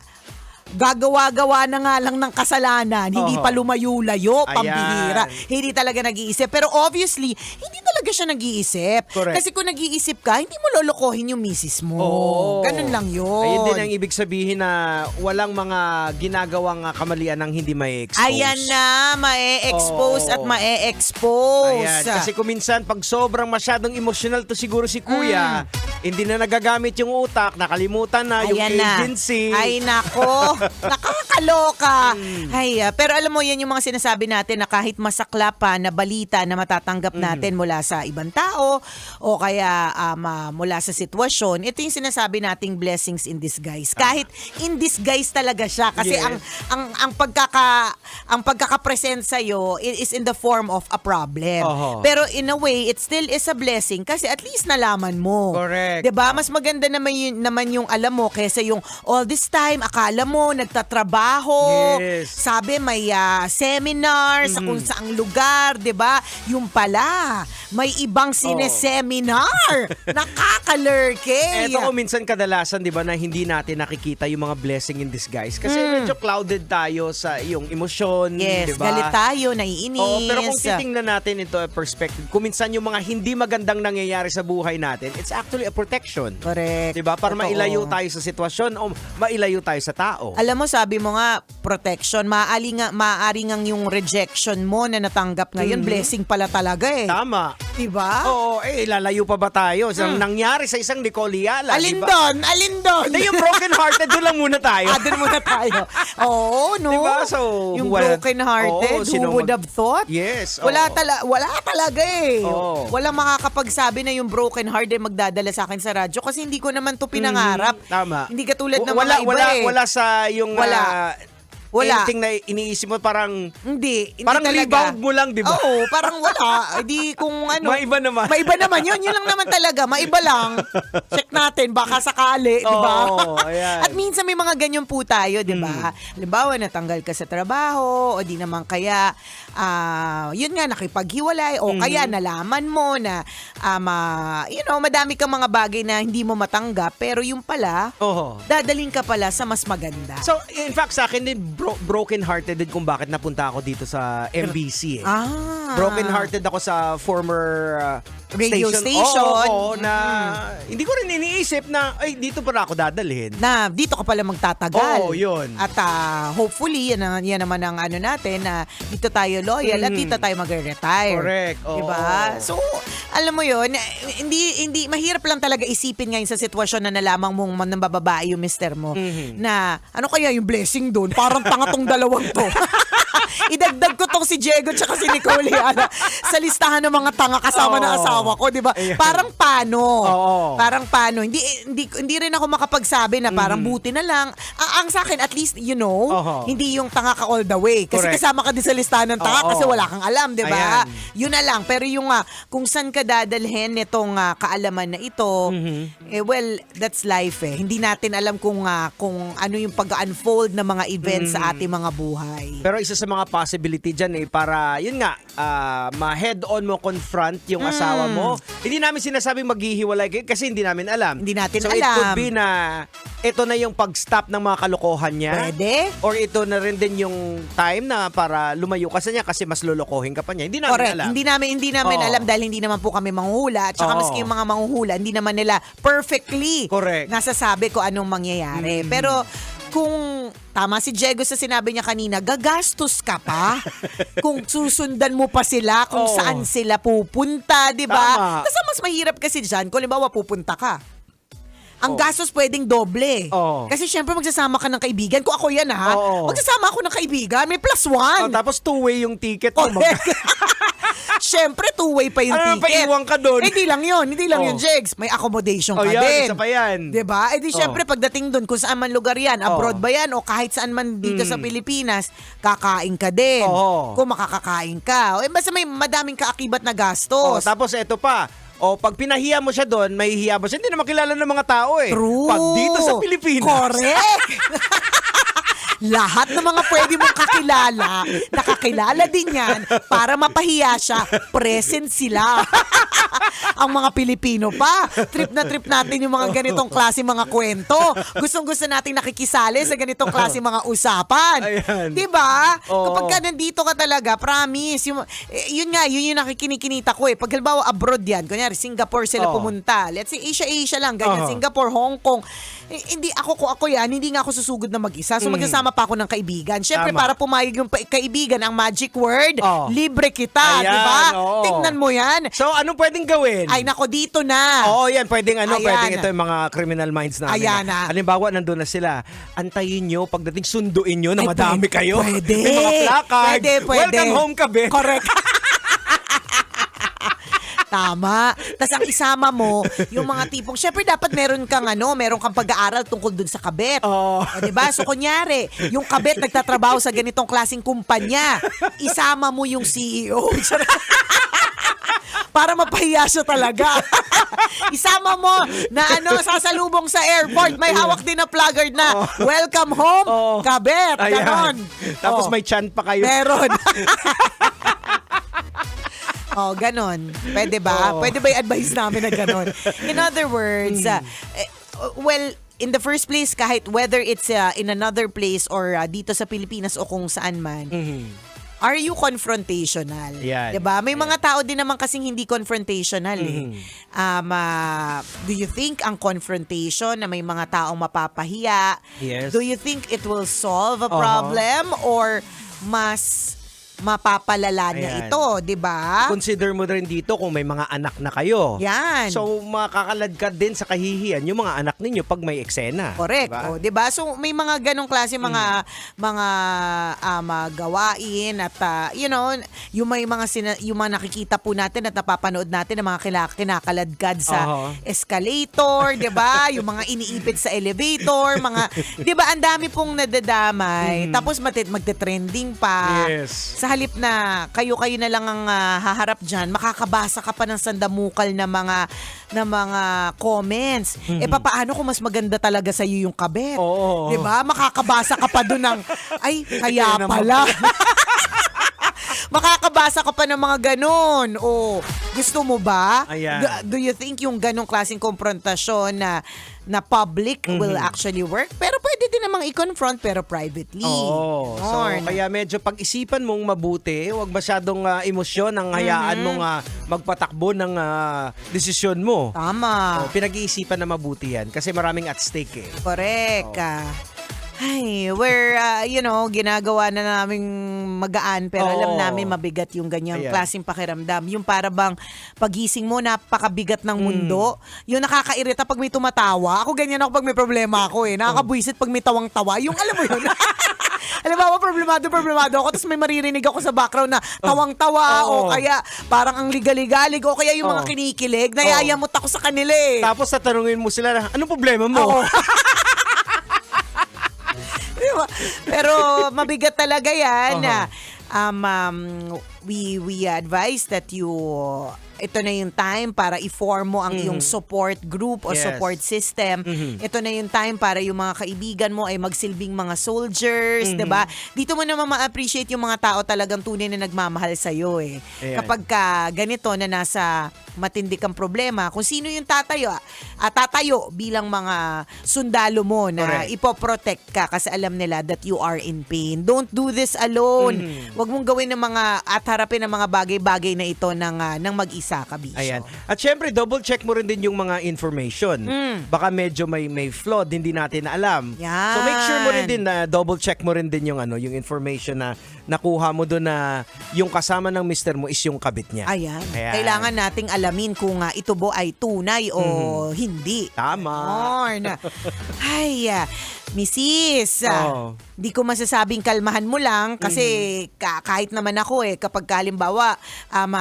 Speaker 17: gagawa-gawa na nga lang ng kasalanan, hindi pa lumayo-layo, pambihira. Hindi talaga nag-iisip. Pero obviously, hindi talaga siya nag-iisip.
Speaker 14: Correct.
Speaker 17: Kasi kung nag-iisip ka, hindi mo lolokohin yung misis mo. Ganun lang yun.
Speaker 14: Ayun din ang ibig sabihin na walang mga ginagawang kamalian ng hindi may expose.
Speaker 17: Ayan na, mae-expose at mae-expose.
Speaker 14: Ayan. Kasi kung minsan, pag sobrang masyadong emotional to siguro si kuya, hindi na nagagamit yung utak, nakalimutan na yung agency.
Speaker 17: Ay, nako. Nakakaloka. Ay, pero alam mo, yan yung mga sinasabi natin na kahit masakla pa na balita na matatanggap natin mula sa ibang tao o kaya mula sa sitwasyon, ito yung sinasabi nating blessings in disguise. Kahit in disguise talaga siya kasi ang pagkaka-present sa iyo is in the form of a problem. Pero in a way, it still is a blessing kasi at least nalaman mo.
Speaker 14: Correct.
Speaker 17: 'Di ba? Mas maganda naman yung alam mo kaysa yung all this time akala mo nagtatrabaho. Sabi may seminar sa kung saang lugar, 'di ba? Yung pala may ibang sine-seminar. Nakakalurky.
Speaker 14: Eto ko minsan kadalasan 'di ba na hindi natin nakikita yung mga blessing in disguise kasi medyo clouded tayo sa yung emosyon, 'di ba?
Speaker 17: Galit tayo, naiinis.
Speaker 14: Pero kung titingnan natin ito perspective, kung minsan yung mga hindi magandang nangyayari sa buhay natin, it's actually a protection.
Speaker 17: Correct.
Speaker 14: 'Di ba? Para mailayo tayo sa sitwasyon o mailayo tayo sa tao.
Speaker 17: Alam mo, sabi mo nga, protection. Maaari nga yung rejection mo na natanggap ngayon, blessing pala talaga
Speaker 14: Tama.
Speaker 17: Diba?
Speaker 14: Oo, lalayo pa ba tayo? Nangyari sa isang Nicole Yala,
Speaker 17: Alin
Speaker 14: diba?
Speaker 17: Alin doon?
Speaker 14: Hindi, yung broken hearted, doon lang muna tayo.
Speaker 17: Doon muna tayo. Oo, no?
Speaker 14: Diba? So,
Speaker 17: yung broken hearted, who would have thought?
Speaker 14: Yes.
Speaker 17: Wala talaga Walang makakapagsabi na yung broken hearted magdadala sa akin sa radyo kasi hindi ko naman to pinangarap.
Speaker 14: Tama.
Speaker 17: Hindi katulad ng mga iba
Speaker 14: Wala sa yung anything na iniisip mo parang
Speaker 17: hindi
Speaker 14: parang
Speaker 17: talaga.
Speaker 14: Rebound mo lang, di ba?
Speaker 17: Oo, parang wala. Hindi kung ano.
Speaker 14: Maiba naman.
Speaker 17: Maiba naman yun. Yun lang naman talaga. Maiba lang. Check natin. Baka sakali, di ba?
Speaker 14: Ayan.
Speaker 17: At minsan may mga ganyan po tayo, di ba? Halimbawa, natanggal ka sa trabaho o di naman kaya, yun nga, nakipaghiwalay o kaya nalaman mo na, madami kang mga bagay na hindi mo matanggap pero yung pala, dadaling ka pala sa mas maganda.
Speaker 14: So, in fact, sa akin din, broken-hearted din kung bakit napunta ako dito sa MBC. Broken-hearted ako sa former
Speaker 17: radio station.
Speaker 14: Oo, na hindi ko rin iniisip na, dito pa ako dadalhin.
Speaker 17: Na dito ka pala magtatagal.
Speaker 14: Oo, yun.
Speaker 17: At hopefully, yan naman ang ano natin, na dito tayo loyal at dito tayo mag-retire.
Speaker 14: Correct.
Speaker 17: Diba? So, alam mo yun, hindi, mahirap lang talaga isipin ngayon sa sitwasyon na nalamang mong nambababae yung mister mo, na ano kaya yung blessing doon? Parang tanga tong dalawang to.
Speaker 21: Idagdag ko tong si Diego tsaka si Nicole sa listahan ng mga tanga kasama ng asawa ko, di ba? Parang paano? Parang paano? Hindi rin ako makapagsabi na parang buti na lang. Ang sa akin, at least, hindi yung tanga ka all the way. Kasi
Speaker 14: Correct.
Speaker 21: kasama ka din sa listahan ng tanga kasi wala kang alam, di ba? Yun na lang. Pero yung kung saan ka dadalhin nitong kaalaman na ito, well, that's life eh. Hindi natin alam kung ano yung pag-unfold ng mga events sa ating mga buhay.
Speaker 14: Pero isa sa mga possibility dyan para, yun nga, ma-head-on mo, confront yung asawa mo. Hindi namin sinasabing maghihiwalay kayo kasi hindi namin alam.
Speaker 21: Hindi natin
Speaker 14: so
Speaker 21: alam.
Speaker 14: it could be na ito na yung pag-stop ng mga kalokohan niya.
Speaker 21: Pwede.
Speaker 14: Or ito na rin din yung time na para lumayo ka sa niya kasi mas lolokohin ka pa niya. Hindi namin
Speaker 21: Correct.
Speaker 14: alam.
Speaker 21: Hindi namin alam dahil hindi naman po kami manghuhula. At saka maski yung mga manghuhula, hindi naman nila perfectly nasasabi ko anong mangyayari. Pero kung tama si Diego sa sinabi niya kanina, gagastos ka pa kung susundan mo pa sila kung saan sila pupunta, di ba? Kasi mas mahirap kasi dyan, kung halimbawa pupunta ka. Ang gastos pwedeng doble. Kasi syempre magsasama ka ng kaibigan. Kung ako yan magsasama ako ng kaibigan. May +1.
Speaker 14: Tapos two-way yung ticket mo.
Speaker 21: Syempre, two-way pa yung ticket.
Speaker 14: Paiwan ka doon.
Speaker 21: Hindi lang yun, Jegs. May accommodation ka din.
Speaker 14: Isa pa yan.
Speaker 21: Diba? Eh di syempre, pagdating doon, kung saan man lugar yan, abroad ba yan, o kahit saan man dito sa Pilipinas, kakain ka din. Kung makakakain ka. Basta may madaming kaakibat na gastos.
Speaker 14: Tapos eto pa, pag pinahiya mo siya doon, may hiya mo siya. Hindi na makilala ng mga tao eh.
Speaker 21: True.
Speaker 14: Pag dito sa Pilipinas.
Speaker 21: Correct. Lahat ng mga pwede mong kakilala, nakakilala din yan para mapahiya siya, present sila. Ang mga Pilipino pa. Trip natin yung mga ganitong klase mga kwento. Gustong-gusto nating nakikisali sa ganitong klase mga usapan. Diba? Kapag ka nandito ka talaga, promise. Yun yung nakikinikinita ko eh. Pag halimbawa abroad yan, kunyari Singapore sila pumunta. Let's say Asia lang, ganyan. Singapore, Hong Kong. Hindi kung ako yan, hindi nga ako susugod na mag-isa. So magsasama pa ako ng kaibigan. Siyempre, para pumayag yung kaibigan, ang magic word, libre kita. Diba? Tingnan mo yan.
Speaker 14: So, anong pwedeng gawin?
Speaker 21: Ay, nako, dito na.
Speaker 14: Yan. Pwedeng ito yung mga criminal minds namin.
Speaker 21: Ayan na.
Speaker 14: Halimbawa, nandun na sila. Antayin nyo, pagdating sunduin nyo na madami kayo.
Speaker 21: Pwede.
Speaker 14: May mga placard.
Speaker 21: Pwede.
Speaker 14: Welcome home, Kabit.
Speaker 21: Correct. Tama. Tapos ang isama mo, yung mga tipong, syempre dapat meron kang pag-aaral tungkol dun sa kabit. Diba? So kunyari, yung kabit nagtatrabaho sa ganitong klaseng kumpanya, isama mo yung CEO. Para mapahiya siya talaga. Isama mo na sasalubong sa airport, may hawak din na placard na, welcome home, kabit. Ganon.
Speaker 14: Tapos may chan pa kayo.
Speaker 21: Meron. Ganon. Pwede ba? Pwede ba i-advise namin na ganon? In other words, well, in the first place, kahit whether it's in another place or dito sa Pilipinas o kung saan man, are you confrontational?
Speaker 14: Yan.
Speaker 21: Diba? May mga tao din naman kasing hindi confrontational eh. Do you think ang confrontation na may mga taong mapapahiya, do you think it will solve a problem or mas mapapalala niya ito, di ba?
Speaker 14: Consider mo rin dito kung may mga anak na kayo.
Speaker 21: Yan.
Speaker 14: So, makakaladkad din sa kahihiyan yung mga anak ninyo pag may eksena.
Speaker 21: Correct.
Speaker 14: Diba?
Speaker 21: Di ba? So, may mga ganong klase mga gawain at yung may mga yung mga nakikita po natin at napapanood natin ng mga kinakaladkad sa escalator, di ba? Yung mga iniipit sa elevator, mga, di ba? Ang dami pong nadadamay. Tapos magte-trending pa.
Speaker 14: Yes.
Speaker 21: Sa halip na kayo na lang ang haharap dyan, makakabasa ka pa ng sandamukal na mga comments. Papaano kung mas maganda talaga sa iyo yung kabit? Diba? Makakabasa ka pa dun ng, ay, kaya pala. Makakabasa ka pa ng mga ganon. Gusto mo ba? Do you think yung ganong klaseng konfrontasyon na public will actually work? Pero pwede din namang i-confront pero privately.
Speaker 14: So, kaya medyo pag-isipan mong mabuti, huwag masyadong emosyon ang hayaan mong magpatakbo ng desisyon mo.
Speaker 21: Tama.
Speaker 14: Pinag-iisipan na mabuti yan kasi maraming at stake eh.
Speaker 21: Correct. Ay, we're, ginagawa na naming magaan pero alam namin mabigat yung ganyang klaseng pakiramdam. Yung para bang pagising mo, napakabigat ng mundo. Yung nakakairita pag may tumatawa. Ako ganyan ako pag may problema ako eh. Nakakabwisit pag may tawang-tawa. Yung alam mo yun. Alam mo, problemado ako, tapos may maririnig ako sa background na tawang-tawa o kaya parang ang ligalig-galig o kaya yung mga kinikilig, nayayamot ako sa kanila eh.
Speaker 14: Tapos tatanungin mo sila na, anong problema mo?
Speaker 21: Diba? Pero mabigat talaga yan. We advise that ito na yung time para i-form mo ang iyong support group o support system. Ito na yung time para yung mga kaibigan mo ay magsilbing mga soldiers, 'di ba? Dito mo naman ma-appreciate yung mga tao talagang tunay na nagmamahal sa iyo eh.
Speaker 14: Ayan.
Speaker 21: Kapag ka ganito na nasa matindi kang problema, kung sino yung tatayo bilang mga sundalo mo na ipoprotect ka kasi alam nila that you are in pain. Don't do this alone. Huwag mong gawin ng mga at harapin ng mga bagay-bagay na ito ng mag-isa.
Speaker 14: Ayan. At syempre, double check mo rin din yung mga information. Baka medyo may flaw, hindi natin alam.
Speaker 21: Yan.
Speaker 14: So make sure mo rin din na double check mo rin din yung yung information na nakuha mo doon na yung kasama ng mister mo is yung kabit niya.
Speaker 21: Ayan. Kailangan nating alamin kung ito ba ay tunay o hindi.
Speaker 14: Tama.
Speaker 21: Ay, Mrs. Di ko masasabing kalmahan mo lang kasi kahit naman ako kapag halimbawa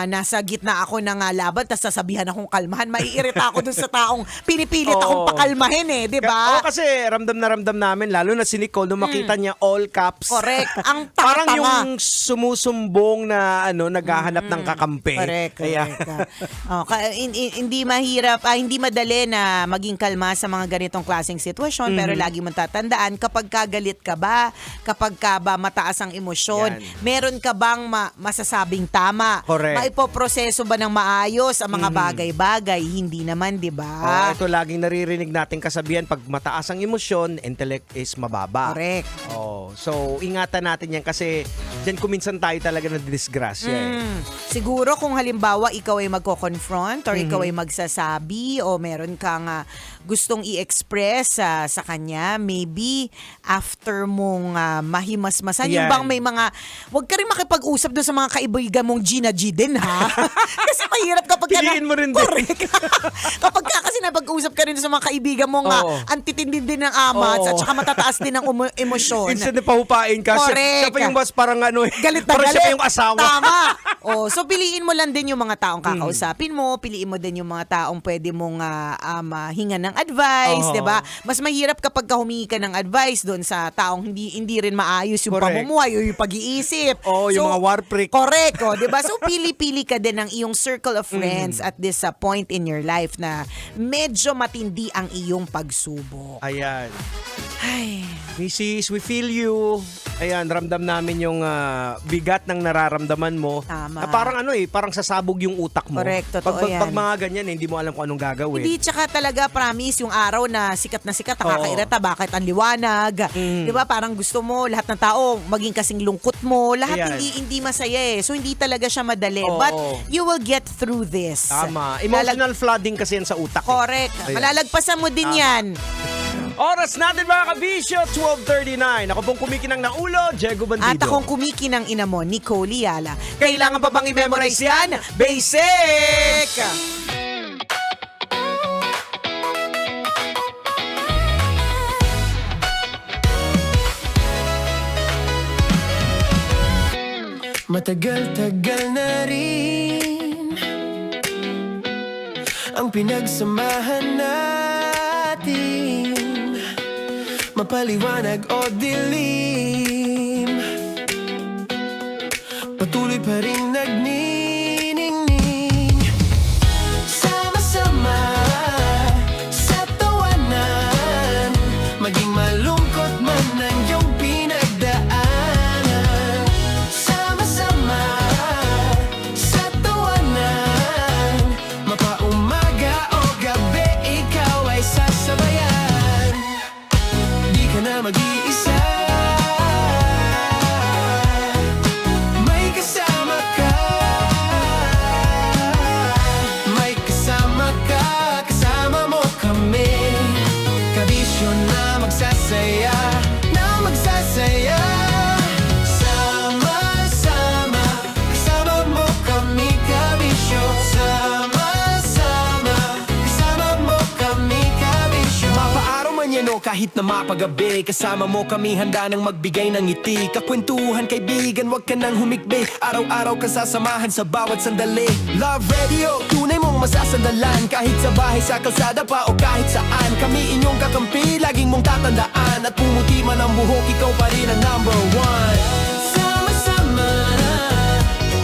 Speaker 21: nasa gitna ako ng laban tapos sasabihan akong kalmahan, maiirita ako dun sa taong pinipilit akong pakalmahin di ba?
Speaker 14: Kasi ramdam na ramdam namin, lalo na si Nicole, nung makita niya all caps.
Speaker 21: Correct. Ang
Speaker 14: parang
Speaker 21: tanga.
Speaker 14: yung sumusumbong na naghahanap ng kakampi.
Speaker 21: Correct. Hindi mahirap, hindi madali na maging kalma sa mga ganitong klaseng sitwasyon, pero lagi mong tatandaan, kapag kagalit ka ba, kapag ka ba mataas ang emosyon, meron ka bang masasabing tama?
Speaker 14: Correct.
Speaker 21: Maipoproseso ba ng maayos ang mga bagay-bagay? Hindi naman, di ba?
Speaker 14: Ito laging naririnig natin kasabihan, pag mataas ang emosyon, intellect is mababa.
Speaker 21: Correct.
Speaker 14: So, ingatan natin yan kasi dyan kuminsan tayo talaga na disgrasya.
Speaker 21: Siguro kung halimbawa ikaw ay magko-confront or ikaw ay magsasabi o meron kang gustong i-express sa kanya, maybe after mong mahimasmasan, yung bang may mga, wag ka rin makipag-usap doon sa mga kaibigan mong Gina G din ha. Kasi mahirap kapag
Speaker 14: piliin mo rin din.
Speaker 21: Kapag kasi napag-usap ka rin sa mga kaibigan mong antitindi din ng amat at saka matataas din ng emosyon.
Speaker 14: Instead na pahupain ka, siya pa yung mas parang
Speaker 21: galit na
Speaker 14: parang
Speaker 21: galit.
Speaker 14: siya pa yung asawa.
Speaker 21: Tama. So piliin mo lang din yung mga taong kakausapin mo, piliin mo din yung mga taong pwede mong hingan ng advice, 'di ba? Mas mahirap kapag humingi ka ng advice doon sa taong hindi rin maayos yung pamumuhay o yung pag-iisip.
Speaker 14: Yung mga war prick.
Speaker 21: Correct, 'di ba? So pili-pili ka din ng iyong circle of friends at this point in your life na medyo matindi ang iyong pagsubok.
Speaker 14: Ayan.
Speaker 21: Ay,
Speaker 14: Mrs., we feel you. Ayan, ramdam namin yung bigat ng nararamdaman mo.
Speaker 21: Tama.
Speaker 14: Na parang parang sasabog yung utak mo.
Speaker 21: Correct, totoo yan.
Speaker 14: Pag mga ganyan, hindi mo alam kung anong gagawin.
Speaker 21: Hindi, tsaka talaga promise yung araw na sikat, nakakairata, bakit ang liwanag. Di ba? Parang gusto mo, lahat ng tao, maging kasing lungkot mo. Lahat hindi masaya So, hindi talaga siya madali. But, you will get through this.
Speaker 14: Tama. Emotional flooding kasi yan sa utak.
Speaker 21: Correct. Malalagpasan mo din yan.
Speaker 14: Oras natin mga kabisyo, 12:39. Ako pong kumikinang na ulo, Diego Bandido.
Speaker 21: At akong kumikinang ina mo, Nicole Yala. Kailangan pa bang i-memorize yan? Basic!
Speaker 2: Matagal-tagal na rin ang pinagsamahan natin, mapaliwanag o dilim, patuloy pa rin nagniningning. Sama-sama sa tawanan, maging malungkot man ang iyong pinagdaanan. Sama-sama sa tawanan, mapaumaga o gabi, ikaw ay sasabayan. Di ka na mag-iisa, may kasama ka. kahit na mapagabi. Kasama mo kami handa nang magbigay ng ngiti. Kakwentuhan kaibigan, wag ka nang humikbi. Araw-araw kasasamahan sa bawat sandali. Love Radio, tunay mong masasandalan. Kahit sa bahay, sa kalsada pa o kahit saan. Kami inyong kakampi, laging mong tatandaan. At pumuti man ang buhok, ikaw pa rin ang number one. Sama-sama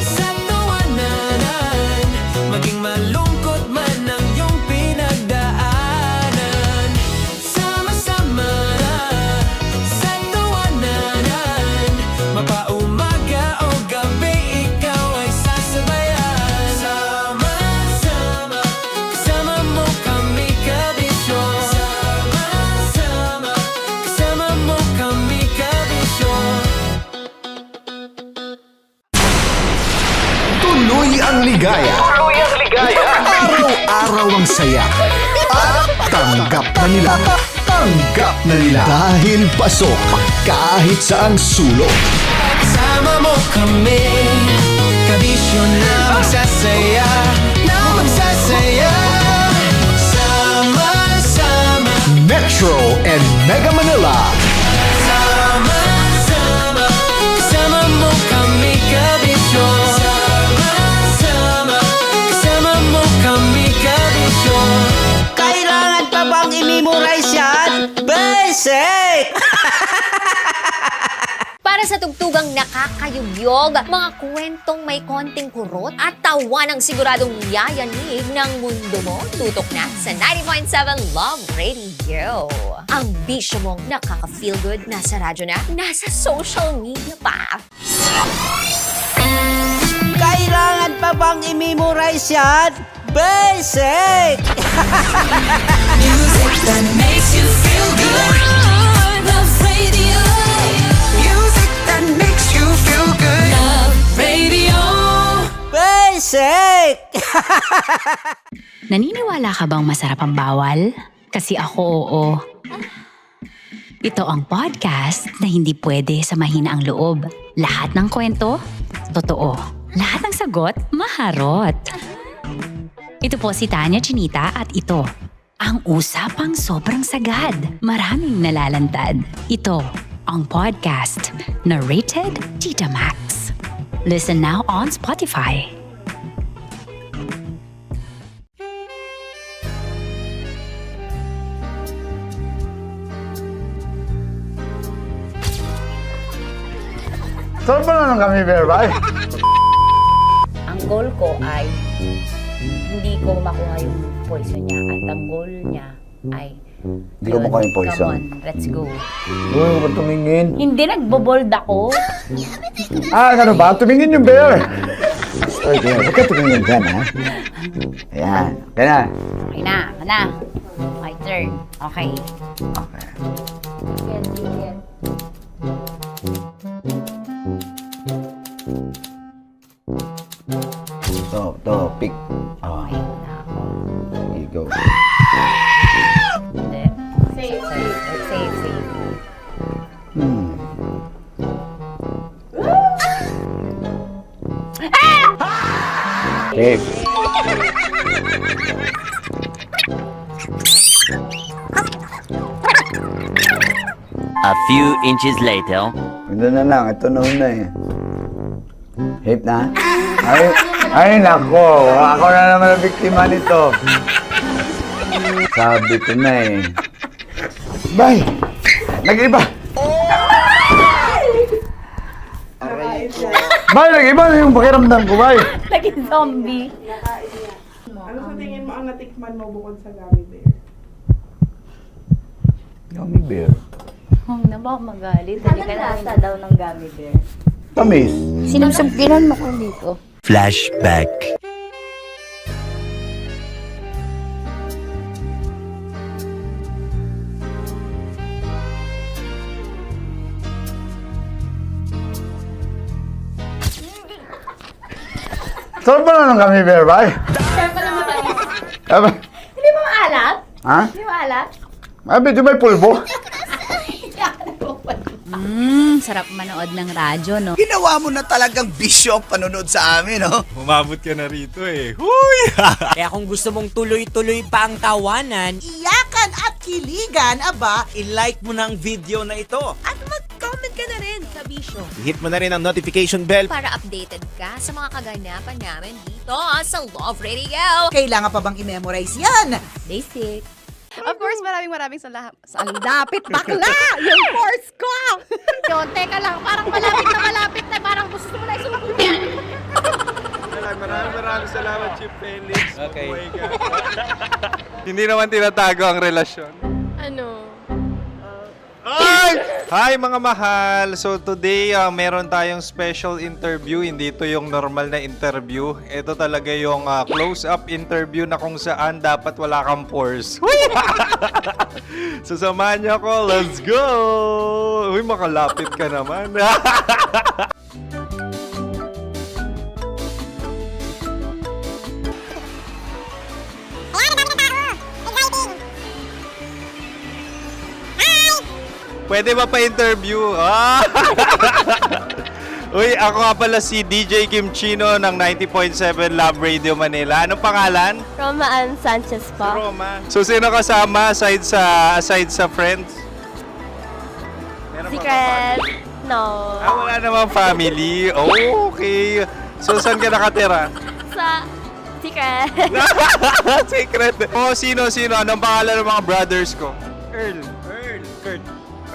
Speaker 2: sa tawanan, maging malungkot man ang iyong pinagdaanan. Sama-sama sa tawanan, mapaumaga o gabi, ikaw ay sasabayan. Sama-sama, kasama mo kami kabisyo. Sama-sama, kasama mo kami kabisyo.
Speaker 1: Tuloy ang ligaya. Araw-araw ang saya. At tanggap na nila. Tanggap na nila. Dahil pasok kahit saang sulok.
Speaker 2: Kasama mo kami, kabisyo na magsasaya, na magsasaya. Sama-sama,
Speaker 1: Metro and Mega Manila.
Speaker 2: sama-sama, kasama mo kami kabisyo. Sama-sama, kasama mo kami kabisyo.
Speaker 20: Kailangan pa bang i-memorize yan? Basic!
Speaker 7: Para sa tugtugang nakakayugyog, mga kwentong may konting kurot at tawa ng siguradong yayanig ng mundo mo, tutok na sa 90.7 Love Radio. Ang bisyo mong nakaka-feel good, nasa radyo na, nasa social media pa.
Speaker 20: Kailangan pa bang i-memorize yan? Basic!
Speaker 4: Music that makes you feel good. Love Radio. Music that makes you feel good. Love Radio.
Speaker 20: Basic!
Speaker 6: Naniniwala ka bang masarap ang bawal? Kasi ako oo. Ito ang podcast na hindi pwede sa mahina ang loob. Lahat ng kwento, totoo. Lahat ng sagot, maharot. Ito po si Tanya Chinita at ito, ang usapang sobrang sagad. Maraming nalalantad. Ito, ang podcast na rated Tita Max. Listen now on Spotify.
Speaker 3: Saan ba na lang kami, Berbay?
Speaker 9: Ang goal ko ay hindi ko makuha yung poison niya at ang goal niya ay
Speaker 10: Hindi ko makuha yung poison.
Speaker 9: Come on, let's go.
Speaker 3: Uy, huwag tumingin.
Speaker 9: Hindi, nagbobold ako.
Speaker 3: Ano ba? Tumingin yung bear.
Speaker 10: Oy, Bear, huwag ka tumingin dyan, ha? Ayan, kaya na.
Speaker 9: Okay na, na. My turn. Okay.
Speaker 10: Okay.
Speaker 9: Yan, yan.
Speaker 10: To, pick. Oh. There you go.
Speaker 9: Hindi. Safe, safe. Safe, safe.
Speaker 10: Safe.
Speaker 15: A few inches later.
Speaker 10: Ito na lang, ito na una eh. Hip na? Ay, nako. Ako na naman ang biktima nito. Sabi ko na eh. Bay! Nag-iba! Bay, nag-iba na yung pakiramdam ko, bay!
Speaker 9: Naging zombie.
Speaker 12: Ano sa tingin mo ang natikman mo bukod sa gummy bear?
Speaker 10: Gummy bear?
Speaker 9: Oh, na ba magalit? Hindi ka nasa daw ng gummy bear.
Speaker 10: Tamis.
Speaker 9: Sinusumpinan mo ko dito.
Speaker 15: Flashback.
Speaker 3: Saan ba na lang kami, bear, bay?
Speaker 9: Hindi mo maalat?
Speaker 3: Ha?
Speaker 9: Hindi mo maalat?
Speaker 3: Medyo may pulbo.
Speaker 9: Sarap manood ng radyo, no?
Speaker 10: Ginawa mo na talagang bisyo ang panonood sa amin, no?
Speaker 13: Umabot ka na rito eh. Huy!
Speaker 14: Kaya kung gusto mong tuloy-tuloy pa ang tawanan,
Speaker 21: Iyakan at kiligan, aba,
Speaker 14: I-like mo na ang video na ito.
Speaker 16: at mag-comment ka na rin sa Bisyo.
Speaker 14: Hit mo na rin ang notification bell.
Speaker 7: Para updated ka sa mga kaganapan namin dito sa Love Radio.
Speaker 21: Kailangan pa bang i-memorize yan?
Speaker 7: Basic.
Speaker 12: Of course, maraming salamat. Ang lapit bakla! Yung course ko! Yun, teka lang, parang malapit na, parang gusto mo na isulat.
Speaker 13: Maraming salamat, Chip Felix.
Speaker 14: Okay.
Speaker 13: Oh my God. Hindi naman tinatago ang relasyon.
Speaker 12: Ano?
Speaker 13: Hi mga mahal! So today, meron tayong special interview. Hindi ito yung normal na interview. Ito talaga yung close-up interview na kung saan dapat wala kang pores. So samahan niyo ako. Let's go! Uy, makalapit ka naman. Pwede ba pa-interview? Uy, ako nga pala si DJ Kim Chino ng 90.7 Love Radio Manila. Anong pangalan?
Speaker 18: Roma Ann Sanchez po.
Speaker 13: Roma. So, sino kasama aside sa friends?
Speaker 18: Secret. No.
Speaker 13: Wala namang family. Oh, okay. So, saan ka nakatira?
Speaker 18: Sa secret.
Speaker 13: Secret. Oh, sino? Anong pangalan ng mga brothers ko? Earl, Kurt.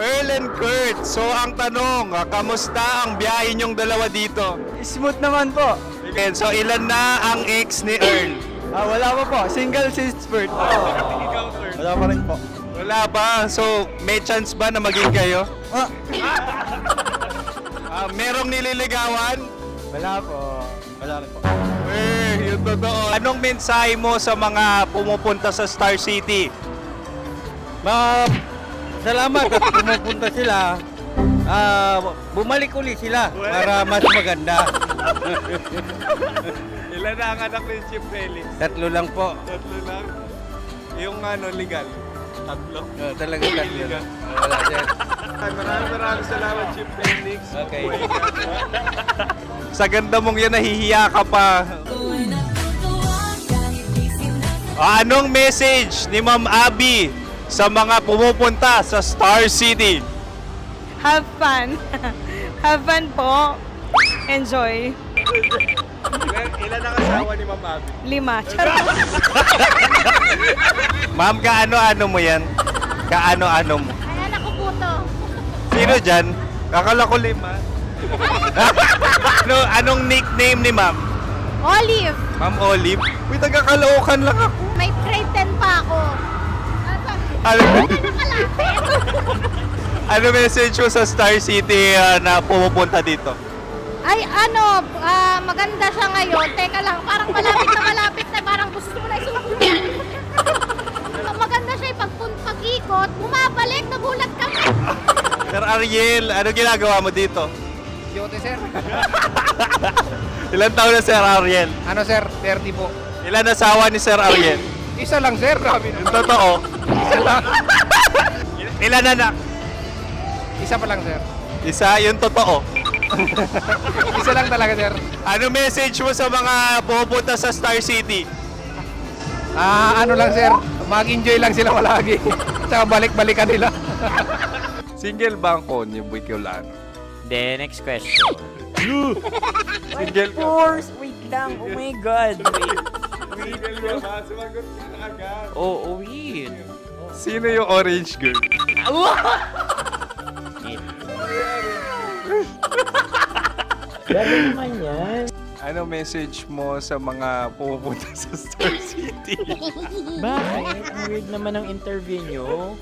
Speaker 13: Earl and Kurt. So, ang tanong, kamusta ang biyahe niyong dalawa dito?
Speaker 8: Smooth naman po.
Speaker 13: Okay, so ilan na ang ex ni Earl?
Speaker 8: Wala pa po. Single since birth. Wala pa rin po.
Speaker 13: Wala ba? So, may chance ba na maging kayo? Merong nililigawan?
Speaker 8: Wala po. Wala rin po.
Speaker 13: Yung totoo. Anong mensahe mo sa mga pumupunta sa Star City?
Speaker 8: Salamat at pumupunta sila. Bumalik ulit sila para mas maganda.
Speaker 13: Ilan na ang anak ni Chip Felix?
Speaker 8: 3 lang po.
Speaker 13: 3 lang? Yung legal? 3?
Speaker 8: Talaga 3 lang. Wala sir.
Speaker 13: Maraming salamat, Chip Felix.
Speaker 8: Okay.
Speaker 13: Sa ganda mong yan, nahihiya ka pa. Anong message ni Ma'am Abby sa mga pumupunta sa Star City?
Speaker 22: Have fun. Have fun po. Enjoy.
Speaker 13: Ilan ang asawa ni Ma'am Abby?
Speaker 22: 5. Charot.
Speaker 13: Ma'am, kaano-ano mo yan? Kaano-ano mo?
Speaker 22: Ay, anak ko po to.
Speaker 13: Sino dyan? Kakala ko 5. Anong nickname ni Ma'am?
Speaker 22: Olive.
Speaker 13: Ma'am Olive? Uy, taga-Caloocan lang ako.
Speaker 22: May grade 10 pa ako.
Speaker 13: Ano message mo sa Star City na pumupunta dito?
Speaker 22: Ay, maganda siya ngayon. Teka lang, parang malapit na, parang gusto mo na isulat. Maganda siya pag-ikot, bumabalik, nagulat ka.
Speaker 13: Sir Ariel, ano ginagawa mo dito?
Speaker 8: Yote sir.
Speaker 13: Ilan taon na Sir Ariel?
Speaker 8: Ano sir? 30 po.
Speaker 13: Ilan asawa ni Sir Ariel?
Speaker 8: Isa lang sir. Grabe
Speaker 13: Yung totoo?
Speaker 8: Isa lang.
Speaker 13: Ilan anak?
Speaker 8: Isa pa lang sir.
Speaker 13: Isa, yung totoo.
Speaker 8: Isa lang talaga sir.
Speaker 13: Ano message mo sa mga pumupunta sa Star City?
Speaker 8: Ano lang sir. Mag-enjoy lang sila palagi. Tsaka balik-balikan nila.
Speaker 13: Single ba ang konyo, Boy Kiolano?
Speaker 20: The next question.
Speaker 13: Single ka?
Speaker 20: Wait lang. Oh my God. Wait.
Speaker 13: Sumagot ka na agad.
Speaker 20: Oh, wait.
Speaker 13: Sino yung orange girl?
Speaker 20: Gano'n naman yan.
Speaker 13: Ano message mo sa mga pumupunta sa Star City?
Speaker 20: Bakit? Ang weird naman ang interview nyo.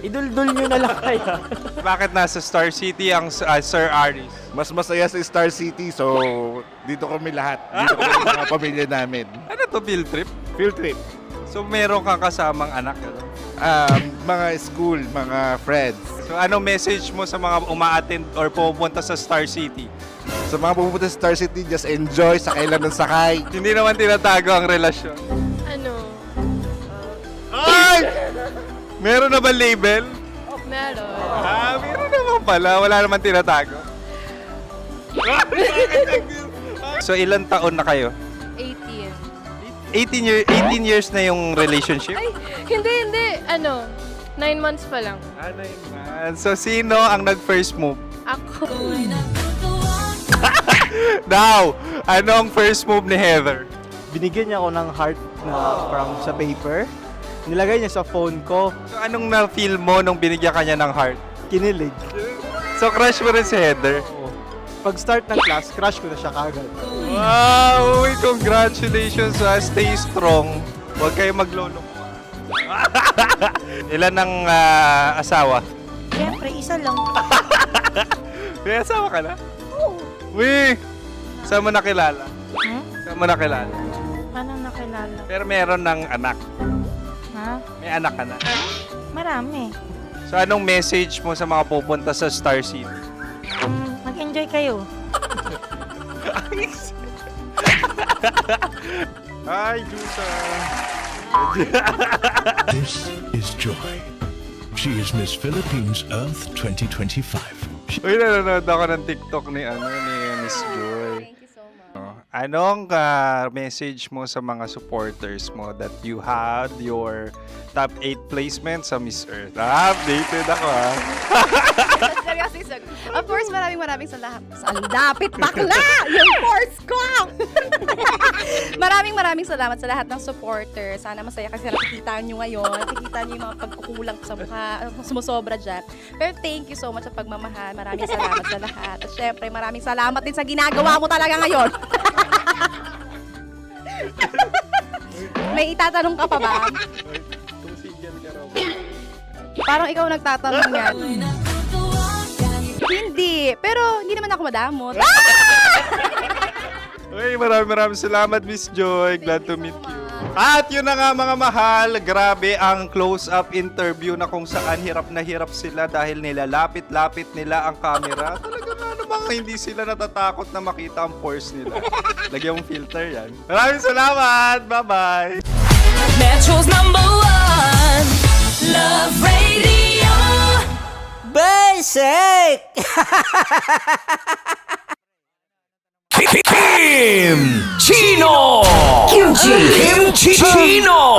Speaker 20: Iduldul nyo na lang kaya.
Speaker 13: Bakit nasa Star City ang Sir Aris?
Speaker 3: Mas masaya sa Star City, so dito kami lahat. Dito kami mga pamilya namin.
Speaker 13: Ano to, field trip?
Speaker 3: Field trip.
Speaker 13: So meron kang kasamang anak?
Speaker 3: Mga school, mga friends.
Speaker 13: So anong message mo sa mga uma-attend or pumupunta sa Star City?
Speaker 3: Sa mga pupunta sa Star City, just enjoy, sakay lang ng sakay.
Speaker 13: Hindi naman tinatago ang relasyon.
Speaker 22: Ano?
Speaker 13: Ay! Meron na ba label?
Speaker 22: Meron.
Speaker 13: Meron naman pala. Wala naman tinatago. So ilan taon na kayo?
Speaker 22: 18.
Speaker 13: 18 years na yung relationship?
Speaker 22: Ay, hindi. 9 months pa lang.
Speaker 13: 9 months. So, sino ang nag-first move?
Speaker 22: Ako.
Speaker 13: Now, ano ang first move ni Heather?
Speaker 11: Binigyan niya ako ng heart na from sa paper. Nilagay niya sa phone ko.
Speaker 13: So, anong na-feel mo nung binigyan ka niya ng heart?
Speaker 11: Kinilig.
Speaker 13: So, crush mo rin si Heather?
Speaker 11: Pag start ng class, crush ko na siya kagad.
Speaker 13: Wow! Uy, congratulations! Stay strong. Huwag kayo maglolo. Ilan ang asawa?
Speaker 19: Siyempre, isa lang.
Speaker 13: May asawa ka na? Oo. Uy! Saan mo nakilala? Saan mo nakilala?
Speaker 19: Paano nakilala?
Speaker 13: Pero meron ng anak.
Speaker 19: Ha?
Speaker 13: May anak ka na.
Speaker 19: Marami.
Speaker 13: So, anong message mo sa mga pupunta sa Star City?
Speaker 19: Mag-enjoy kayo.
Speaker 13: Hi, Jusa!
Speaker 23: This is Joy. She is Miss Philippines Earth 2025.
Speaker 13: Uy, nanonood ako ng TikTok ni Miss Joy.
Speaker 12: Thank you so much.
Speaker 13: Anong message mo sa mga supporters mo that you had your top 8 placement sa Miss Earth? Updated ako
Speaker 12: Of course, maraming salamat. Lapit bakla! Yung course ko! maraming salamat sa lahat ng supporters. Sana masaya kasi nakikita nyo ngayon. Nakikita nyo yung mga pagkukulang sa mukha. Sumusobra dyan. Pero thank you so much sa pagmamahal. Maraming salamat sa lahat. At syempre, maraming salamat din sa ginagawa mo talaga ngayon. May itatanong ka pa ba? Parang ikaw nagtatanong yan. Hindi. Pero hindi naman ako madamot.
Speaker 13: Uy, maraming salamat, Miss Joy. Glad to meet you. At yun na nga mga mahal, grabe ang close-up interview na kung saan hirap na hirap sila dahil nilalapit-lapit nila ang camera. Talaga nga namang hindi sila natatakot na makita ang pores nila. Lagyan mong filter yan. Maraming salamat! Bye-bye!
Speaker 4: Metro's #1 Love Radio.
Speaker 5: Basic! Kim Chino! Kimchi Chino!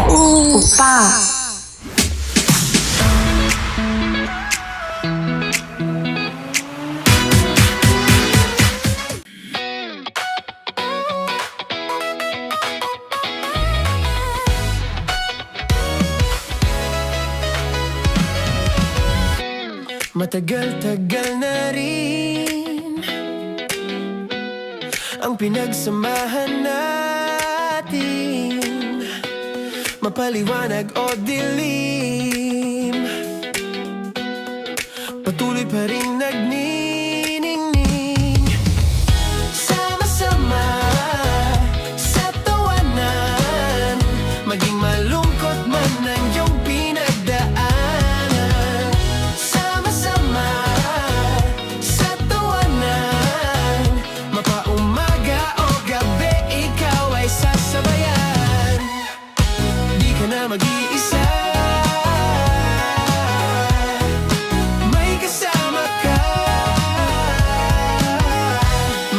Speaker 4: Opa.
Speaker 2: Matagal-tagal na rin ang pinagsamahan natin, mapaliwanag o dilim, patuloy pa rin nagniningning. Sama-sama sa tawanan, maging malungkot man ang iyong pinagdaanan. Sama-sama sa tawanan, mapaumaga o gabi, ikaw ay sasabayan. Di ka na mag-iisa, may kasama ka.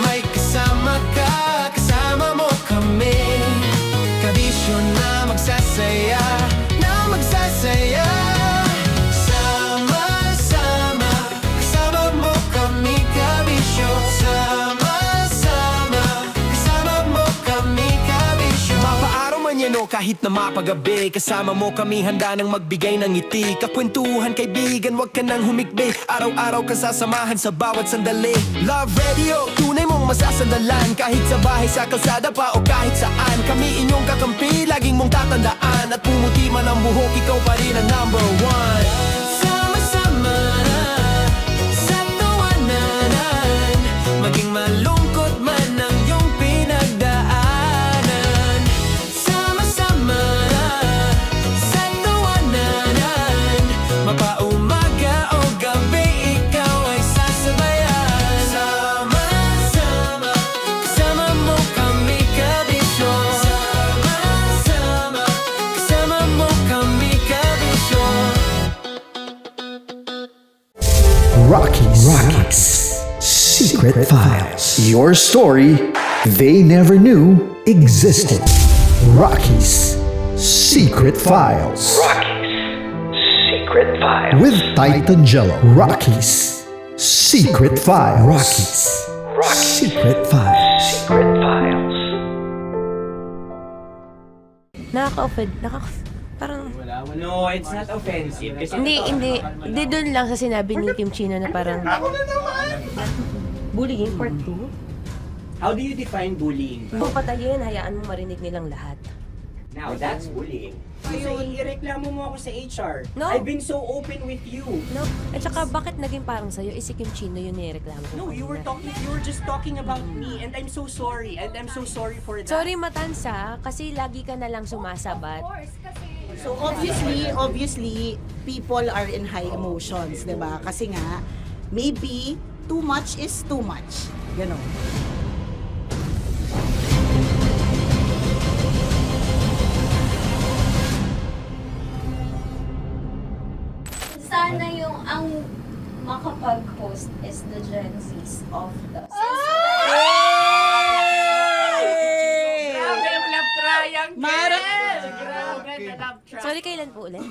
Speaker 2: May kasama ka, kasama mo kami. Kabisyo na magsasaya, na magsasaya. Sama-sama, kasama mo kami, kabisyo. Sama-sama, kasama mo kami, kabisyo. Mapaaraw man yan o kahit na mapagabi, kasama mo kami, handa nang magbigay ng ngiti. Kakwentuhan, kaibigan, wag ka nang humikbi. Araw-araw ka sasamahan sa bawat sandali. Love Radio, tunay mong masasandalan. Kahit sa bahay, sa kalsada pa o kahit saan, kami inyong kakampi, laging mong tatandaan. At pumuti man ang buhok, ikaw pa rin ang #1. Sama-sama sa tawanan, maging malungkot man ang iyong pinagdaanan. Sama-sama sa tawanan, mapaumaga o gabi, ikaw ay sasabayan. Sama-sama, kasama mo kami, kabisyo. Sama-sama, kasama mo kami, kabisyo.
Speaker 1: Rockies. Secret Files. Your story they never knew existed. Rockies. Secret Files.
Speaker 4: Rockies
Speaker 1: Secret Files. With Titan Jello. Rockies Secret Files. Rockies Secret Files. Secret Files.
Speaker 16: Nakaka-offend. Parang...
Speaker 20: No, it's not offensive. Kasi
Speaker 16: Hindi doon lang sa sinabi ni Kim Chino na parang... Bullying, part 2?
Speaker 20: How do you define bullying?
Speaker 16: Kung patayin, hayaan mo marinig nilang lahat.
Speaker 20: Now, that's bullying. Ngayon, ireklamo mo ako sa HR.
Speaker 16: No.
Speaker 20: I've been so open with you.
Speaker 16: No. At saka, bakit naging parang sa'yo? Si Kim Chino yun nireklamo ko.
Speaker 20: No, you were just talking about me, and I'm so sorry. And I'm so sorry for that.
Speaker 16: Sorry, Matansa, kasi lagi ka na lang sumasabat.
Speaker 6: So obviously, people are in high emotions, 'di ba? Kasi nga, maybe too much is too much. Ganon.
Speaker 18: Sana yung ang makapag-host is the Gen Zs of the
Speaker 20: Grabe yung love triangle!
Speaker 6: Mara!
Speaker 20: Grabe na love triangle.
Speaker 16: Sorry, kailan po ulit?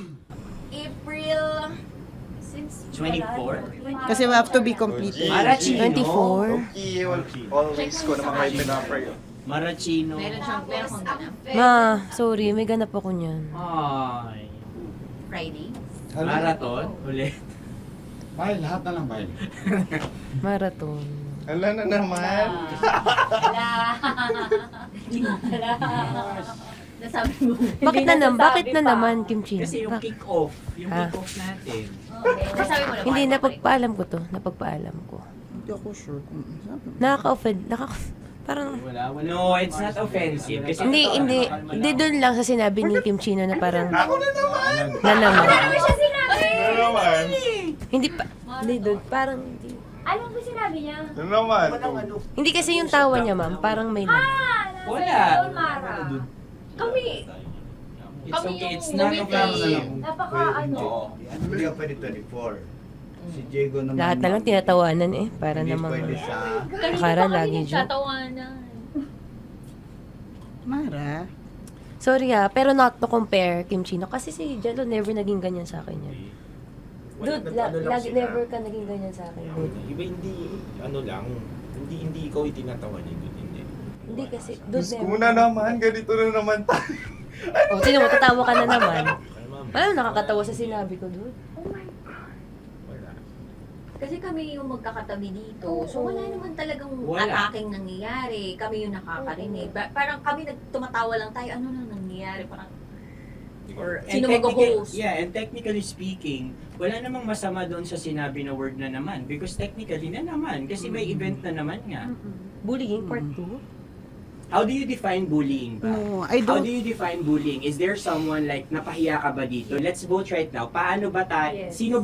Speaker 18: April
Speaker 20: 24?
Speaker 6: Kasi we have to be completed.
Speaker 20: Marachino.
Speaker 16: 24.
Speaker 11: Always ko naman kayo pinapray.
Speaker 20: Marachino.
Speaker 16: Ma, sorry, may ganap ako niyan.
Speaker 20: Ay.
Speaker 18: Friday.
Speaker 20: Marathon? Ulit.
Speaker 3: Bye, lahat na lang, bye.
Speaker 16: Marathon.
Speaker 11: Ala na naman.
Speaker 18: Nasabi mo.
Speaker 16: Bakit na naman, Kim Chino?
Speaker 20: Kasi yung kick-off. Yung kick-off natin.
Speaker 18: Nasabi mo na.
Speaker 16: Hindi, napagpaalam ko to. Napagpaalam ko.
Speaker 6: Hindi ako sure kung
Speaker 16: Nakaka-offend. Parang...
Speaker 20: No, it's not offensive. Kasi
Speaker 16: Hindi doon lang sa sinabi ni Kim Chino na parang...
Speaker 11: Ako na naman!
Speaker 16: Na naman.
Speaker 18: Ano siya sinabi?
Speaker 11: Ano naman?
Speaker 16: Hindi doon, parang...
Speaker 18: Ano ba sinabi niya?
Speaker 11: Ano naman?
Speaker 16: Hindi kasi yung tawa niya, ma'am. Parang may
Speaker 20: Wala.
Speaker 18: Mara. Kami.
Speaker 20: It's okay, it's not offensive.
Speaker 18: Napaka ano.
Speaker 10: Hindi ka pwede 24. Si Diego naman.
Speaker 16: Lahat na lang tinatawanan eh. Para namang... Akara lagi joke.
Speaker 6: Mara.
Speaker 16: Sorry ha, pero not to compare Kim Chino. Kasi si Jello never naging ganyan sa akin yan. Dude, lagi never ka naging ganyan sa akin, dude.
Speaker 15: Iba hindi, ano lang, hindi ikaw itinatawa niya, dude, hindi.
Speaker 16: Hindi kasi, dude,
Speaker 11: Diyos ko na naman, ganito na naman tayo.
Speaker 16: Oh, sino mo, tatawa ka na naman. Ano, nakakatawa sa sinabi ko, dude.
Speaker 18: Oh my God. Kasi kami yung magkakatabi dito. So wala naman talagang ataking nangyayari. Kami yung nakakarinig. Parang kami tumatawa lang tayo. Ano nang nangyayari? Parang or sino mag-host?
Speaker 20: Yeah, and technically speaking, wala namang masama doon sa sinabi na word na naman. Because technically na naman. Kasi may event na naman nga.
Speaker 16: Bullying part 2?
Speaker 20: How do you define bullying ba?
Speaker 6: No, I don't.
Speaker 20: How do you define bullying? Is there someone like napahiya ka ba dito? Let's vote right now. Paano ba sino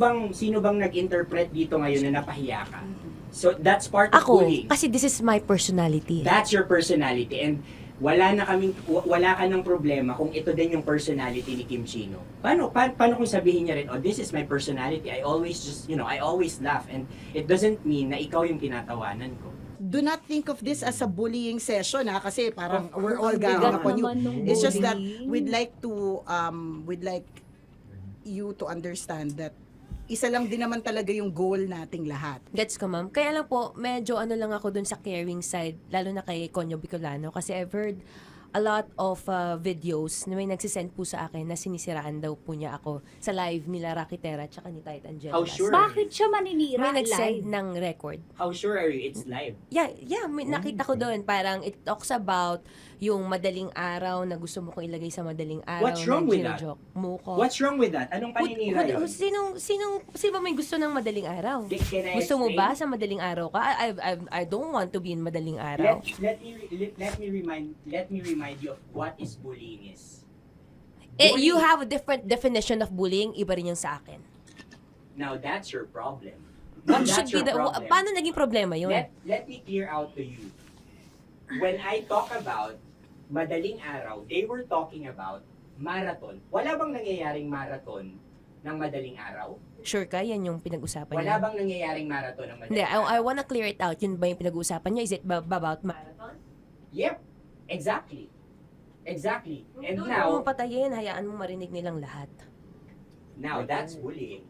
Speaker 20: bang nag-interpret dito ngayon na napahiya ka? So that's part of bullying.
Speaker 16: Kasi this is my personality.
Speaker 20: That's your personality and wala ka ng problema kung ito din yung personality ni Kim Chino. Paano kung sabihin niya rin, oh, this is my personality. I always I always laugh and it doesn't mean na ikaw yung tinatawanan ko.
Speaker 6: Do not think of this as a bullying session kasi parang we're all ganging upon you. It's just that we'd like you to understand that isa lang din naman talaga yung goal nating lahat.
Speaker 16: Gets ko, ma'am. Kaya lang po, medyo lang ako dun sa caring side, lalo na kay Conyo Bicolano, kasi I've heard a lot of videos na may nagsisend po sa akin na sinisiraan daw po niya ako sa live nila Rocky Terra at saka ni Titan Jello.
Speaker 20: How sure?
Speaker 18: Bakit siya maninira
Speaker 16: May
Speaker 18: live?
Speaker 16: nagsend ng record.
Speaker 20: How sure are you it's live?
Speaker 16: Yeah, may nakita ko doon. Parang it talks about yung madaling araw na gusto mo kong ilagay sa madaling araw.
Speaker 20: What's wrong with that?
Speaker 16: Mo ko.
Speaker 20: What's wrong with that? Anong paninira yun?
Speaker 16: Sino ba may gusto ng madaling araw?
Speaker 20: Can I
Speaker 16: Gusto mo
Speaker 20: explain?
Speaker 16: ba sa madaling araw ka? I don't want to be in madaling araw.
Speaker 20: Let me remind you of what is bullying is.
Speaker 16: You have a different definition of bullying, iba rin yung sa akin.
Speaker 20: Now that's your problem.
Speaker 16: What
Speaker 20: That's
Speaker 16: should be
Speaker 20: your problem.
Speaker 16: paano naging problema yun?
Speaker 20: Let me clear out to you. When I talk about madaling araw, they were talking about marathon. Wala bang nangyayaring marathon ng madaling araw?
Speaker 16: Sure ka? Yan yung pinag-usapan
Speaker 20: Wala
Speaker 16: niya?
Speaker 20: bang nangyayaring marathon ng
Speaker 16: Hindi,
Speaker 20: madaling araw?
Speaker 16: I wanna clear it out. Yun ba yung pinag-usapan niya? Is it about marathon?
Speaker 20: Yep, exactly. And
Speaker 16: Doon
Speaker 20: now,
Speaker 16: mo patayin, hayaan mo marinig nilang lahat.
Speaker 20: Now, that's bullying.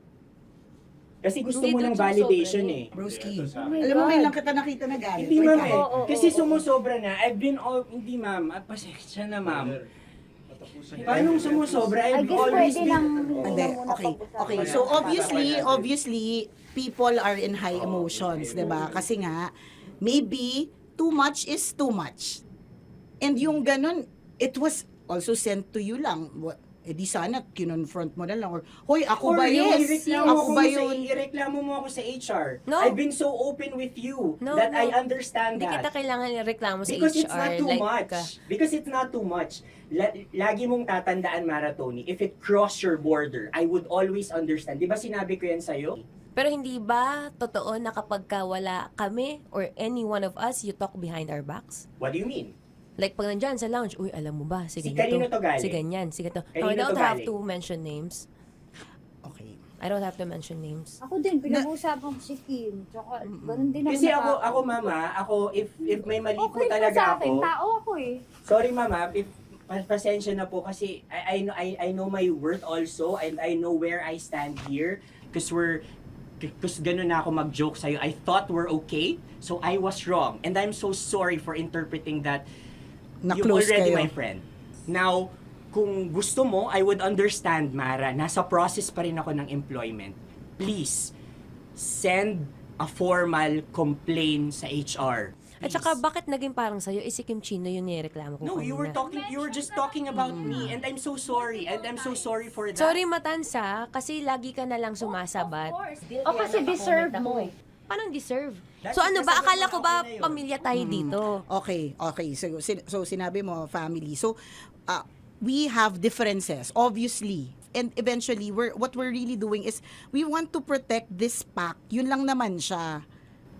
Speaker 20: Kasi gusto
Speaker 6: Hindi
Speaker 20: mo ng
Speaker 6: ito
Speaker 20: validation
Speaker 6: sumusobra,
Speaker 20: eh.
Speaker 6: Broski.
Speaker 20: Oh
Speaker 6: Alam mo, ngayon lang kita nakita na galit.
Speaker 20: Hindi ma'am
Speaker 6: Ikaw.
Speaker 20: eh. Kasi sumusobra na. I've been all... Hindi ma'am. Pasensya na ma'am. Paano sumusobra? I've always been...
Speaker 6: Hindi, okay. So obviously, people are in high emotions, 'di ba? Kasi nga, maybe too much is too much. And yung ganun, it was also sent to you lang. Eh di sana kinonfront mo na lang or hoy ako ba yun? Ako ba yun?
Speaker 20: Ireklamo mo ako sa HR.
Speaker 16: No.
Speaker 20: I've been so open with you
Speaker 16: No,
Speaker 20: that
Speaker 16: no.
Speaker 20: I understand
Speaker 16: Hindi
Speaker 20: that.
Speaker 16: kita kailangan ireklamo sa
Speaker 20: Because
Speaker 16: HR.
Speaker 20: it's not too
Speaker 16: like,
Speaker 20: much. Because it's not too much. Lagi mong tatandaan, Maratoni, if it cross your border, I would always understand. Di ba sinabi ko yan sa'yo?
Speaker 16: Pero hindi ba totoo na kapag ka wala kami or any one of us, you talk behind our backs?
Speaker 20: What do you mean?
Speaker 16: Like pag nandyan sa lounge, uy, alam mo ba, si
Speaker 20: Si
Speaker 16: ganito,
Speaker 20: kanino to galing?
Speaker 16: si ganyan, si ganito. No,
Speaker 20: Kanino
Speaker 16: I don't
Speaker 20: to
Speaker 16: have
Speaker 20: galing?
Speaker 16: to mention names.
Speaker 6: Okay.
Speaker 16: I don't have to mention names.
Speaker 9: Ako din, pinag-uusapan ko si Kim. Tsaka, ganun din
Speaker 20: Kasi
Speaker 9: ako.
Speaker 20: ako mama, if may mali po
Speaker 9: Okay pa
Speaker 20: talaga
Speaker 9: sa akin,
Speaker 20: ako.
Speaker 9: tao ako eh.
Speaker 20: Sorry mama, if pasensya na po kasi I know my worth also and I know where I stand here because ganun na ako mag-joke sa'yo. I thought we're okay, so I was wrong. And I'm so sorry for interpreting that you're
Speaker 6: Na-close
Speaker 20: already
Speaker 6: kayo.
Speaker 20: my friend. Now, kung gusto mo, I would understand, Mara. Nasa process pa rin ako ng employment. Please, send a formal complaint sa HR.
Speaker 16: At saka bakit naging parang sa'yo, si Kim Chino yung nireklamo ko
Speaker 20: No, you were just talking about me and I'm so sorry. And I'm so sorry for that.
Speaker 16: Sorry Matansa, kasi lagi ka na lang sumasabat.
Speaker 9: O kasi deserve mo eh.
Speaker 16: Paano deserve?
Speaker 20: That's
Speaker 16: So ano ba,
Speaker 20: because
Speaker 16: akala ko ba
Speaker 20: ako na yun.
Speaker 16: pamilya tayo dito?
Speaker 6: Okay. So sinabi mo family. So we have differences obviously. And eventually what we're really doing is we want to protect this pack. Yun lang naman siya.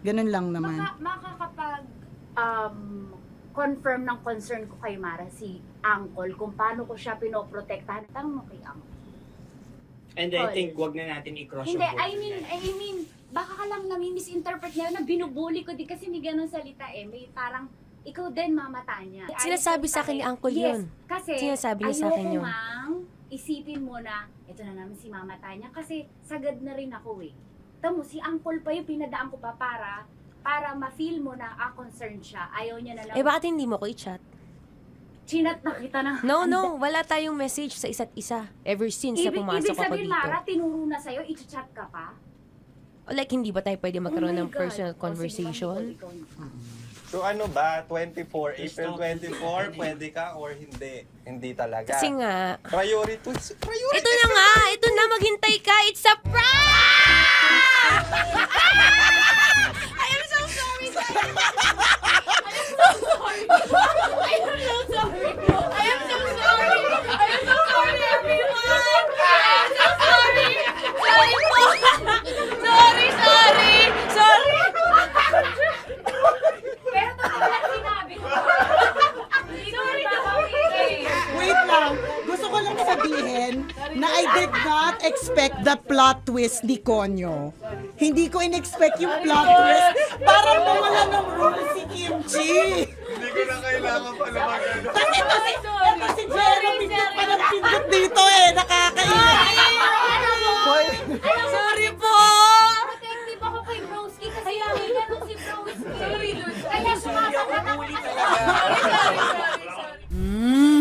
Speaker 6: Ganun lang naman.
Speaker 9: Makakapag confirm ng concern ko kay Mara si Uncle kung paano ko siya pinoprotektahan. Tanong mo kay Uncle.
Speaker 20: And I think wag na natin i-cross
Speaker 9: Hindi,
Speaker 20: yung border.
Speaker 9: I mean, baka ka lang nami-misinterpret niya na binubuli ko din kasi may ganun salita eh. May parang, ikaw din mamata niya.
Speaker 16: Sinasabi sa akin ni Uncle
Speaker 9: Yes,
Speaker 16: yun.
Speaker 9: kasi
Speaker 16: Sinasabi niya sa akin yun.
Speaker 9: ayoko ngang isipin mo na, ito na naman si mamata niya kasi sagad na rin ako eh. Tamo, si Uncle pa yung pinadaan ko pa para ma-feel mo na concerned siya. Ayaw niya na lang.
Speaker 16: Eh bakit hindi mo ko i-chat?
Speaker 9: Chinat na kita na.
Speaker 16: No, wala tayong message sa isa't isa ever since na pumasok
Speaker 9: Ibig
Speaker 16: ako
Speaker 9: sabihin,
Speaker 16: dito.
Speaker 9: Mara, tinuro na sa'yo, i-chat ka pa?
Speaker 16: Like, hindi ba tayo pwede magkaroon
Speaker 9: Oh my
Speaker 16: ng
Speaker 9: God.
Speaker 16: personal
Speaker 9: O, sige,
Speaker 16: conversation?
Speaker 9: ikaw.
Speaker 13: So ano ba, 24, April 24, pwede ka or hindi? Hindi talaga.
Speaker 16: Kasi nga,
Speaker 13: Priority.
Speaker 16: ito na nga, ito na, maghintay ka, it's a prank! I am so sorry, guys! I am so sorry! I am so sorry! I am so sorry! I am so sorry, everyone! I am so sorry! Sorry po! Sorry!
Speaker 9: Pero totoo lang sinabi ko. Sorry na
Speaker 6: Wait lang. Gusto ko lang sabihin na I did not expect the plot twist ni Konyo. Hindi ko in-expect yung plot twist. Parang mawala ng role si Kimchi.
Speaker 13: Hindi ko na kailangan pala magano.
Speaker 6: Kasi ito si Jeremy yung parang pindot dito eh. Nakakainis.
Speaker 16: Sorry po!
Speaker 9: Protective ako kay Broski kasi may ganun si Broski. Kaya sumasagot ako.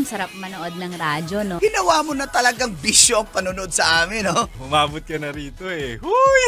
Speaker 17: Sarap manood ng radyo, no?
Speaker 10: Ginawa mo na talagang bisyo ang panonood sa amin, no?
Speaker 13: Umabot ka na rito eh. Huy!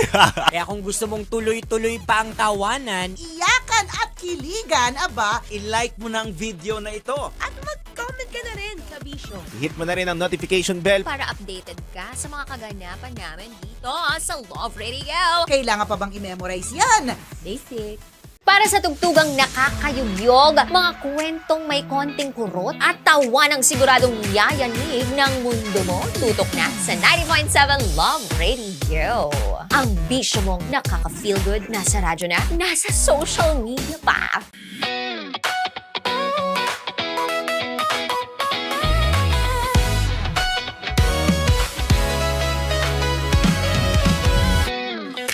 Speaker 14: Kaya kung gusto mong tuloy-tuloy pa ang tawanan,
Speaker 6: Iyakan at kiligan, aba.
Speaker 14: i-like mo na ang video na ito.
Speaker 7: At mag-comment ka na rin sa Bisyo
Speaker 1: Hit mo na rin ang notification bell.
Speaker 7: para updated ka sa mga kaganapan namin dito sa Love Radio.
Speaker 6: Kailangan pa bang i-memorize yan?
Speaker 7: Basic. Para sa tugtugang nakakayugyog, mga kwentong may konting kurot at tawa ng siguradong yayanig ng mundo mo, tutok na sa 90.7 Love Radio. Ang bisyo mong nakaka-feel good, nasa radyo na, nasa social media pa.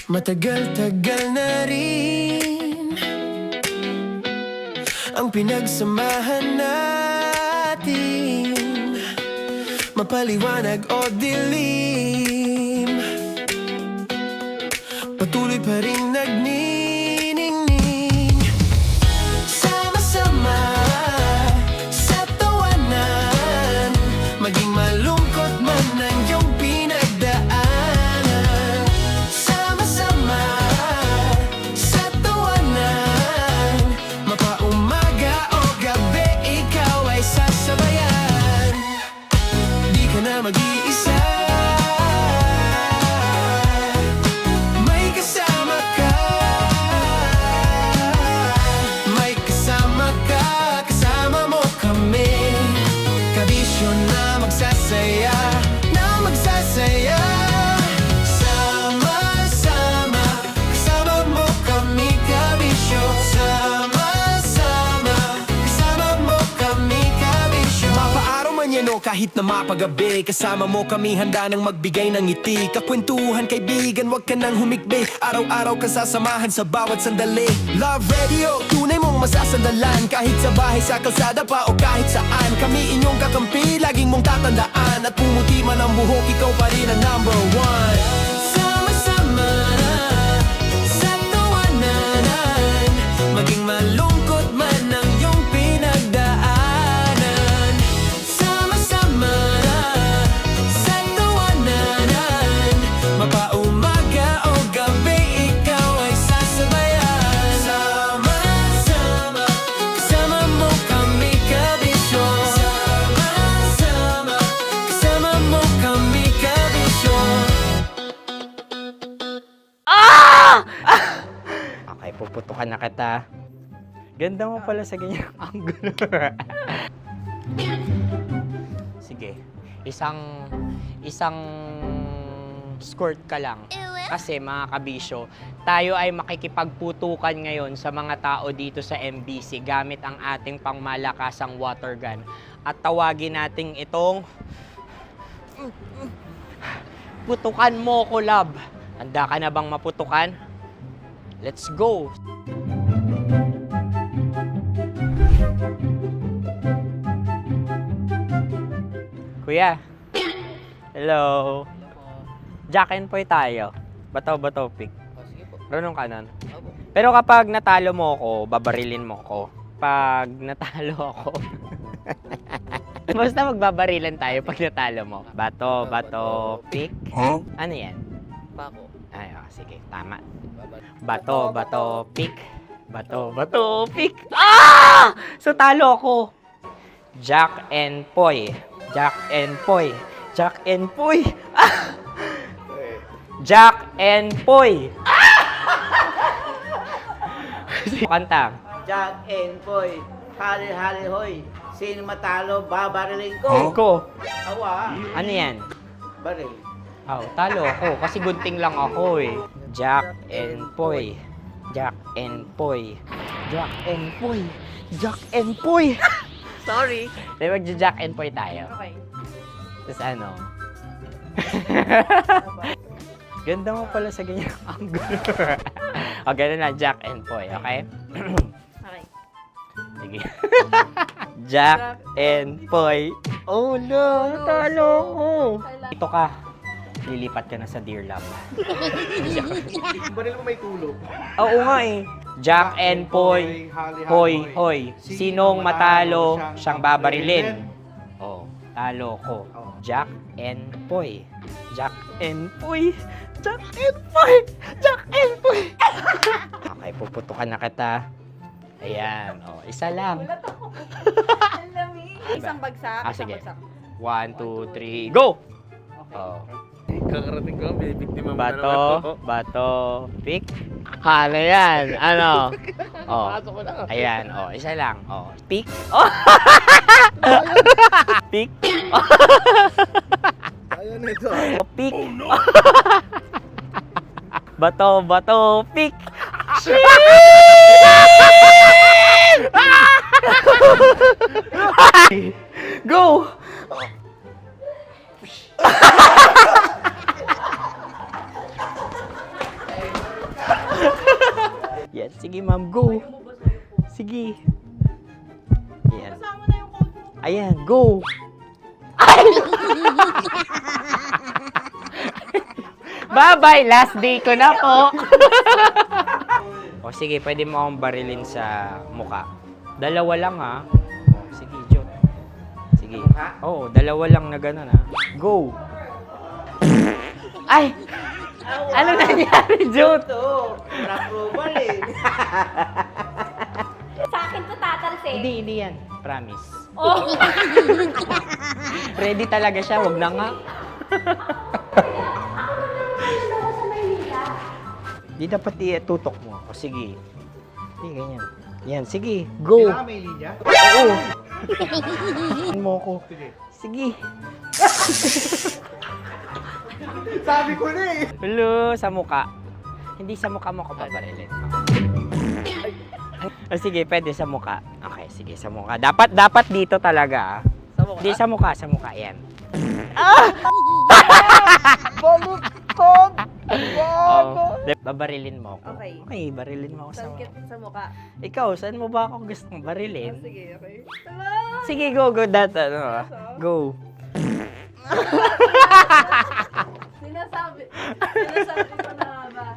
Speaker 2: Matagal-tagal na rin ang pinagsamahan natin, mapaliwanag o dilim. patuloy pa rin nagniningning. Sama-sama sa tawanan, maging malungkot man ang iyong pinagdaanan. Sama-sama sa tawanan, mapaumaga o gabi, ikaw ay sasabayan. Di ka na mag-iisa, may kasama ka. May kasama ka, kasama mo kami. Kabisyo na magsasaya, na magsasaya. Sama-sama, kasama mo kami, kabisyo. Sama-sama, kasama mo kami, kabisyo. Mapaaraw man yan o kahit na mapagabi, kasama mo kami, handa nang magbigay ng ngiti. Kakwentuhan, kaibigan, wag ka nang humikbi. Araw-araw ka sasamahan sa bawat sandali. Love Radio, tunay mong masasandalan. Kahit sa bahay, sa kalsada pa o kahit saan, kami inyong kakampi, laging mong tatandaan. At pumuti man ang buhok, ikaw pa rin ang number one. Sama-sama sa tawanan, maging malungkot man ang iyong pinagdaanan. Sama-sama sa tawanan, mapaumaga o gabi, ikaw ay sasabayan. Sama-sama, kasama mo kami, kabisyo. Sama-sama, kasama mo kami, kabisyo.
Speaker 20: Okay, puputukan na kita. Ganda mo pala sa ganyang angulo. Sige, isang skirt ka lang. Kasi mga kabisyo, tayo ay makikipagputukan ngayon sa mga tao dito sa MBC gamit ang ating pangmalakasang water gun. At tawagin natin itong putukan mo ko, love. Handa ka na bang maputukan? Let's go! Kuya. Hello. Jack and Poy tayo. Bato-bato pick. Runong kanan. Pero kapag natalo mo ako, babarilin mo ako. Pag natalo ako, basta magbabarilan tayo pag natalo mo. Bato-bato pick.
Speaker 14: Huh?
Speaker 20: Ano yan?
Speaker 11: Bako.
Speaker 20: Ay, sige, tama. Bato-bato pick. Bato-bato pick. Ah! So talo ako. Jack and Poy. Jack and Poy. Jack and Poy. Ah! Jack and Poy. Kanta.
Speaker 11: Jack and Poy, hali-hali hoy. Sino matalo, babarilin ko.
Speaker 20: Ko.
Speaker 11: Awa.
Speaker 20: Ano yan?
Speaker 11: Baril.
Speaker 20: Oh, talo ako kasi gunting lang ako eh. Jack and Poy. Jack and Poy. Jack and Poy. Jack and Poy. Sorry. Dahil magja-Jack and Poy tayo.
Speaker 12: Okay.
Speaker 20: Tapos ano? Ganda mo pala sa ganyang angulo. O, ganun na, Jack and Poy, okay?
Speaker 12: Okay.
Speaker 20: Sige. Jack and Poy. Oh no, natalo ko. Dito ka. Lilipat ka na sa Dear Love.
Speaker 11: Baril mo may tulog.
Speaker 20: Oo nga eh. Jack and Poy. Hoy, hoy. Sinong matalo, siyang babarilin. Oh, talo ko. Jack and Poy. Jack and Poy. Jack and Poy. Jack and Poy. Okay, puputukan na kita. Ayan. Oh, isa lang.
Speaker 12: Isang bagsak.
Speaker 20: Ah,
Speaker 12: isang
Speaker 20: sige.
Speaker 12: bagsak.
Speaker 20: 1, 2, 3, go! Oh.
Speaker 11: Kakarating ko, bibiktima mo na naman
Speaker 20: Bato, bato, pick. Ano yan? Ano? Oh. Ayan, oh, isa lang. Oh, pick. Oh. Pick.
Speaker 11: Ayan na ito.
Speaker 20: Oh, pick. Bato, bato, pick. Go! Yan, sige ma'am, go. Sige. Ayan. Ayan, go. Bye-bye, last day ko na po. O sige, pwede mo akong barilin sa muka. Dalawa lang ha. O, sige, Jot. Sige. Oo, dalawa lang na gano'n ha. Go! Ay! Ano nangyari, Jot?
Speaker 18: Sa akin to tatalsik.
Speaker 20: Hindi yan. Promise.
Speaker 18: Oh.
Speaker 20: Ready talaga siya, wag na nga. Di dapat tutok mo. O sige. Hindi, ganyan. Yan, sige. Go.
Speaker 11: Kailangan may linya?
Speaker 20: Oo. mo ko. Sige.
Speaker 11: Sabi ko na eh.
Speaker 20: Hello, sa muka. Hindi sa muka mo ko paparilin. O sige, pwede sa muka. Okay, sige, sa muka. Dapat dito talaga. Sa muka? Hindi, sa muka. Yan. Ah!
Speaker 11: Baluktot!
Speaker 20: Babarilin mo ako.
Speaker 12: Okay.
Speaker 20: Okay, barilin mo ako sa muka.
Speaker 12: Sa mukha.
Speaker 20: Ikaw, saan mo ba ako gustong barilin?
Speaker 12: Sige, okay.
Speaker 20: Sige, go. Go.
Speaker 12: Sinasabi ko na ba?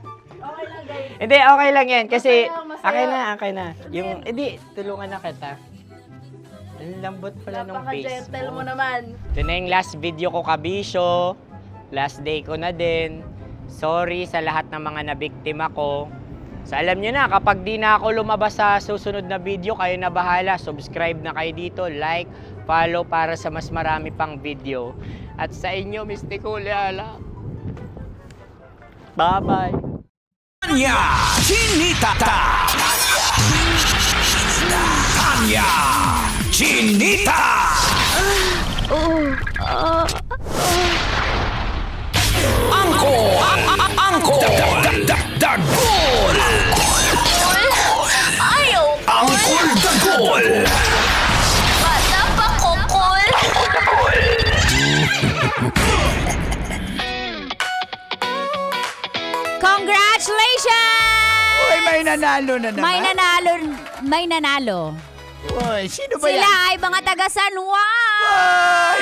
Speaker 12: Okay lang, guys.
Speaker 20: Hindi, okay lang yan. Kasi,
Speaker 12: Masaya.
Speaker 20: okay na. Yung, hindi, tulungan na kita. Ang lambot pala nung face
Speaker 12: Napaka-gentle
Speaker 20: mo.
Speaker 12: mo naman.
Speaker 20: Ito na yung last video ko, kabisyo. Last day ko na din. Sorry sa lahat ng mga nabiktima ko. So alam nyo na, kapag di na ako lumabas sa susunod na video, kayo na bahala. Subscribe na kayo dito, like, follow para sa mas marami pang video. At sa inyo, Mistiko Leala. Bye-bye.
Speaker 5: Tanya Chinita. Tanya Chinita. Angkol. Dagol.
Speaker 4: Ayaw.
Speaker 5: Angkol Dagol.
Speaker 4: Bata pa kokol.
Speaker 17: Congratulations!
Speaker 10: Uy, may nanalo na naman.
Speaker 17: May nanalo.
Speaker 10: Uy, sino ba
Speaker 17: Sila
Speaker 10: yan?
Speaker 17: ay mga taga San Juan!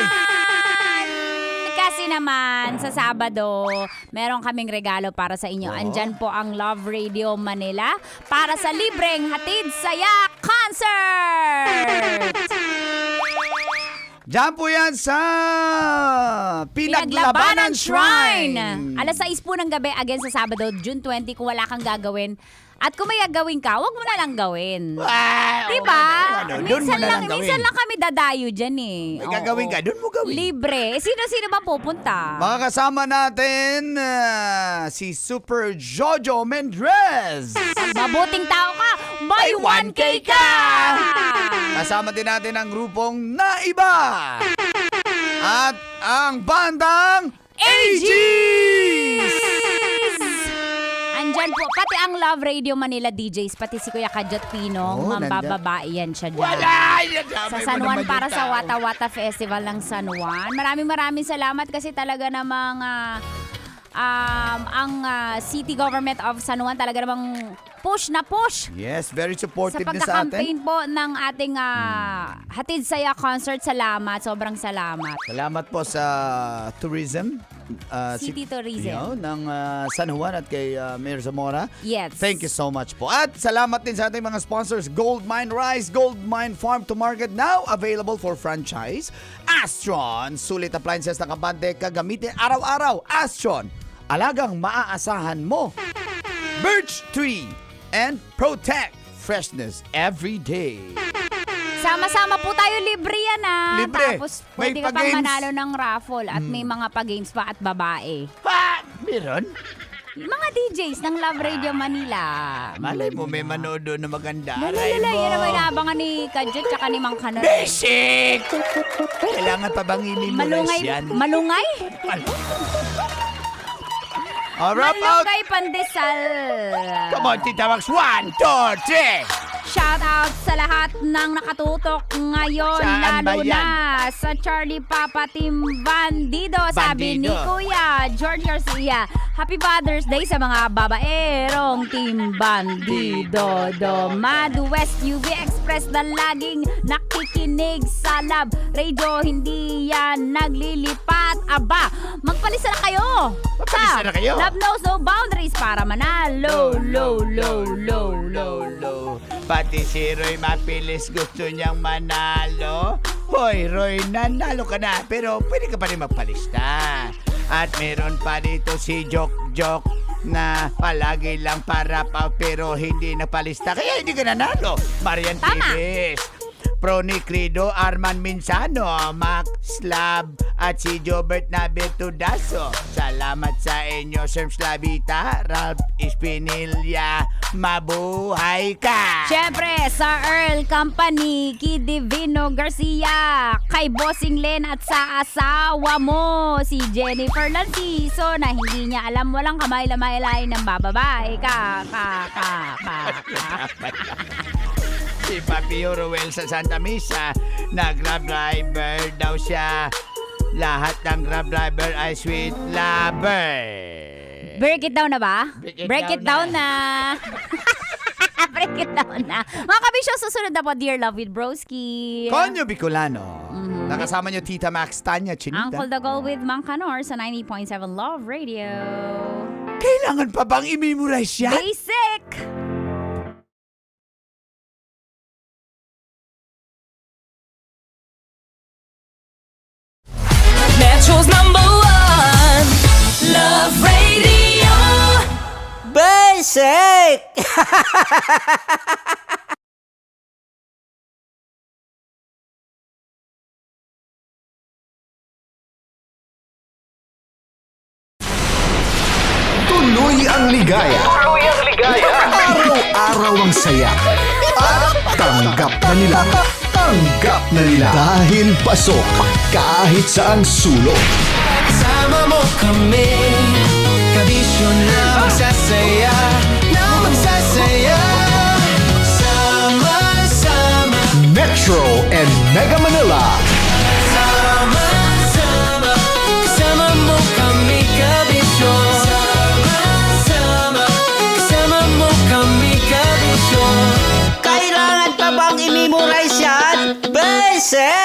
Speaker 17: Kasi naman, sa Sabado, meron kaming regalo para sa inyo. Andyan po ang Love Radio Manila para sa libreng Hatid Saya Concert!
Speaker 10: Diyan po yan sa Pinaglabanan Shrine.
Speaker 17: Alas 6 po ng gabi, again sa Sabado, June 20, kung wala kang gagawin. At kung may gagawin ka, wag mo na lang gawin. Diba?
Speaker 10: Doon mo na lang gawin.
Speaker 17: Minsan lang kami dadayo dyan eh.
Speaker 10: May gagawin ka, doon mo gawin.
Speaker 17: Libre. Sino-sino ba pupunta?
Speaker 10: Makakasama natin si Super Jojo Mendrez.
Speaker 17: Mabuting tao ka, buy 1K ka!
Speaker 10: Kasama din natin ang grupong Naiba. At ang bandang AGs!
Speaker 17: Andyan po, pati ang Love Radio Manila DJs, pati si Kuya Kajat Pinong, mambababae yan siya dyan. Sa San Juan para sa Wata Wata Festival ng San Juan. Maraming salamat kasi talaga namang ang City Government of San Juan talaga namang push na push.
Speaker 10: Yes, very supportive
Speaker 17: Sa
Speaker 10: din sa atin.
Speaker 17: pagka-campaign po ng ating Hatid Saya Concert. Salamat, sobrang salamat.
Speaker 10: Salamat po sa tourism.
Speaker 17: City Tourism.
Speaker 10: Yun, ng San Juan at kay Mayor Zamora.
Speaker 17: Yes.
Speaker 10: Thank you so much po. At salamat din sa ating mga sponsors. Gold Mine Rice, Gold Mine Farm to Market, now available for franchise. Astron, sulit appliances na kabante, kagamitin araw-araw. Astron, alagang maaasahan mo. Birch Tree and Protect, freshness every day.
Speaker 17: Sama-sama po tayo, libre yan
Speaker 10: Libre.
Speaker 17: Tapos
Speaker 10: May
Speaker 17: pwede ka pang
Speaker 10: pa-games.
Speaker 17: manalo ng raffle at may mga pa-games pa at babae.
Speaker 10: Meron?
Speaker 17: Mga DJs ng Love Radio Manila.
Speaker 10: Malay mo, may manood doon na maganda.
Speaker 17: Lalala, yan naman inaabangan ni Kajut tsaka ni Mang Kanar.
Speaker 10: Basic! Kailangan pa bang inimulas yan?
Speaker 17: Malungay?
Speaker 10: Wrap out!
Speaker 17: Malungay pandesal.
Speaker 10: Come on, Tita Max. 1, 2, 3!
Speaker 17: Shout out sa lahat ng nakatutok ngayon,
Speaker 10: Saan ba
Speaker 17: lalo
Speaker 10: yan?
Speaker 17: na sa Charlie Papa Team Bandido. Sabi ni
Speaker 10: Bandido.
Speaker 17: Kuya George Garcia, Happy Father's Day sa mga babaerong Team Bandido. Mad West UV Express na laging nakikinig sa Love Radio, hindi yan naglilipat. At aba, magpalisa na kayo.
Speaker 10: Magpalisa na kayo.
Speaker 17: Love knows no boundaries para manalo. Low, low, low, low, low.
Speaker 10: Pati si Roy Mapilis gusto niyang manalo. Hoy, Roy, nanalo ka na, pero pwede ka pa rin magpalista. At meron pa dito si Jok na palagi lang para pa pero hindi napalista. Kaya hindi ka nanalo. Marian Tibes, Proni Crido, Arman Minsano, Max Lab, at si Jobert Nabetudaso. Salamat sa inyo, Serms Labita, Ralph Espinilla, mabuhay ka!
Speaker 17: Siyempre, sa Earl Company, Kid Divino Garcia, kay Bossing Len at sa asawa mo, si Jennifer Lanciso, na hindi niya alam walang kamay-lamay ng bababae ka.
Speaker 10: Si Papio Ruel sa Santa Misa, na Grab driver daw siya. Lahat ng Grab driver ay sweet lover.
Speaker 17: Break it down na ba? Break it down na. Break it down na. Mga kabisyo, susunod na po, Dear Love with Broski.
Speaker 10: Konyo Bicolano. Nakasama niyo Tita Max, Tanya, Chinita.
Speaker 17: Uncle Dagol with Mang Canor sa 90.7 Love Radio.
Speaker 10: Kailangan pa bang i-memorize yan?
Speaker 17: Basic!
Speaker 4: Metro's number one, Love Radio.
Speaker 20: Basic!
Speaker 1: Tuloy ang ligaya. Araw-araw ang saya. At tanggap na nila. Tanggap na nila. Dahil pasok kahit saang sulok.
Speaker 2: Sama mo kami, kabisyo na magsasaya, sama-sama.
Speaker 1: Metro and Mega Manila.
Speaker 2: Sama-sama, kasama mo kami, kabisyo. Sama-sama, kasama mo kami, kabisyo.
Speaker 20: Kailangan pa bang i-memorize yan? Basic!